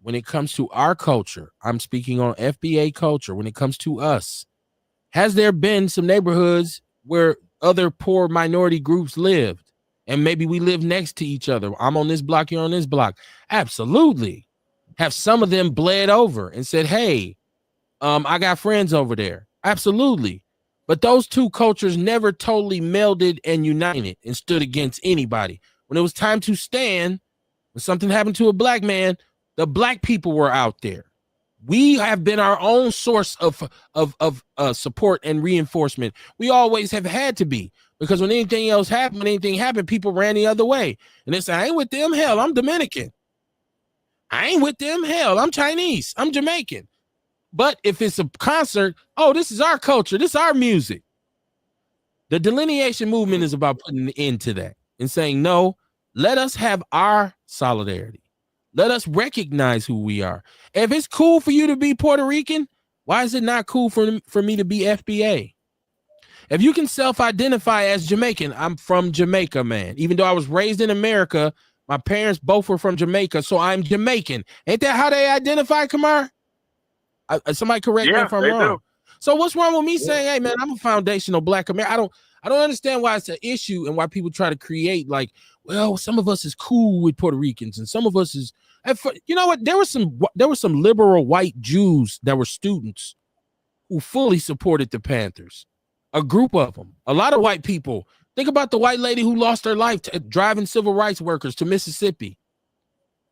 when it comes to our culture, I'm speaking on FBA culture. When it comes to us, has there been some neighborhoods where other poor minority groups lived and maybe we live next to each other? I'm on this block, you're on this block. Absolutely. Have some of them bled over and said, hey, I got friends over there. Absolutely. But those two cultures never totally melded and united and stood against anybody. When it was time to stand, when something happened to a black man, the black people were out there. We have been our own source of support and reinforcement. We always have had to be, because when anything happened, people ran the other way. And they say, I ain't with them. Hell, I'm Dominican. I ain't with them. Hell, I'm Chinese. I'm Jamaican. But if it's a concert, oh, this is our culture. This is our music. The delineation movement is about putting an end to that and saying, no, let us have our solidarity. Let us recognize who we are. If it's cool for you to be Puerto Rican, why is it not cool for me to be FBA? If you can self-identify as Jamaican, I'm from Jamaica, man. Even though I was raised in America, my parents both were from Jamaica, so I'm Jamaican. Ain't that how they identify, Kamar? Somebody correct me if I'm wrong. Do. So what's wrong with me saying, hey, man, I'm a foundational Black American? I don't understand why it's an issue and why people try to create like, well, some of us is cool with Puerto Ricans and some of us is, you know what? There were some liberal white Jews that were students who fully supported the Panthers. A group of them, a lot of white people. Think about the white lady who lost her life driving civil rights workers to Mississippi.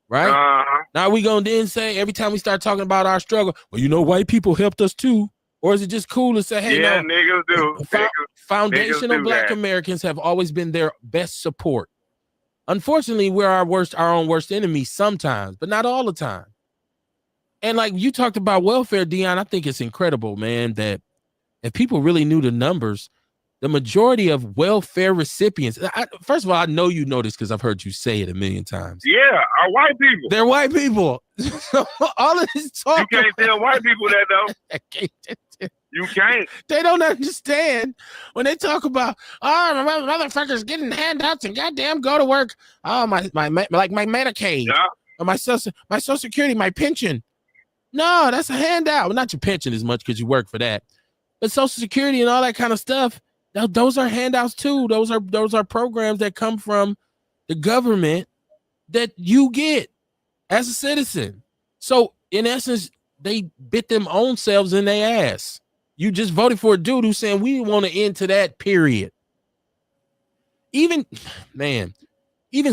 Right? Now we gonna then say every time we start talking about our struggle, well, you know, white people helped us too. Or is it just cool to say, hey, yeah, no, niggas do. Foundational Black Americans have always been their best support. Unfortunately, we're our own worst enemy sometimes, but not all the time. And like you talked about welfare, Dion, I think it's incredible, man, that if people really knew the numbers, the majority of welfare recipients, first of all, I know you know this because I've heard you say it a million times. Yeah, are white people. They're white people. All of this talk. You can't tell white people that, though. You can't. They don't understand when they talk about, oh, my motherfuckers getting handouts and goddamn go to work. Oh, my Medicaid. Yeah. Or my Social Security, my pension. No, that's a handout. Well, not your pension as much because you work for that. But Social Security and all that kind of stuff, those are handouts too. Those are programs that come from the government that you get as a citizen. So in essence, they bit them own selves in their ass. You just voted for a dude who's saying we want to end to that, period. Even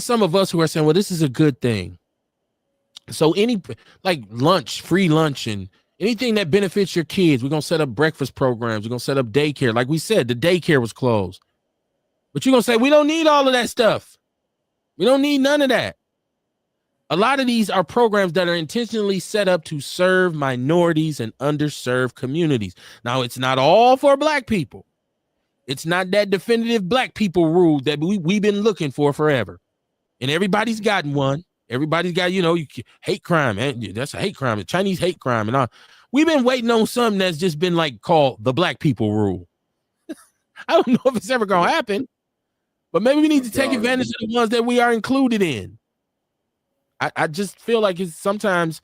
some of us who are saying, well, this is a good thing. So any like lunch, free lunch and anything that benefits your kids, we're going to set up breakfast programs. We're going to set up daycare. Like we said, the daycare was closed. But you're going to say, we don't need all of that stuff. We don't need none of that. A lot of these are programs that are intentionally set up to serve minorities and underserved communities. Now, it's not all for Black people. It's not that definitive Black people rule that we've been looking for forever. And everybody's gotten one. Everybody's got, hate crime. That's a hate crime, a Chinese hate crime. And all. We've been waiting on something that's just been like called the Black people rule. I don't know if it's ever going to happen, but maybe we need to take advantage of the ones that we are included in. I just feel like it's sometimes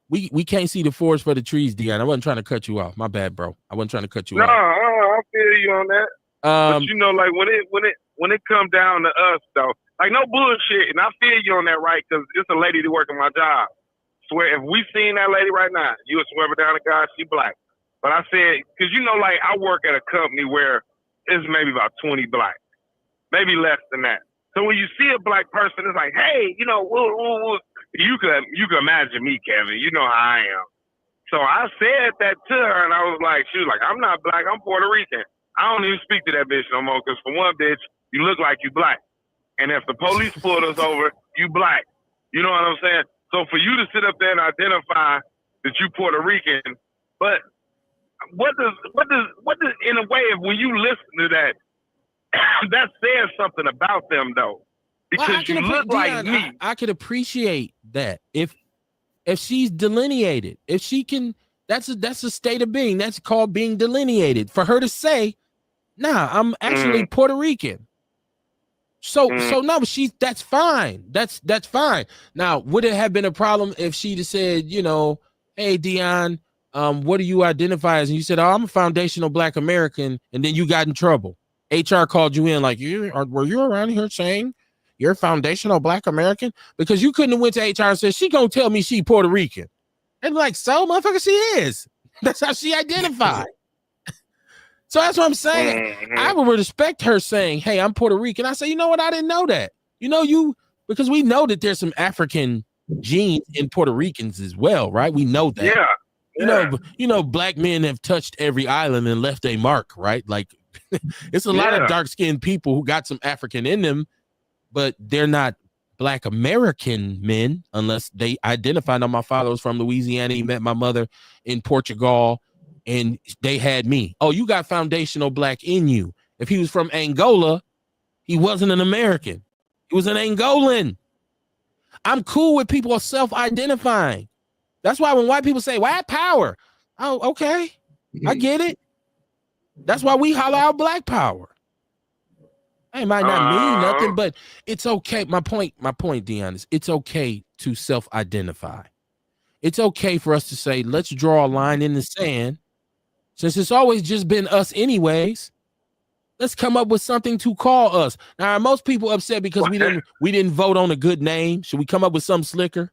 we can't see the forest for the trees, Dion. I wasn't trying to cut you off. My bad, bro. I wasn't trying to cut you off. No, I feel you on that. But like when it comes down to us though, like no bullshit, and I feel you on that, right? Because it's a lady that working my job. Swear, if we seen that lady right now, you would swear down to God, she Black. But I said, because like I work at a company where it's maybe about 20 Black, maybe less than that. So when you see a Black person, it's like, hey, you can imagine me, Kevin. You know how I am. So I said that to her, and she was like, I'm not Black, I'm Puerto Rican. I don't even speak to that bitch no more, because for one, bitch, you look like you Black. And if the police pulled us over, you Black. You know what I'm saying? So for you to sit up there and identify that you Puerto Rican, but what does in a way, when you listen to that, that says something about them though, because you look like me. I could appreciate that if she's delineated, if she can. That's a state of being. That's called being delineated. For her to say, "Nah, I'm actually Puerto Rican." So no, that's fine. That's fine. Now, would it have been a problem if she'd have said, hey, Dion, what do you identify as? And you said, oh, I'm a foundational Black American, and then you got in trouble. HR called you in like, were you around here saying you're a foundational Black American? Because you couldn't have went to HR and said, she gonna tell me she Puerto Rican. And like, so motherfucker, she is. That's how she identified. So that's what I'm saying. I would respect her saying, hey, I'm Puerto Rican. I say, you know what? I didn't know that. Because we know that there's some African genes in Puerto Ricans as well, right? We know that. Yeah. Black men have touched every island and left a mark, right? Like it's a lot of dark-skinned people who got some African in them, but they're not Black American men, unless they identified on my father was from Louisiana. He met my mother in Portugal, and they had me. Oh, you got foundational Black in you. If he was from Angola, he wasn't an American. He was an Angolan. I'm cool with people self-identifying. That's why when white people say white power, oh, okay, I get it. That's why we holler out Black power. It might not mean nothing, but it's okay. My point, Dion, is it's okay to self-identify. It's okay for us to say, let's draw a line in the sand. Since it's always just been us anyways, let's come up with something to call us. Now, are most people upset because we didn't vote on a good name? Should we come up with something slicker?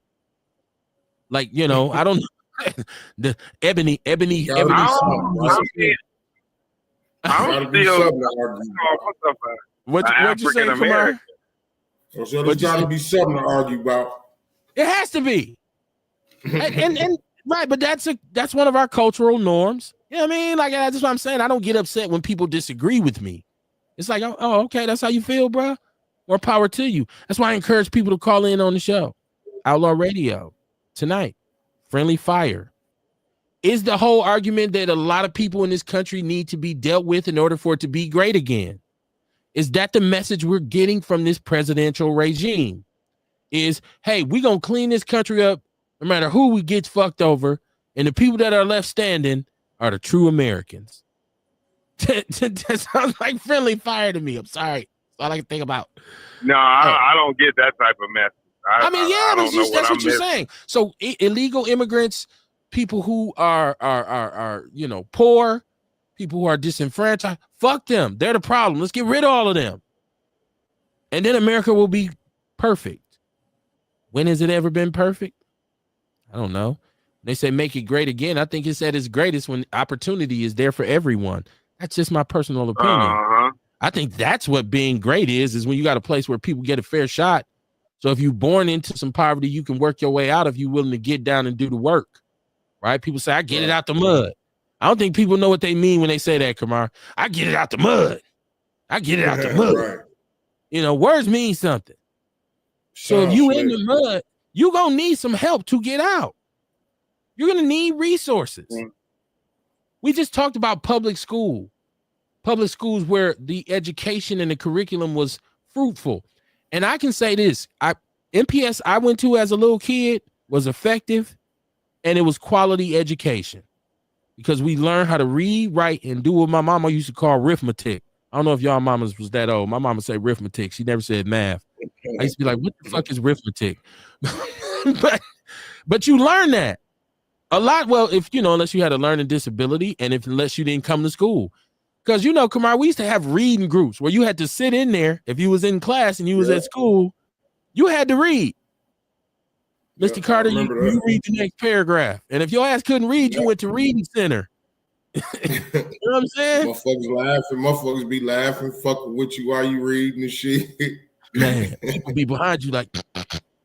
Like, I don't know. The Ebony. I'm still What you say, Kamar? So there's got to be something to argue about. It has to be. and right, but that's one of our cultural norms. You know what I mean? Like, that's what I'm saying. I don't get upset when people disagree with me. It's like, oh, okay, that's how you feel, bro. More power to you. That's why I encourage people to call in on the show. Outlaw Radio tonight. Friendly Fire. Is the whole argument that a lot of people in this country need to be dealt with in order for it to be great again? Is that the message we're getting from this presidential regime? Is, hey, we're going to clean this country up no matter who we get fucked over, and the people that are left standing are the true Americans. That sounds like Friendly Fire to me. I'm sorry. That's all I can think about. No, I don't get that type of message. That's what you're saying. So illegal immigrants, people who are poor, people who are disenfranchised, fuck them. They're the problem. Let's get rid of all of them. And then America will be perfect. When has it ever been perfect? I don't know. They say make it great again. I think it's at its greatest when opportunity is there for everyone. That's just my personal opinion. I think that's what being great is when you got a place where people get a fair shot. So if you're born into some poverty, you can work your way out if you're willing to get down and do the work. Right? People say, I get it out the mud. I don't think people know what they mean when they say that, Kamar. I get it out the mud. I get it out the mud. Right. Words mean something. So if you in the mud, you're going to need some help to get out. You're going to need resources. We just talked about public schools where the education and the curriculum was fruitful. And I can say this, MPS I went to as a little kid was effective, and it was quality education because we learned how to read, write, and do what my mama used to call arithmetic. I don't know if y'all mamas was that old. My mama said arithmetic. She never said math. I used to be like, what the fuck is arithmetic? but you learn that a lot. Well, if unless you had a learning disability and unless you didn't come to school. Because, Kamar, we used to have reading groups where you had to sit in there. If you was in class and you was at school, you had to read. Mr. Carter, you read the next paragraph. And if your ass couldn't read, you went to reading center. You know what I'm saying? Motherfuckers be laughing, fucking with you while you reading and shit. Man, people be behind you like.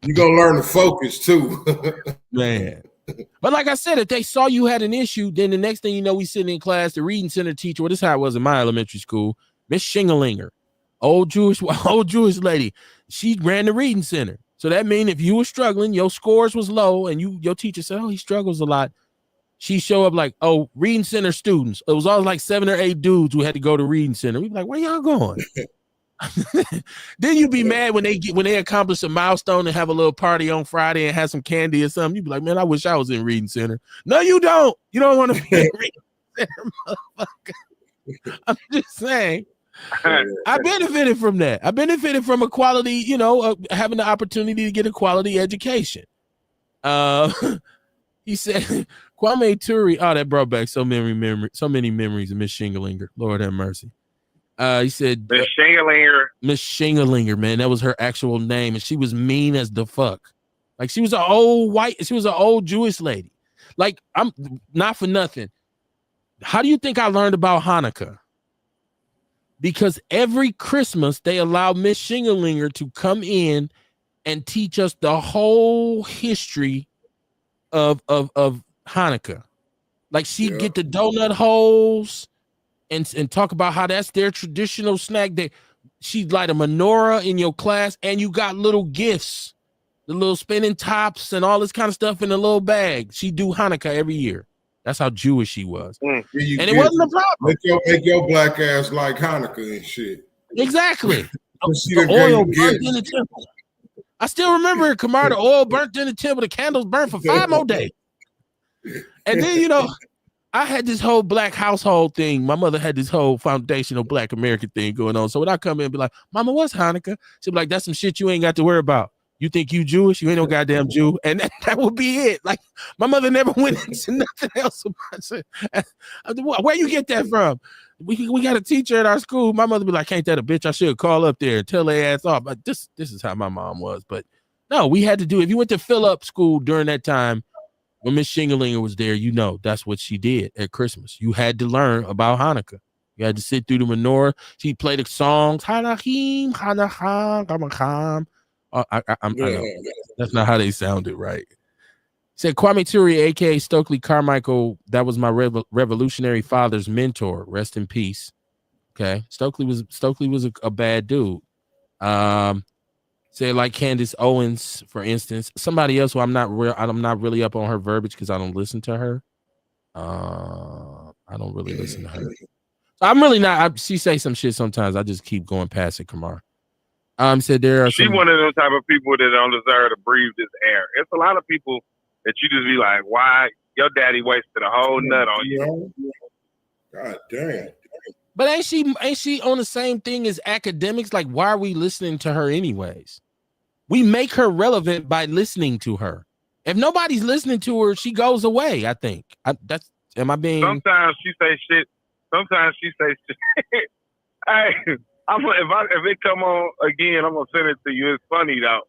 You're going to learn to focus, too. Man. But like I said, if they saw you had an issue, then the next thing you know, we sitting in class, the reading center teacher, this is how it was in my elementary school, Miss Shingalinger, old Jewish lady, she ran the reading center. So that means if you were struggling, your scores was low, and your teacher said, oh, he struggles a lot. She show up like, oh, reading center students. It was always like 7 or 8 dudes who had to go to reading center. We'd be like, where y'all going? Then you'd be mad when they accomplish a milestone and have a little party on Friday and have some candy or something. You'd be like, man, I wish I was in reading center. No, you don't. You don't want to be in reading center, motherfucker. I'm just saying. I benefited from that. I benefited from a quality, having the opportunity to get a quality education. He said, Kwame Ture. Oh, that brought back so many memories of Miss Shingalinger. Lord have mercy. He said Miss Shingalinger, man, that was her actual name, and she was mean as the fuck. Like she was an old Jewish lady. Like, I'm not for nothing. How do you think I learned about Hanukkah? Because every Christmas they allow Miss Shingalinger to come in and teach us the whole history of Hanukkah. Like she'd get the donut holes and talk about how that's their traditional snack. she'd light a menorah in your class, and you got little gifts, the little spinning tops and all this kind of stuff in a little bag. She'd do Hanukkah every year. That's how Jewish she was. And it wasn't a problem. Make your black ass like Hanukkah and shit. Exactly. The oil burnt in the temple. I still remember, Kamar, the oil burnt in the temple, the candles burned for 5 more days. And then, you know, I had this whole black household thing. My mother had this whole foundational black American thing going on. So when I come in and be like, Mama, what's Hanukkah? She'd be like, that's some shit you ain't got to worry about. You think you Jewish? You ain't no goddamn Jew. And that would be it. Like, my mother never went into nothing else about it. Where you get that from? We got a teacher at our school. My mother be like, ain't that a bitch? I should call up there and tell their ass off. But this is how my mom was. But no, we had to do, if you went to fill up school during that time, when Miss Shingalinger was there, you know, that's what she did at Christmas. You had to learn about Hanukkah. You had to sit through the menorah. She'd play the songs. Hanachim, Hanacham, Hamacham. I know. That's not how they sounded, right? Said Kwame Ture, a.k.a. Stokely Carmichael, that was my revolutionary father's mentor. Rest in peace. Okay. Stokely was a bad dude. Say like Candace Owens, for instance. Somebody else who I'm not really up on her verbiage because I don't listen to her. I don't really listen to her. So I'm really not. She say some shit sometimes. I just keep going past it, Kamar. Said there are. She one of those type of people that don't deserve to breathe this air. It's a lot of people that you just be like, why your daddy wasted a whole nut on you? God damn. But ain't she on the same thing as academics? Like, why are we listening to her anyways? We make her relevant by listening to her. If nobody's listening to her, she goes away. I think. Am I being? Sometimes she say shit. Sometimes she say shit. Hey, if it come on again, I'm gonna send it to you. It's funny though.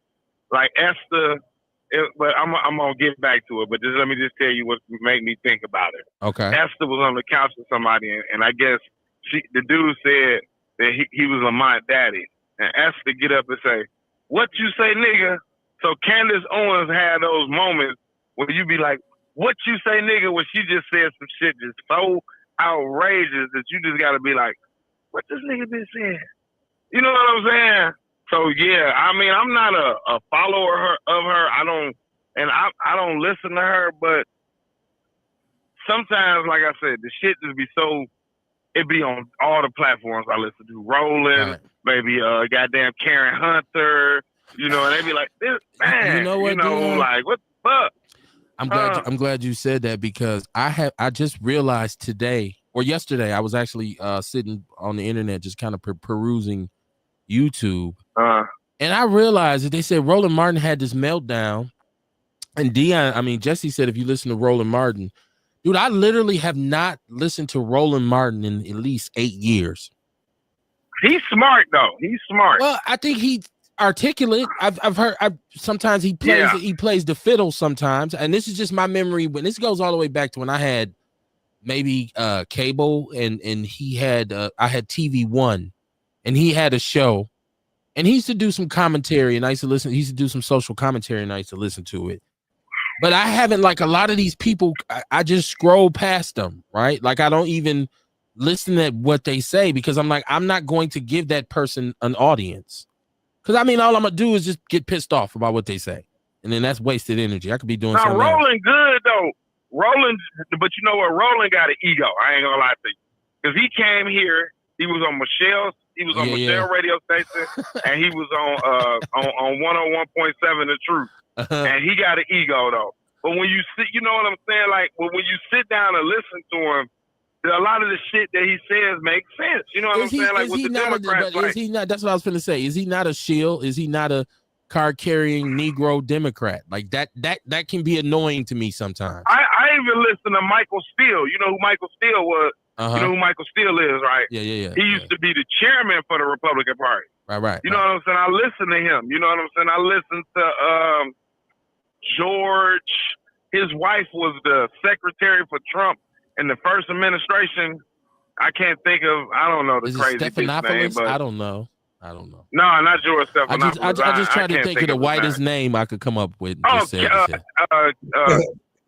Like Esther. But I'm gonna get back to it. But let me tell you what made me think about it. Okay. Esther was on the couch with somebody, and I guess the dude said that he was Lamont daddy, and Esther get up and say, "What you say, nigga?" So Candace Owens had those moments where you be like, "What you say, nigga?" When she just said some shit just so outrageous that you just gotta be like, "What this nigga been saying?" You know what I'm saying? So yeah, I mean, I'm not a follower of her. I don't listen to her, but sometimes, like I said, the shit just be so. It be on all the platforms I listen to. Rolling, maybe goddamn Karen Hunter, you know, and they be like, "This man, you know what? Like what the fuck?" I'm glad you said that because I just realized today or yesterday I was actually sitting on the internet just kind of perusing YouTube. And I realized that they said Roland Martin had this meltdown. And Jesse said, if you listen to Roland Martin, dude, I literally have not listened to Roland Martin in at least 8 years. He's smart though. He's smart. Well, I think he's articulate. I've heard sometimes he plays the fiddle sometimes. And this is just my memory. When this goes all the way back to when I had maybe cable and he had I had TV One and he had a show. And he used to do some commentary, and I used to listen. He used to do some social commentary, and I used to listen to it. But I haven't, like a lot of these people, I just scroll past them, right? Like I don't even listen to what they say because I'm like, I'm not going to give that person an audience. Because I mean, all I'm gonna do is just get pissed off about what they say, and then that's wasted energy. I could be doing something. Now Roland good though. Roland, but you know what? Roland got an ego. I ain't gonna lie to you, because he came here. He was on Michelle's. He was on Michelle radio station, and he was on 101.7 The Truth. And he got an ego though. But when you sit, you know what I'm saying? Like when you sit down and listen to him, a lot of the shit that he says makes sense. You know what I'm saying? Like with the Democrats, is he not? That's what I was going to say. Is he not a shield? Is he not a card-carrying Negro Democrat? Like that can be annoying to me sometimes. I even listen to Michael Steele. You know who Michael Steele was? You know who Michael Steele is, right? Yeah. He used to be the chairman for the Republican Party. Right. You know what I'm saying? I listen to him. You know what I'm saying? I listen to George. His wife was the secretary for Trump in the first administration. I can't think of. I don't know the crazy bitch name, but I don't know. No, not George Stephanopoulos. I just tried to think of the whitest name I could come up with.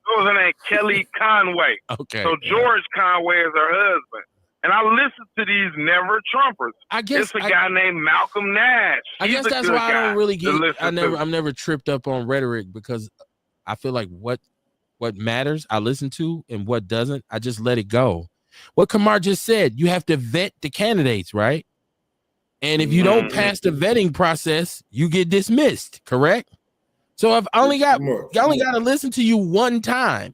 What was her name? Kelly Conway. Okay. So George Conway is her husband. And I listen to these never Trumpers. I guess it's a guy named Malcolm Nash. I guess that's why I don't really get. I'm never tripped up on rhetoric because I feel like what matters I listen to and what doesn't I just let it go. What Kamar just said, you have to vet the candidates, right? And if you don't pass the vetting process, you get dismissed, correct? So if I only got to listen to you one time.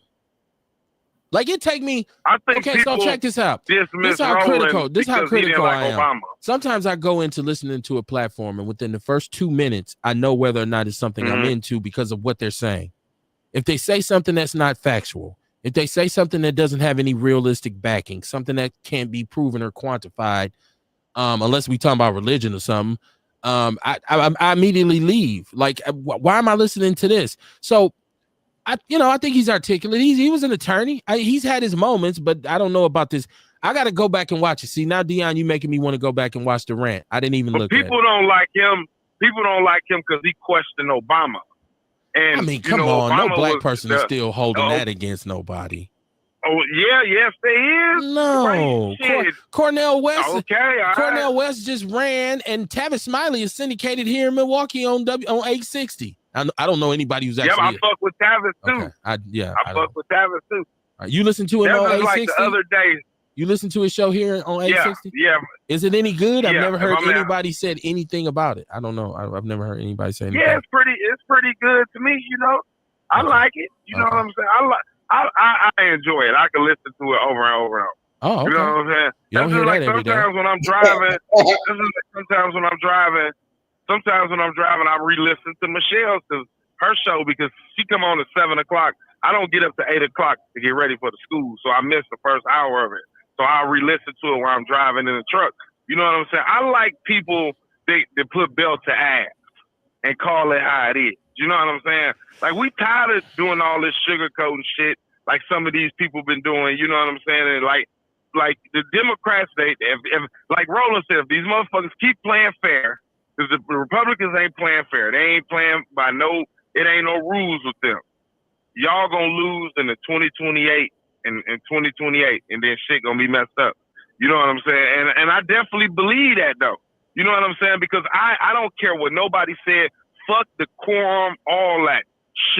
Like it take me. I think okay, so check this out. This is how critical. This is how critical I am. Obama. Sometimes I go into listening to a platform, and within the first 2 minutes, I know whether or not it's something I'm into because of what they're saying. If they say something that's not factual, if they say something that doesn't have any realistic backing, something that can't be proven or quantified, unless we talking about religion or something, I immediately leave. Like, why am I listening to this? So. I think he's articulate. He was an attorney. He's had his moments, but I don't know about this. I got to go back and watch it. See, now, Dion, you making me want to go back and watch the rant. I didn't even look at it. People don't like him. People don't like him because he questioned Obama. And I mean, come on. No black person is still holding that against nobody. Oh, yeah, yes, there is. No. Cornell West. Okay, Cornell West just ran, and Tavis Smiley is syndicated here in Milwaukee on 860. I don't know anybody who's actually. Yeah, I fuck with Tavis too. Okay. I fuck with Tavis too. Right, you listen to him on 860? Like the other day. You listen to his show here on 860? Yeah. Is it any good? I've never heard anybody said anything about it. I don't know. I've never heard anybody say anything. Yeah, it's pretty good to me. I like it. You know what I'm saying? I enjoy it. I can listen to it over and over and over. Oh, okay. You know what I'm saying? You don't hear that every day. Sometimes when I'm driving, sometimes when I'm driving, I re-listen to Michelle's her show because she come on at 7:00. I don't get up to 8:00 to get ready for the school, so I miss the first hour of it. So I'll re-listen to it while I'm driving in the truck. You know what I'm saying? I like people that put belt to ass and call it how it is. You know what I'm saying? Like, we tired of doing all this sugarcoating shit like some of these people been doing. You know what I'm saying? And like the Democrats, if like Roland said, if these motherfuckers keep playing fair, because the Republicans ain't playing fair. They ain't playing by it ain't no rules with them. Y'all gonna lose in the 2028 and 2028, and then shit gonna be messed up. You know what I'm saying? And I definitely believe that though. You know what I'm saying? Because I don't care what nobody said. Fuck the quorum, all that.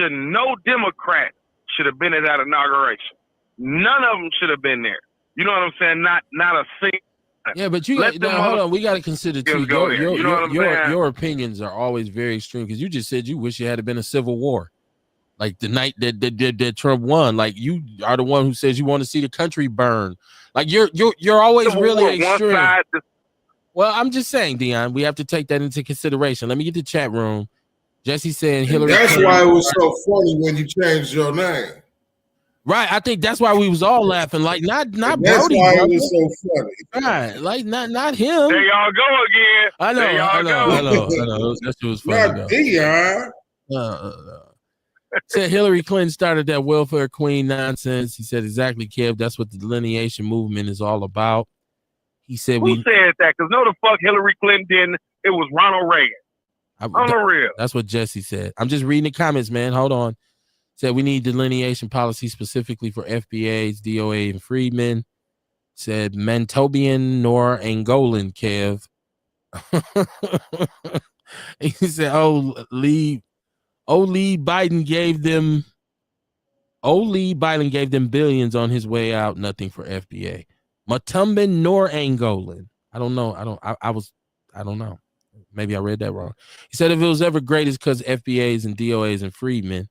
No Democrat should have been at that inauguration. None of them should have been there. You know what I'm saying? Not a single. Yeah, but hold on. We got to consider too. Your opinions are always very extreme because you just said you wish it had been a civil war, like the night that Trump won. Like, you are the one who says you want to see the country burn. Like, you're always really extreme. Well, I'm just saying, Dion, we have to take that into consideration. Let me get the chat room. Jesse saying Hillary. That's why it was so funny when you changed your name. Right, I think that's why we was all laughing. Like, not that's Brody. That's why it was so funny. Right, like not him. There y'all go again. I know. That shit was funny. Not Dion. Said Hillary Clinton started that welfare queen nonsense. He said exactly, Kev. That's what the delineation movement is all about. He said Who said that? Because no, the fuck Hillary Clinton didn't. It was Ronald Reagan. On the real. That's what Jesse said. I'm just reading the comments, man. Hold on. Said we need delineation policy specifically for FBAs, DOA, and freedmen. Said Mantobian nor Angolan, Kev. He said, Lee Biden gave them billions on his way out. Nothing for FBA. Matumban nor Angolan. I don't know. I don't know. Maybe I read that wrong. He said if it was ever great, it's because FBAs and DOAs and freedmen.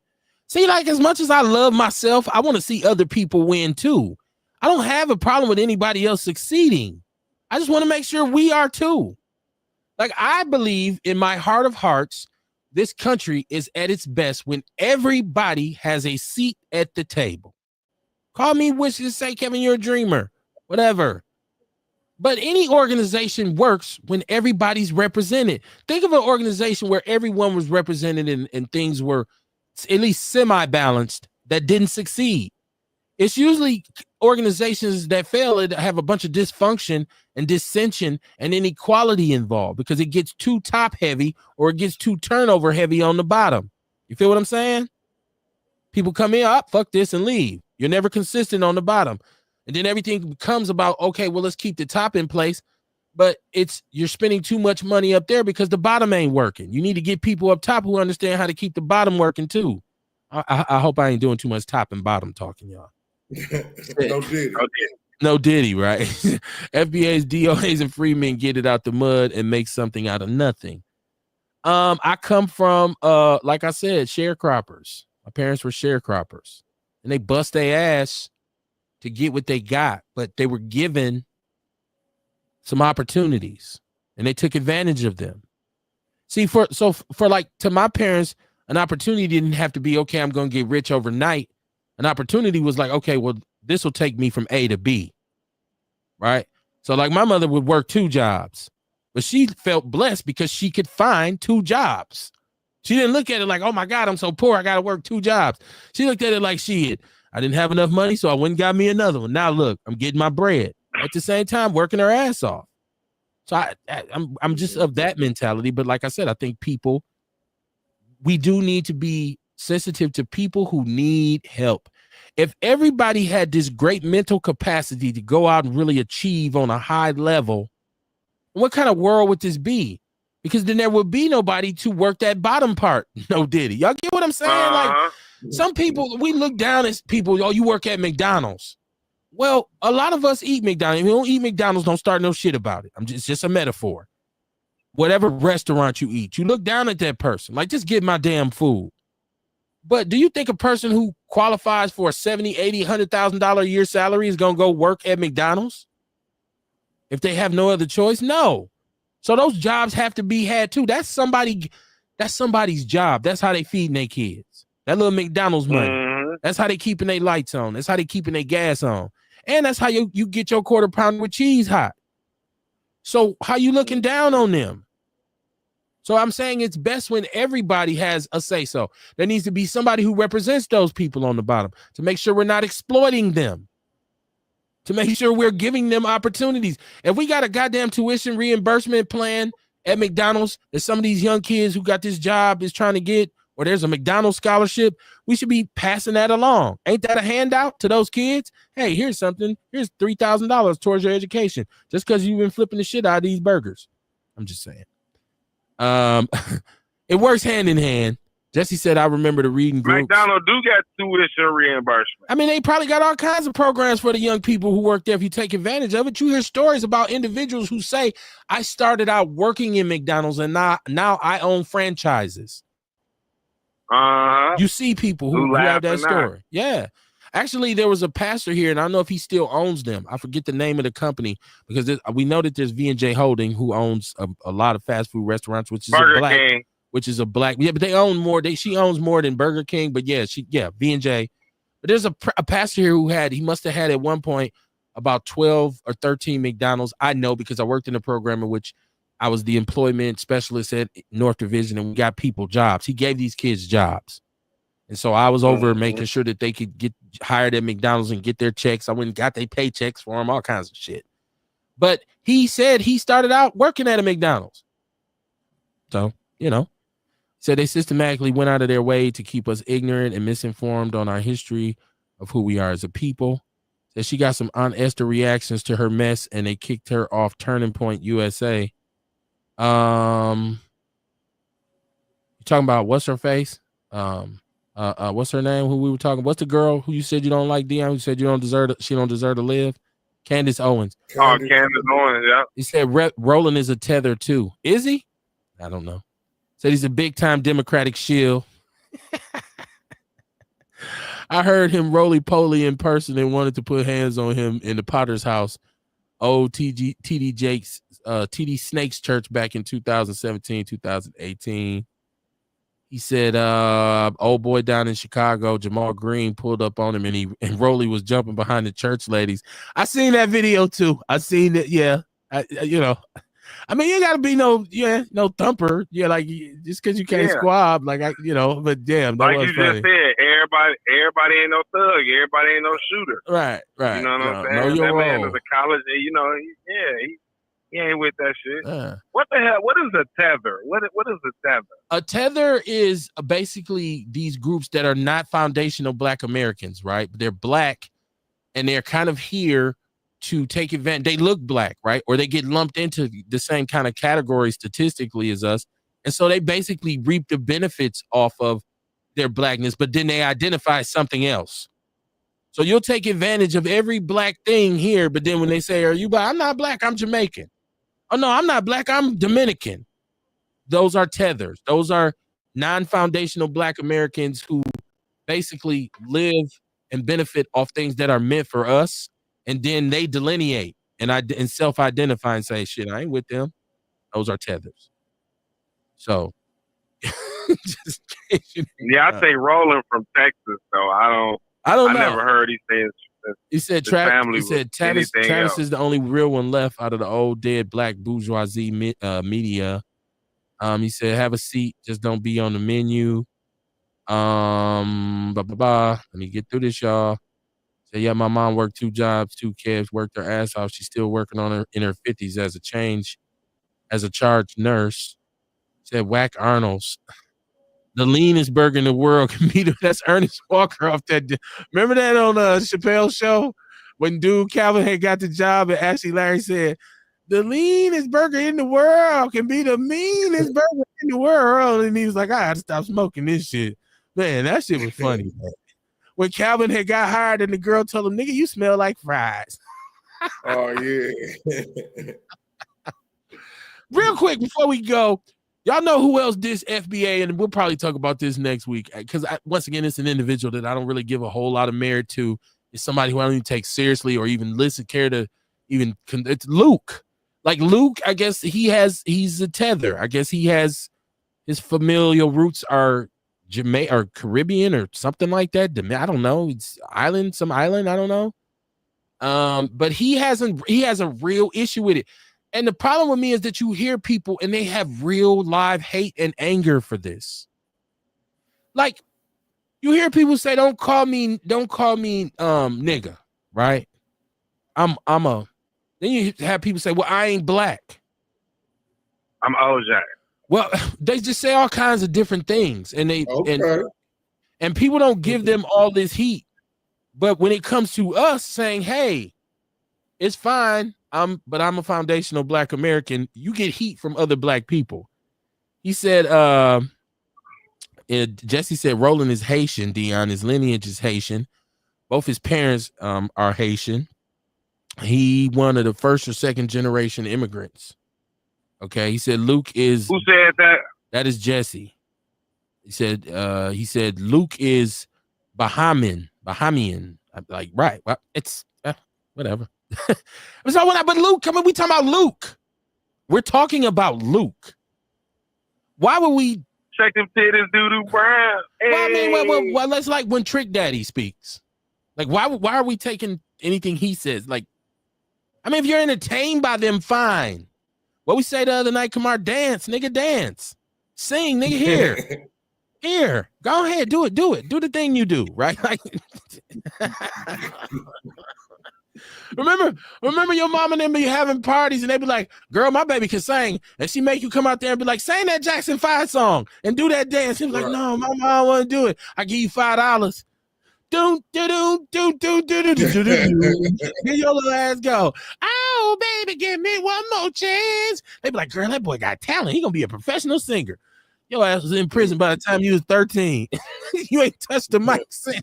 See, like, as much as I love myself, I want to see other people win too. I don't have a problem with anybody else succeeding. I just want to make sure we are too. Like, I believe in my heart of hearts, this country is at its best when everybody has a seat at the table. Call me wishing to say, Kevin, you're a dreamer, whatever. But any organization works when everybody's represented. Think of an organization where everyone was represented and things were at least semi-balanced that didn't succeed. It's usually organizations that fail that have a bunch of dysfunction and dissension and inequality involved because it gets too top heavy or it gets too turnover heavy on the bottom. You feel what I'm saying? People come in, fuck this, and leave. You're never consistent on the bottom. And then everything becomes about, okay, well, let's keep the top in place. But you're spending too much money up there because the bottom ain't working. You need to get people up top who understand how to keep the bottom working too. I hope I ain't doing too much top and bottom talking, y'all. No Diddy. No Diddy, right? FBA's, DOAs, and free men get it out the mud and make something out of nothing. I come from, like I said, sharecroppers. My parents were sharecroppers, and they bust their ass to get what they got, but they were given some opportunities, and they took advantage of them. See, for like, to my parents, an opportunity didn't have to be, okay, I'm going to get rich overnight. An opportunity was like, okay, well, this will take me from A to B, right? So like my mother would work 2 jobs, but she felt blessed because she could find 2 jobs. She didn't look at it like, oh my God, I'm so poor, I got to work 2 jobs. She looked at it like, shit, I didn't have enough money, so I went and got me another one. Now look, I'm getting my bread. At the same time, working her ass off. So I'm just of that mentality. But like I said, I think we do need to be sensitive to people who need help. If everybody had this great mental capacity to go out and really achieve on a high level, what kind of world would this be? Because then there would be nobody to work that bottom part. No Diddy. Y'all get what I'm saying? Like, some people, we look down at people, oh, you work at McDonald's. Well, a lot of us eat McDonald's. If you don't eat McDonald's, don't start no shit about it. It's just a metaphor. Whatever restaurant you eat, you look down at that person. Like, just get my damn food. But do you think a person who qualifies for a $70,000, $80,000, $100,000 a year salary is going to go work at McDonald's if they have no other choice? No. So those jobs have to be had too. That's somebody's job. That's how they feeding their kids. That little McDonald's money. That's how they keeping their lights on. That's how they keeping their gas on. And that's how you get your quarter pounder with cheese hot. So how you looking down on them? So I'm saying it's best when everybody has a say-so. There needs to be somebody who represents those people on the bottom to make sure we're not exploiting them, to make sure we're giving them opportunities. If we got a goddamn tuition reimbursement plan at McDonald's that some of these young kids who got this job is trying to get, or there's a McDonald's scholarship, we should be passing that along. Ain't that a handout to those kids? Hey, here's something. Here's $3,000 towards your education just because you've been flipping the shit out of these burgers. I'm just saying. It works hand in hand. Jesse said, I remember the reading groups. McDonald's do got tuition reimbursement. I mean, they probably got all kinds of programs for the young people who work there if you take advantage of it. You hear stories about individuals who say, I started out working in McDonald's and now I own franchises. You see people who have that story. Yeah. Actually, there was a pastor here, and I don't know if he still owns them. I forget the name of the company because we know that there's V&J Holding who owns a lot of fast food restaurants, which is Burger King. Which is a black. Yeah, but they own more. She owns more than Burger King. But yeah, V&J. But there's a pastor here he must have had at one point about 12 or 13 McDonald's. I know because I worked in a program in which I was the employment specialist at North Division, and we got people jobs. He gave these kids jobs. And so I was over making sure that they could get hired at McDonald's and get their checks. I went and got their paychecks for them, all kinds of shit. But he said he started out working at a McDonald's. So, said they systematically went out of their way to keep us ignorant and misinformed on our history of who we are as a people. Said she got some Aunt Esther reactions to her mess, and they kicked her off Turning Point USA. You talking about what's her face? What's her name? Who we were talking? What's the girl who you said you don't like, Dion? Who said she don't deserve to live? Candace Owens. Oh, Candace Owens, yeah. He said Roland is a tether too. Is he? I don't know. Said he's a big time Democratic shill. I heard him roly-poly in person and wanted to put hands on him in the Potter's house. TD Snake's church back in 2017, 2018. He said, old boy down in Chicago, Jamal Green pulled up on him and Rolly was jumping behind the church ladies. I seen that video too. I seen it. Yeah. I mean, you gotta be no thumper. Yeah. Like just cause you can't squab, but damn. That like was you funny. just said, everybody ain't no thug. Everybody ain't no shooter. Right. You know what I'm saying? Know your that role. man is a college, he ain't with that shit. What the hell? What is a tether? What is a tether? A tether is basically these groups that are not foundational Black Americans, right? They're Black, and they're kind of here to take advantage. They look black, right? Or they get lumped into the same kind of category statistically as us. And so they basically reap the benefits off of their blackness, but then they identify something else. So you'll take advantage of every black thing here, but then when they say, are you black? I'm not black, I'm Jamaican. Oh, no, I'm not black, I'm Dominican. Those are tethers. Those are non-foundational black Americans who basically live and benefit off things that are meant for us. And then they delineate and self-identify and say, shit, I ain't with them. Those are tethers. So, just yeah, I say Roland from Texas, so I don't know. Never heard he said Travis is the only real one left out of the old dead black bourgeoisie media. He said, have a seat, just don't be on the menu. Let me get through this, y'all. Say, yeah, my mom worked 2 jobs, 2 kids, worked her ass off. She's still working on her in her 50s as a charge nurse. Said, whack Arnold's. The leanest burger in the world can be that's Ernest Walker off that. Remember that on Chappelle's show when dude Calvin had got the job and Ashley Larry said, the leanest burger in the world can be the meanest burger in the world. And he was like, I had to stop smoking this shit. Man, that shit was funny, man. When Calvin had got hired and the girl told him, nigga, you smell like fries. Oh, yeah. Real quick before we go, y'all know who else dissed FBA, and we'll probably talk about this next week because once again, it's an individual that I don't really give a whole lot of merit to. It's somebody who I don't even take seriously or even care to even. It's Luke. Like Luke, I guess he's a tether. I guess he has his familial roots are Jamaica or Caribbean or something like that. I don't know. It's some island. I don't know. But he has a real issue with it. And the problem with me is that you hear people and they have real live hate and anger for this. Like you hear people say, don't call me nigga, right? Then you have people say, well, I ain't black. I'm OJ. Well, they just say all kinds of different things. And and people don't give them all this heat. But when it comes to us saying, hey, it's fine. But I'm a foundational black American. You get heat from other black people. He said, Jesse said, Roland is Haitian. Dion, his lineage is Haitian. Both his parents are Haitian. He one of the first or second generation immigrants. Okay. He said, Luke is. Who said that? That is Jesse. He said, Luke is Bahamian. I'm like, right. Well, it's whatever. But Luke, come on, we talking about Luke. We're talking about Luke. Why would we check them titties, doo-doo brown? Hey. Well, I mean, well, let's like when Trick Daddy speaks. Like, why are we taking anything he says? Like, I mean, if you're entertained by them, fine. What we say the other night, Kamar, dance, nigga, dance. Sing, nigga, here. Go ahead, do it. Do the thing you do, right? Like Remember your mom and them be having parties and they be like, girl, my baby can sing. And she make you come out there and be like, sing that Jackson 5 song and do that dance. He was like, no, my mom want to do it. I give you $5. Do. Here your little ass go. Oh, baby, give me one more chance. They be like, girl, that boy got talent. He gonna be a professional singer. Your ass was in prison by the time you was 13. You ain't touched the mic since.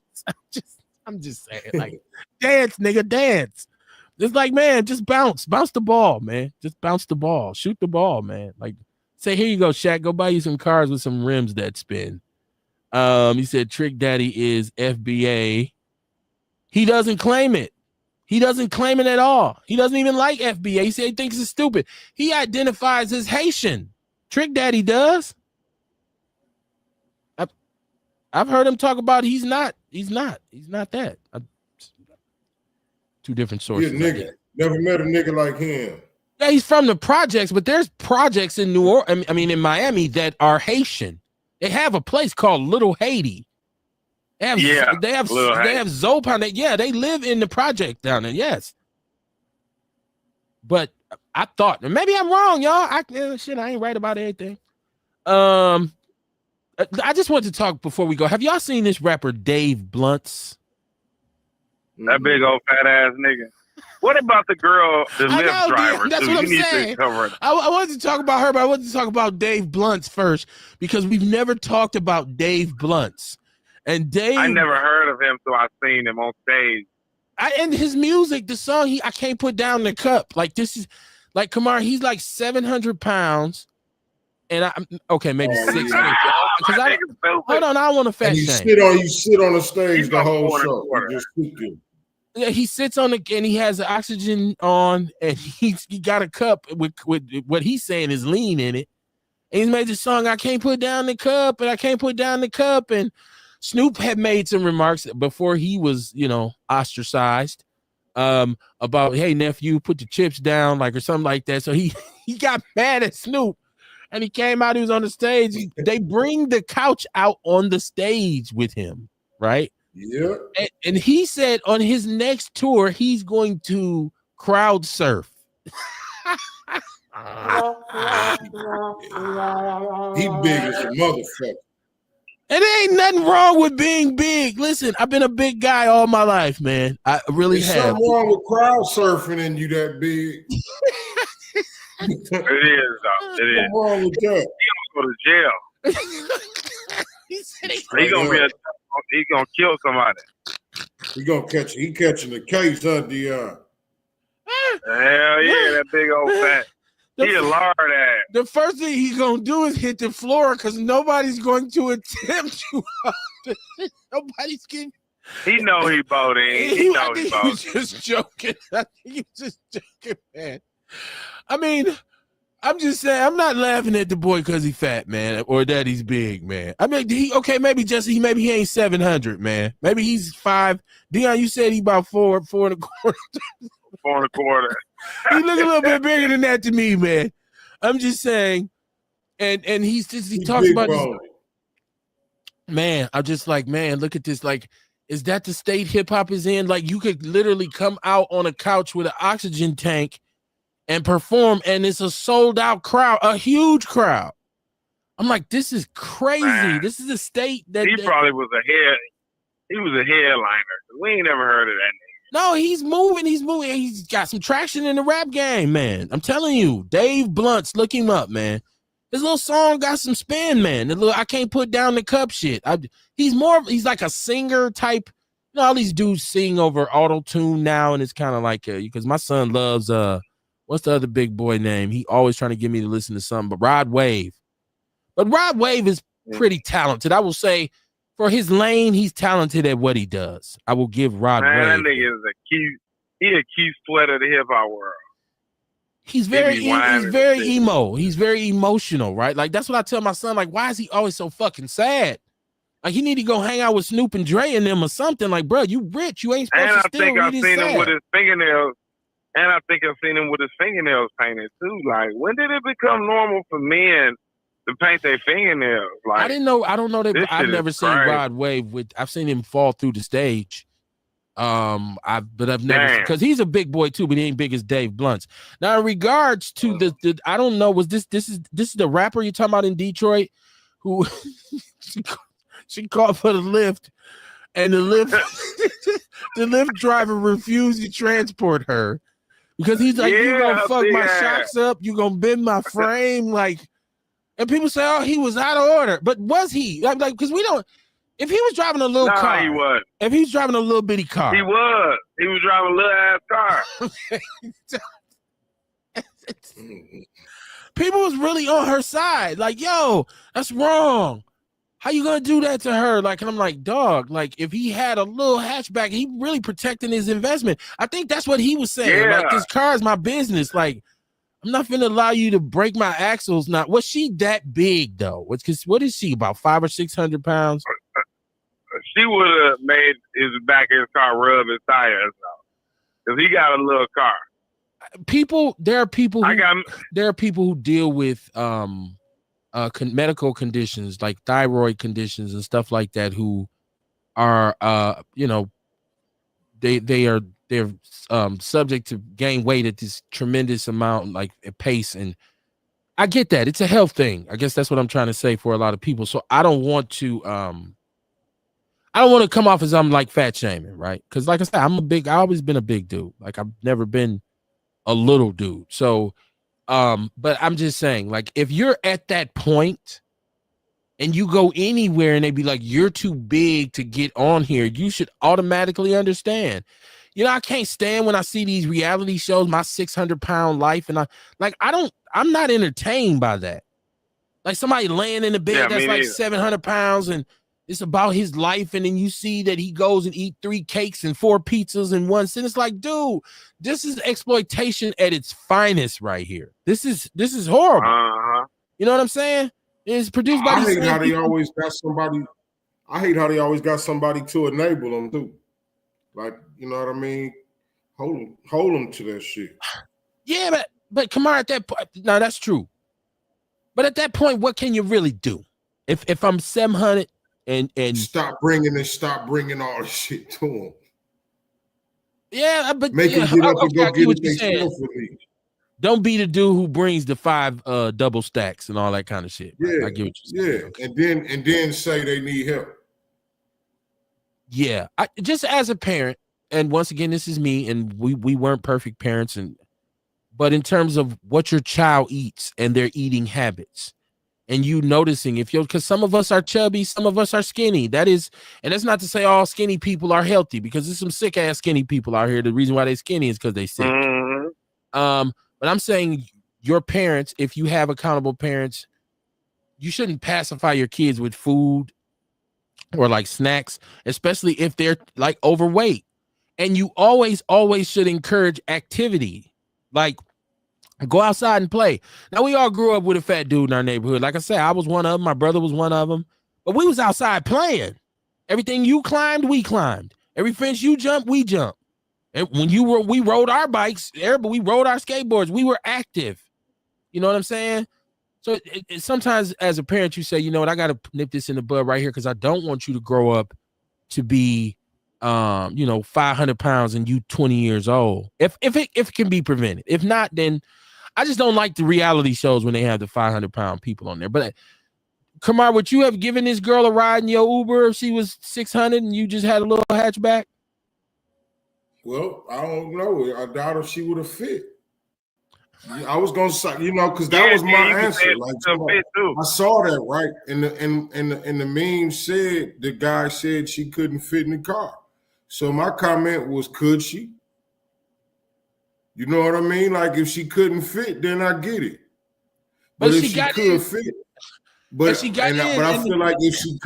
I'm just saying, like, dance, nigga, dance. It's like, man, just bounce the ball, man. Just bounce the ball, shoot the ball, man. Like, say, here you go, Shaq. Go buy you some cars with some rims that spin. He said Trick Daddy is FBA. He doesn't claim it. He doesn't claim it at all. He doesn't even like FBA. He said he thinks it's stupid. He identifies as Haitian. Trick Daddy does. I've heard him talk about he's not that. Two different sources. Yeah, nigga. Never met a nigga like him. Yeah, he's from the projects, but there's projects in New Orleans, I mean in Miami that are Haitian. They have a place called Little Haiti. They have Zopan. They live in the project down there. Yes. But I thought, maybe I'm wrong, y'all. I ain't right about anything. I just want to talk before we go. Have y'all seen this rapper Dave Blunt's? That big old fat ass nigga. What about the girl, the Lyft driver? That's too? what I'm You need saying. to cover it. I wanted to talk about her, but I wanted to talk about Dave Blunt's first because we've never talked about Dave Blunt's. And Dave, I never heard of him, so I seen him on stage. And his music, the song I can't put down the cup. Like this is like Kamar, he's like 700 pounds. And maybe 650. Hold on, I don't want to fat shame. You sit on the stage the whole show. You just sit there. Yeah, he sits on and he has the oxygen on, and he got a cup with what he's saying is lean in it. And he's made the song, I can't put down the cup, and I can't put down the cup. And Snoop had made some remarks before he was, ostracized about, hey, nephew, put the chips down, like, or something like that. So he got mad at Snoop, and he came out, he was on the stage. They bring the couch out on the stage with him, right? Yeah. And he said on his next tour, he's going to crowd surf. He big as a motherfucker. And there ain't nothing wrong with being big. Listen, I've been a big guy all my life, man. I really have. There's something wrong with crowd surfing and you that big. It is, though. It is. What's wrong with that? He gonna go to jail. He gonna kill somebody. He catching the case, huh, Dion? Hell yeah, that big old fat. He a lard ass. The first thing he's gonna do is hit the floor because nobody's going to attempt to. Nobody's getting. He know he bought in. He know he bought in. He was just joking. I think he was just joking, man. I mean, I'm just saying, I'm not laughing at the boy because he's fat, man, or that he's big, man. I mean, maybe he ain't 700, man. Maybe he's 5. Dion, you said he about 4 and a quarter. 4 and a quarter. He look a little bit bigger than that to me, man. I'm just saying, and he talks about this. Man, I'm just like, man, look at this. Like, is that the state hip hop is in? Like, you could literally come out on a couch with an oxygen tank and perform, and it's a sold out crowd, a huge crowd. I'm like, this is crazy. Man, this is a state that probably was he was a headliner. We ain't never heard of that nigga. No, he's moving. He's got some traction in the rap game, man. I'm telling you, Dave Blunt's, look him up, man. His little song got some spin, man. I can't put down the cup shit. He's like a singer type. All these dudes sing over auto-tune now, and it's kind of like because my son loves what's the other big boy name? He always trying to get me to listen to something, but Rod Wave. But Rod Wave is pretty talented. I will say, for his lane, he's talented at what he does. I will give Rod Wave. That nigga is he a key sweat of the hip hop world. He's very emo. He's very emotional, right? Like, that's what I tell my son. Like, why is he always so fucking sad? Like, he need to go hang out with Snoop and Dre and them or something. Like, bro, you rich. You ain't supposed to steal. And I think I've seen him with his fingernails. And I think I've seen him with his fingernails painted too. Like, when did it become normal for men to paint their fingernails? Like, I don't know that. I've never seen Rod Wave I've seen him fall through the stage. I've never, because he's a big boy too, but he ain't big as Dave Blunt's. Now, in regards to the I don't know, was this is the rapper you're talking about in Detroit who she called for the lift, and the lift driver refused to transport her because he's like, you gonna fuck my shocks up, you gonna bend my frame, like, and people say, oh, he was out of order, but was he? Like, because we don't. If he was driving a little car, he was. If he was driving a little bitty car, he was. He was driving a little ass car. People was really on her side. Like, yo, that's wrong. How you gonna do that to her? Like, and I'm like, dog. Like, if he had a little hatchback, he really protecting his investment. I think that's what he was saying. Yeah. Like, this car is my business. Like, I'm not gonna allow you to break my axles. Not was she that big though? What is she, about 500 or 600 pounds? She would have made his back of his car rub his tires though, because he got a little car. There are people who deal with medical conditions like thyroid conditions and stuff like that who are they're subject to gain weight at this tremendous amount, like at pace, and I get that it's a health thing. I guess that's what I'm trying to say for a lot of people. So I don't want to I don't want to come off as I'm like fat shaming, right? Because like I said, I always been a big dude. Like I've never been a little dude. So, but I'm just saying, like, if you're at that point and you go anywhere and they be like, you're too big to get on here, you should automatically understand. You know, I can't stand when I see these reality shows, my 600-pound life, and I'm not entertained by that. Like somebody laying in the bed that's like 700 pounds and it's about his life, and then you see that he goes and eat 3 cakes and 4 pizzas in one sitting. It's like, dude, this is exploitation at its finest right here. This is horrible. You know what I'm saying? It's produced by these I hate how they people. always got somebody. I hate how they always got somebody to enable them too. Like, you know what I mean? Hold them to that shit. Yeah, but come on, at that point, no, that's true. But at that point, what can you really do? If I'm 700 and stop bringing all the shit to them. Yeah, but make them get up and go get it themselves for me. Don't be the dude who brings the 5 double stacks and all that kind of shit. Right? Yeah, I get what you're saying. Yeah, okay. and then say they need help. Yeah, just as a parent, and once again, this is me, and we weren't perfect parents, but in terms of what your child eats and their eating habits, and you noticing because some of us are chubby, some of us are skinny. That is, and that's not to say all skinny people are healthy, because there's some sick ass skinny people out here. The reason why they're skinny is because they sick. But I'm saying your parents, if you have accountable parents, you shouldn't pacify your kids with food or like snacks, especially if they're like overweight. And you always should encourage activity. Like, go outside and play. Now, we all grew up with a fat dude in our neighborhood. Like I said, I was one of them. My brother was one of them. But we was outside playing. Everything you climbed, we climbed. Every fence you jumped, we jumped. And when we rode our bikes, we rode our skateboards. We were active. You know what I'm saying? So sometimes as a parent, you say, you know what, I got to nip this in the bud right here, because I don't want you to grow up to be 500 pounds and you 20 years old. If it can be prevented. If not, then I just don't like the reality shows when they have the 500-pound people on there. But Kamar, would you have given this girl a ride in your Uber if she was 600 and you just had a little hatchback? Well, I don't know. I doubt if she would have fit. I was gonna say, because that was my answer. Like, I saw that, right? And the meme said, the guy said she couldn't fit in the car. So my comment was, could she? You know what I mean? Like, if she couldn't fit, then I get it. But if she could fit, but I feel like if she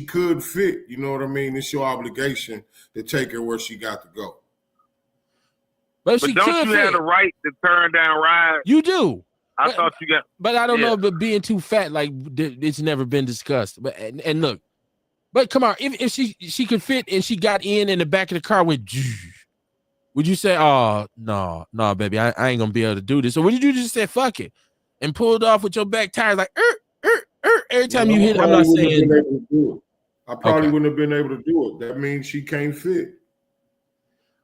could fit, you know what I mean? It's your obligation to take her where she got to go. But don't you have the right to turn down rides? You do. I thought you got. But I don't know. But being too fat, like, it's never been discussed. But and look, but come on, if she could fit and she got in the back of the car with, would you say, oh no, baby, I ain't gonna be able to do this? Or would you just say fuck it and pulled off with your back tires like every time you hit it? I'm not saying. I probably wouldn't have been able to do it. That means she can't fit.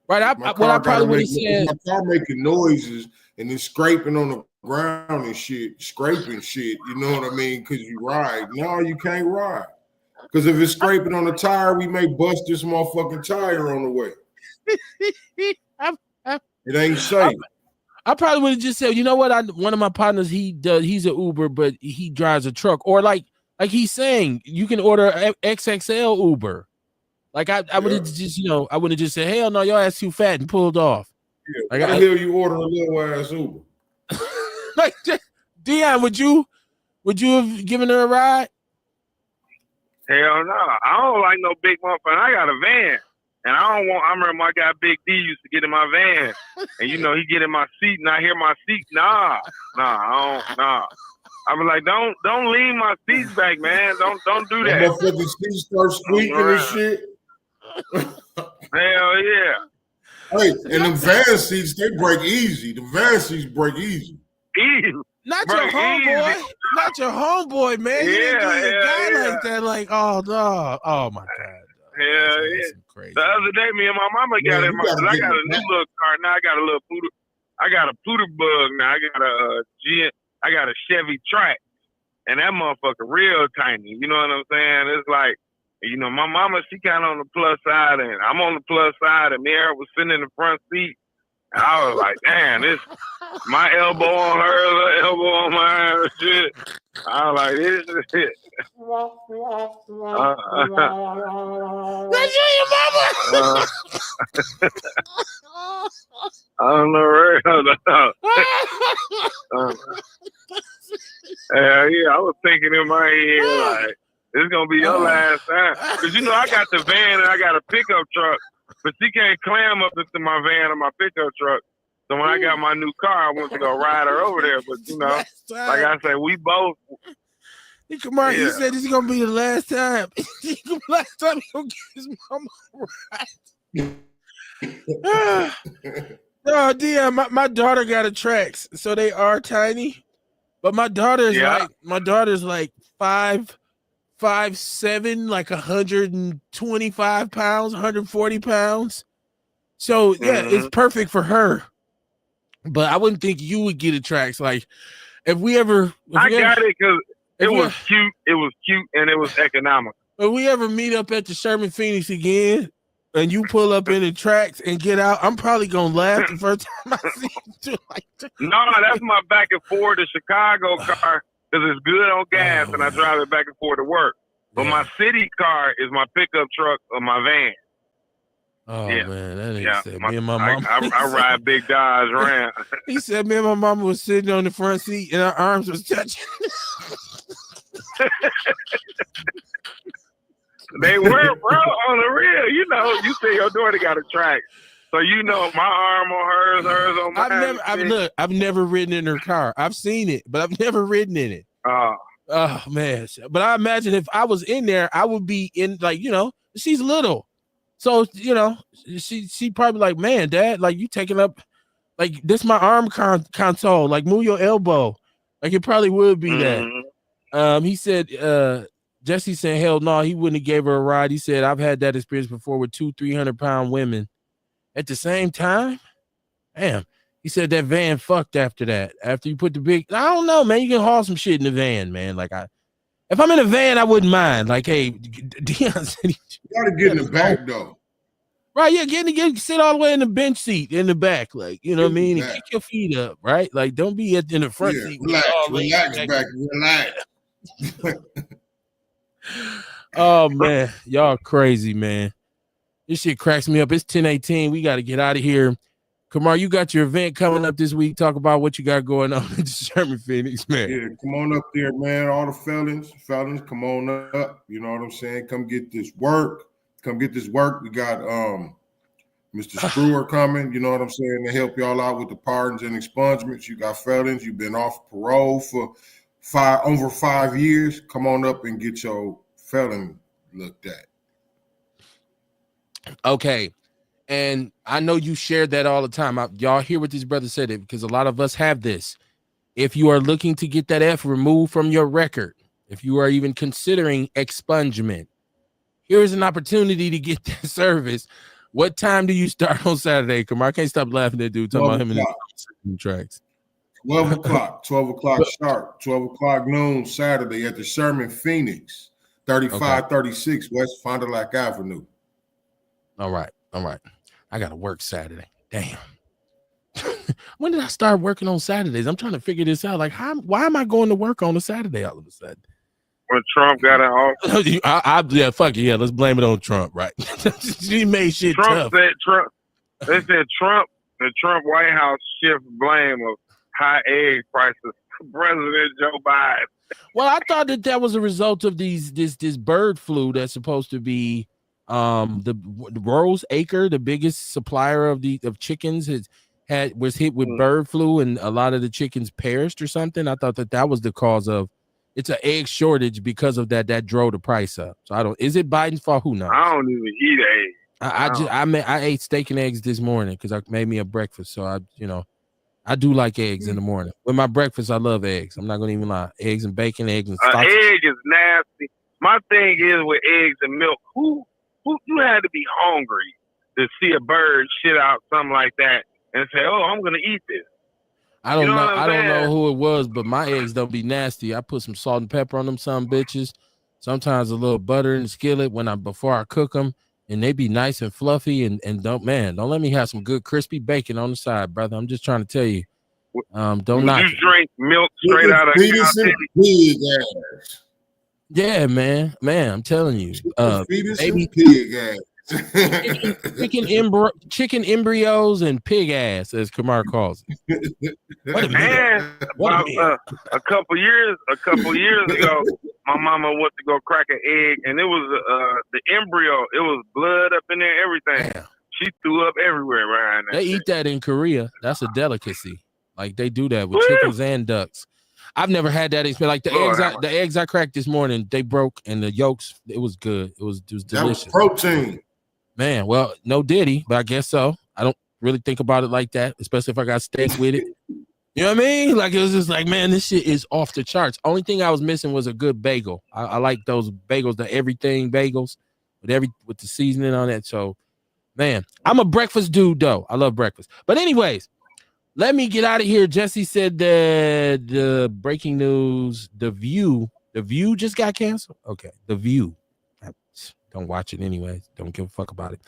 Right, I probably would have said, my car making noises and then scraping on the ground and shit, scraping shit. You know what I mean? Because you ride. No, you can't ride. Because if it's scraping on the tire, we may bust this motherfucking tire on the way. It ain't safe. I probably would have just said, you know what? One of my partners, he's an Uber, but he drives a truck. Or like he's saying, you can order XXL Uber. Like I would have just, I would have just said, hell no, your ass too fat, and pulled off. Yeah, like, why the hell you order a little ass Uber? Like, Dion, would you have given her a ride? Hell no, I don't like no big motherfucker. I got a van, and I remember my guy Big D used to get in my van, and he get in my seat, and I hear my seat. Nah. I was like, don't lean my seats back, man. Don't do that. Motherfucking seats start squeaking and shit. Hell yeah. Hey, and the van seats, they break easy. The van seats break easy. Easy. Not your homeboy. Not your homeboy, man. You didn't do your guy like that. Like, oh no. Oh my God. Hell yeah. Crazy. The other day, me and my mama got in my. I got a new little car now. I got a little poodle. I got a poodle bug now. I got a Chevy Track, and that motherfucker real tiny. You know what I'm saying? It's like, You know, my mama, she kind of on the plus side, and I'm on the plus side, and Mary was sitting in the front seat. And I was like, damn, this, my elbow on hers, her elbow on mine, and shit. I was like, this is it. That's you, your mama. I don't know, yeah, I was thinking in my head, like, this is going to be your last time. Because, you know, I got the van and I got a pickup truck, but she can't climb up into my van or my pickup truck. So when I got my new car, I went to go ride her over there. But, you know, like I said, we both. Come on, he said this is going to be the last time. Last time he'll get his mama right. Oh, damn, my daughter got a Trax, so they are tiny. But my daughter's like 5'7", like 125 pounds, 140 pounds. So yeah, it's perfect for her. But I wouldn't think you would get a Trax. Like if we ever, I got it because it was cute. It was cute and it was economical. If we ever meet up at the Sherman Phoenix again, and you pull up in the Trax and get out, I'm probably gonna laugh the first time I see you. No, that's my back and forth to Chicago car because it's good on gas and I drive it back and forth to work. But my city car is my pickup truck or my van. Oh man, that ain't said me and my mom. I ride big Dodge around. He said me and my mama was sitting on the front seat and our arms was touching. They were, bro, on the real. You know, you say your daughter got a Trax. So you know my arm on hers on mine. I've never ridden in her car. I've seen it, but I've never ridden in it. Oh man. But I imagine if I was in there, I would be in, like, you know, she's little. So, you know, she probably like, man, Dad, like you taking up, like this my arm console, like move your elbow. Like it probably would be that. He said, Jesse said, hell no, he wouldn't have gave her a ride. He said, I've had that experience before with 200-300 pound women at the same time. Damn. He said that van fucked after that. After you put the big, I don't know, man. You can haul some shit in the van, man. Like if I'm in a van, I wouldn't mind. Like, hey, Deion said you gotta get in the back though. Right, yeah, get sit all the way in the bench seat in the back, like, you know what I mean, and kick your feet up, right? Like, don't be in the front seat. Relax, relax. Oh man, y'all crazy, man. This shit cracks me up. It's 10:18. We got to get out of here. Kamar, you got your event coming up this week. Talk about what you got going on in Sherman Phoenix, man. Yeah, come on up there, man. All the felons, come on up. You know what I'm saying? Come get this work. We got Mr. Screwer coming, you know what I'm saying, to help y'all out with the pardons and expungements. You got felons. You've been off parole for over 5 years. Come on up and get your felon looked at. Okay. And I know you shared that all the time. Y'all hear what this brother said, because a lot of us have this. If you are looking to get that F removed from your record, if you are even considering expungement, here's an opportunity to get that service. What time do you start on Saturday? Come on, I can't stop laughing at dude talking about him and the tracks. 12 o'clock sharp, 12 o'clock noon Saturday at the Sherman Phoenix, 3536 West Fond du Lac Avenue. All right. I got to work Saturday. Damn. When did I start working on Saturdays? I'm trying to figure this out. Like, why am I going to work on a Saturday all of a sudden? When Trump got in office. Yeah, fuck it. Yeah, let's blame it on Trump, right? He made shit tough. They said the Trump White House shift blame of high egg prices to President Joe Biden. Well, I thought that was a result of this bird flu that's supposed to be the Rose Acre, the biggest supplier of chickens, was hit with bird flu, and a lot of the chickens perished or something. I thought that was the cause of it's an egg shortage because of that drove the price up. So is it Biden's fault? Who knows? I don't even eat eggs. I ate steak and eggs this morning because I made me a breakfast. So I do like eggs in the morning. With my breakfast, I love eggs. I'm not gonna even lie. Eggs and bacon, eggs and sausage. Egg is nasty. My thing is with eggs and milk, who you had to be hungry to see a bird shit out something like that and say, "Oh, I'm gonna eat this." I don't know. I don't know who it was, but my eggs don't be nasty. I put some salt and pepper on them, some bitches. Sometimes a little butter in the skillet before I cook them, and they be nice and fluffy. And don't let me have some good crispy bacon on the side, brother. I'm just trying to tell you. Don't Would knock you it. drink milk straight out of cow titty? Pig ass. Yeah, man, I'm telling you. Feed Baby, some pig ass. chicken embryos and pig ass, as Kamar calls it. What a And about a couple years ago, my mama went to go crack an egg, and it was the embryo. It was blood up in there, everything. Damn. She threw up everywhere behind that. They eat that in Korea. That's a delicacy. Like they do that with chickens and ducks. I've never had that experience. Like the eggs I cracked this morning, they broke, and the yolks, it was good. It was delicious. That was protein. Man, well, no diddy, but I guess so. I don't really think about it like that, especially if I got steak with it. You know what I mean? Like, it was just like, man, this shit is off the charts. Only thing I was missing was a good bagel. I like those bagels, the everything bagels with the seasoning on it. So, man, I'm a breakfast dude, though. I love breakfast. But anyways, let me get out of here. Jesse said that the breaking news, The View just got canceled. Okay, The View. Don't watch it anyway. Don't give a fuck about it.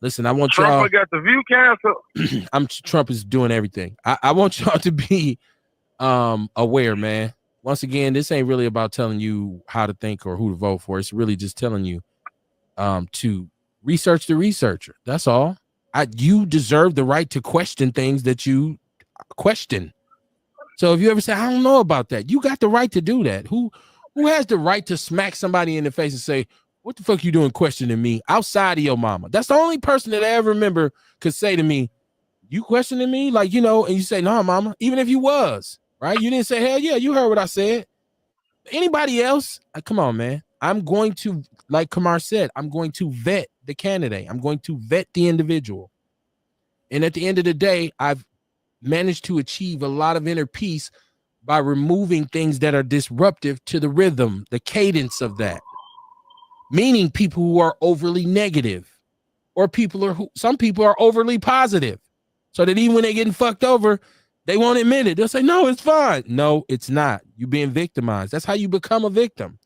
Listen, I want Trump got The View canceled. Trump is doing everything. I want y'all to be aware, man. Once again, this ain't really about telling you how to think or who to vote for. It's really just telling you to research the researcher. That's all. You deserve the right to question things that you question. So if you ever say, I don't know about that, you got the right to do that. Who has the right to smack somebody in the face and say, what the fuck you doing questioning me outside of your mama? That's the only person that I ever remember could say to me, you questioning me? Like, and you say, no, mama, even if you was, right? You didn't say, hell yeah, you heard what I said. Anybody else? Come on, man. I'm going to, like Kamar said, I'm going to vet the candidate. I'm going to vet the individual. And at the end of the day, I've managed to achieve a lot of inner peace by removing things that are disruptive to the rhythm, the cadence of that. Meaning people who are overly negative, or some people are overly positive, so that even when they're getting fucked over, they won't admit it. They'll say, no, it's fine. No, it's not. You're being victimized. That's how you become a victim.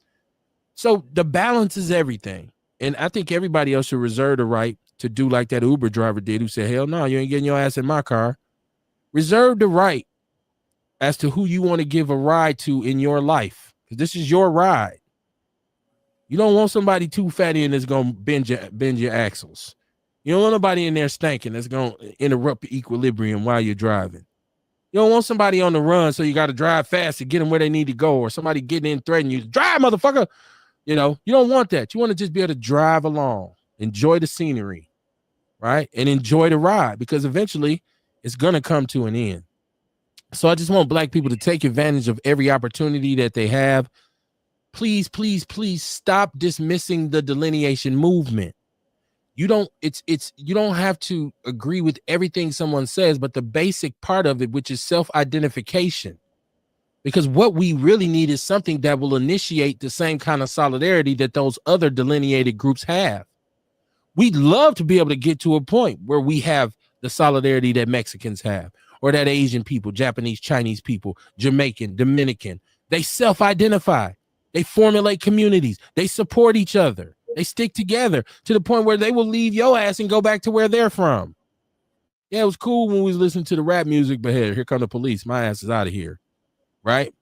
So the balance is everything. And I think everybody else should reserve the right to do like that Uber driver did, who said, hell no, you ain't getting your ass in my car. Reserve the right as to who you want to give a ride to in your life, because this is your ride. You don't want somebody too fatty and that's going to bend your axles. You don't want nobody in there stinking that's going to interrupt equilibrium while you're driving. You don't want somebody on the run, so you got to drive fast to get them where they need to go, or somebody getting in threatening you. Drive, motherfucker. You don't want that. You want to just be able to drive along, enjoy the scenery, right? And enjoy the ride, because eventually it's going to come to an end. So I just want black people to take advantage of every opportunity that they have. Please, please, please stop dismissing the delineation movement. You don't have to agree with everything someone says, but the basic part of it, which is self-identification. Because what we really need is something that will initiate the same kind of solidarity that those other delineated groups have. We'd love to be able to get to a point where we have the solidarity that Mexicans have, or that Asian people, Japanese, Chinese people, Jamaican, Dominican. They self-identify. They formulate communities. They support each other. They stick together to the point where they will leave your ass and go back to where they're from. Yeah, it was cool when we was listening to the rap music, but here come the police. My ass is out of here, right?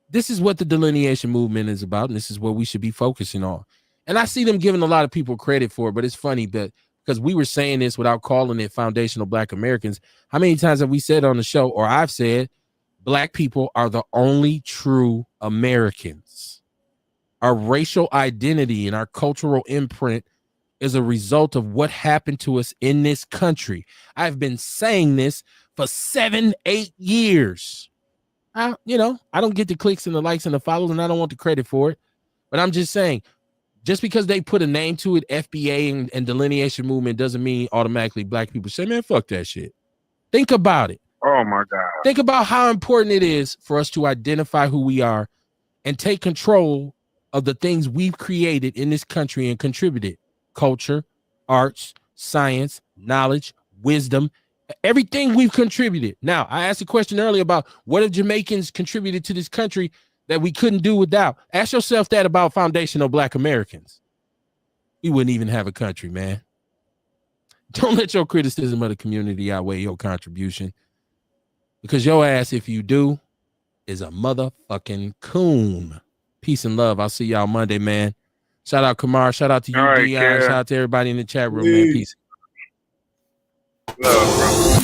This is what the delineation movement is about, and this is what we should be focusing on. And I see them giving a lot of people credit for it, but it's funny that because we were saying this without calling it foundational Black Americans. How many times have we said on the show, or I've said, Black people are the only true Americans? Our racial identity and our cultural imprint is a result of what happened to us in this country. I've been saying this for 7-8 years. I don't get the clicks and the likes and the follows, and I don't want the credit for it. But I'm just saying, just because they put a name to it, FBA and delineation movement, doesn't mean automatically Black people say, man, fuck that shit. Think about it. Oh, my God. Think about how important it is for us to identify who we are and take control of the things we've created in this country and contributed. Culture, arts, science, knowledge, wisdom, everything we've contributed. Now, I asked a question earlier about what have Jamaicans contributed to this country. that we couldn't do without. Ask yourself that about foundational Black Americans. We wouldn't even have a country, man. Don't let your criticism of the community outweigh your contribution, because your ass, if you do, is a motherfucking coon. Peace and love. I'll see y'all Monday, man. Shout out Kamar. Shout out to you, Dion. Shout out to everybody in the chat room, man. Peace. Love, bro.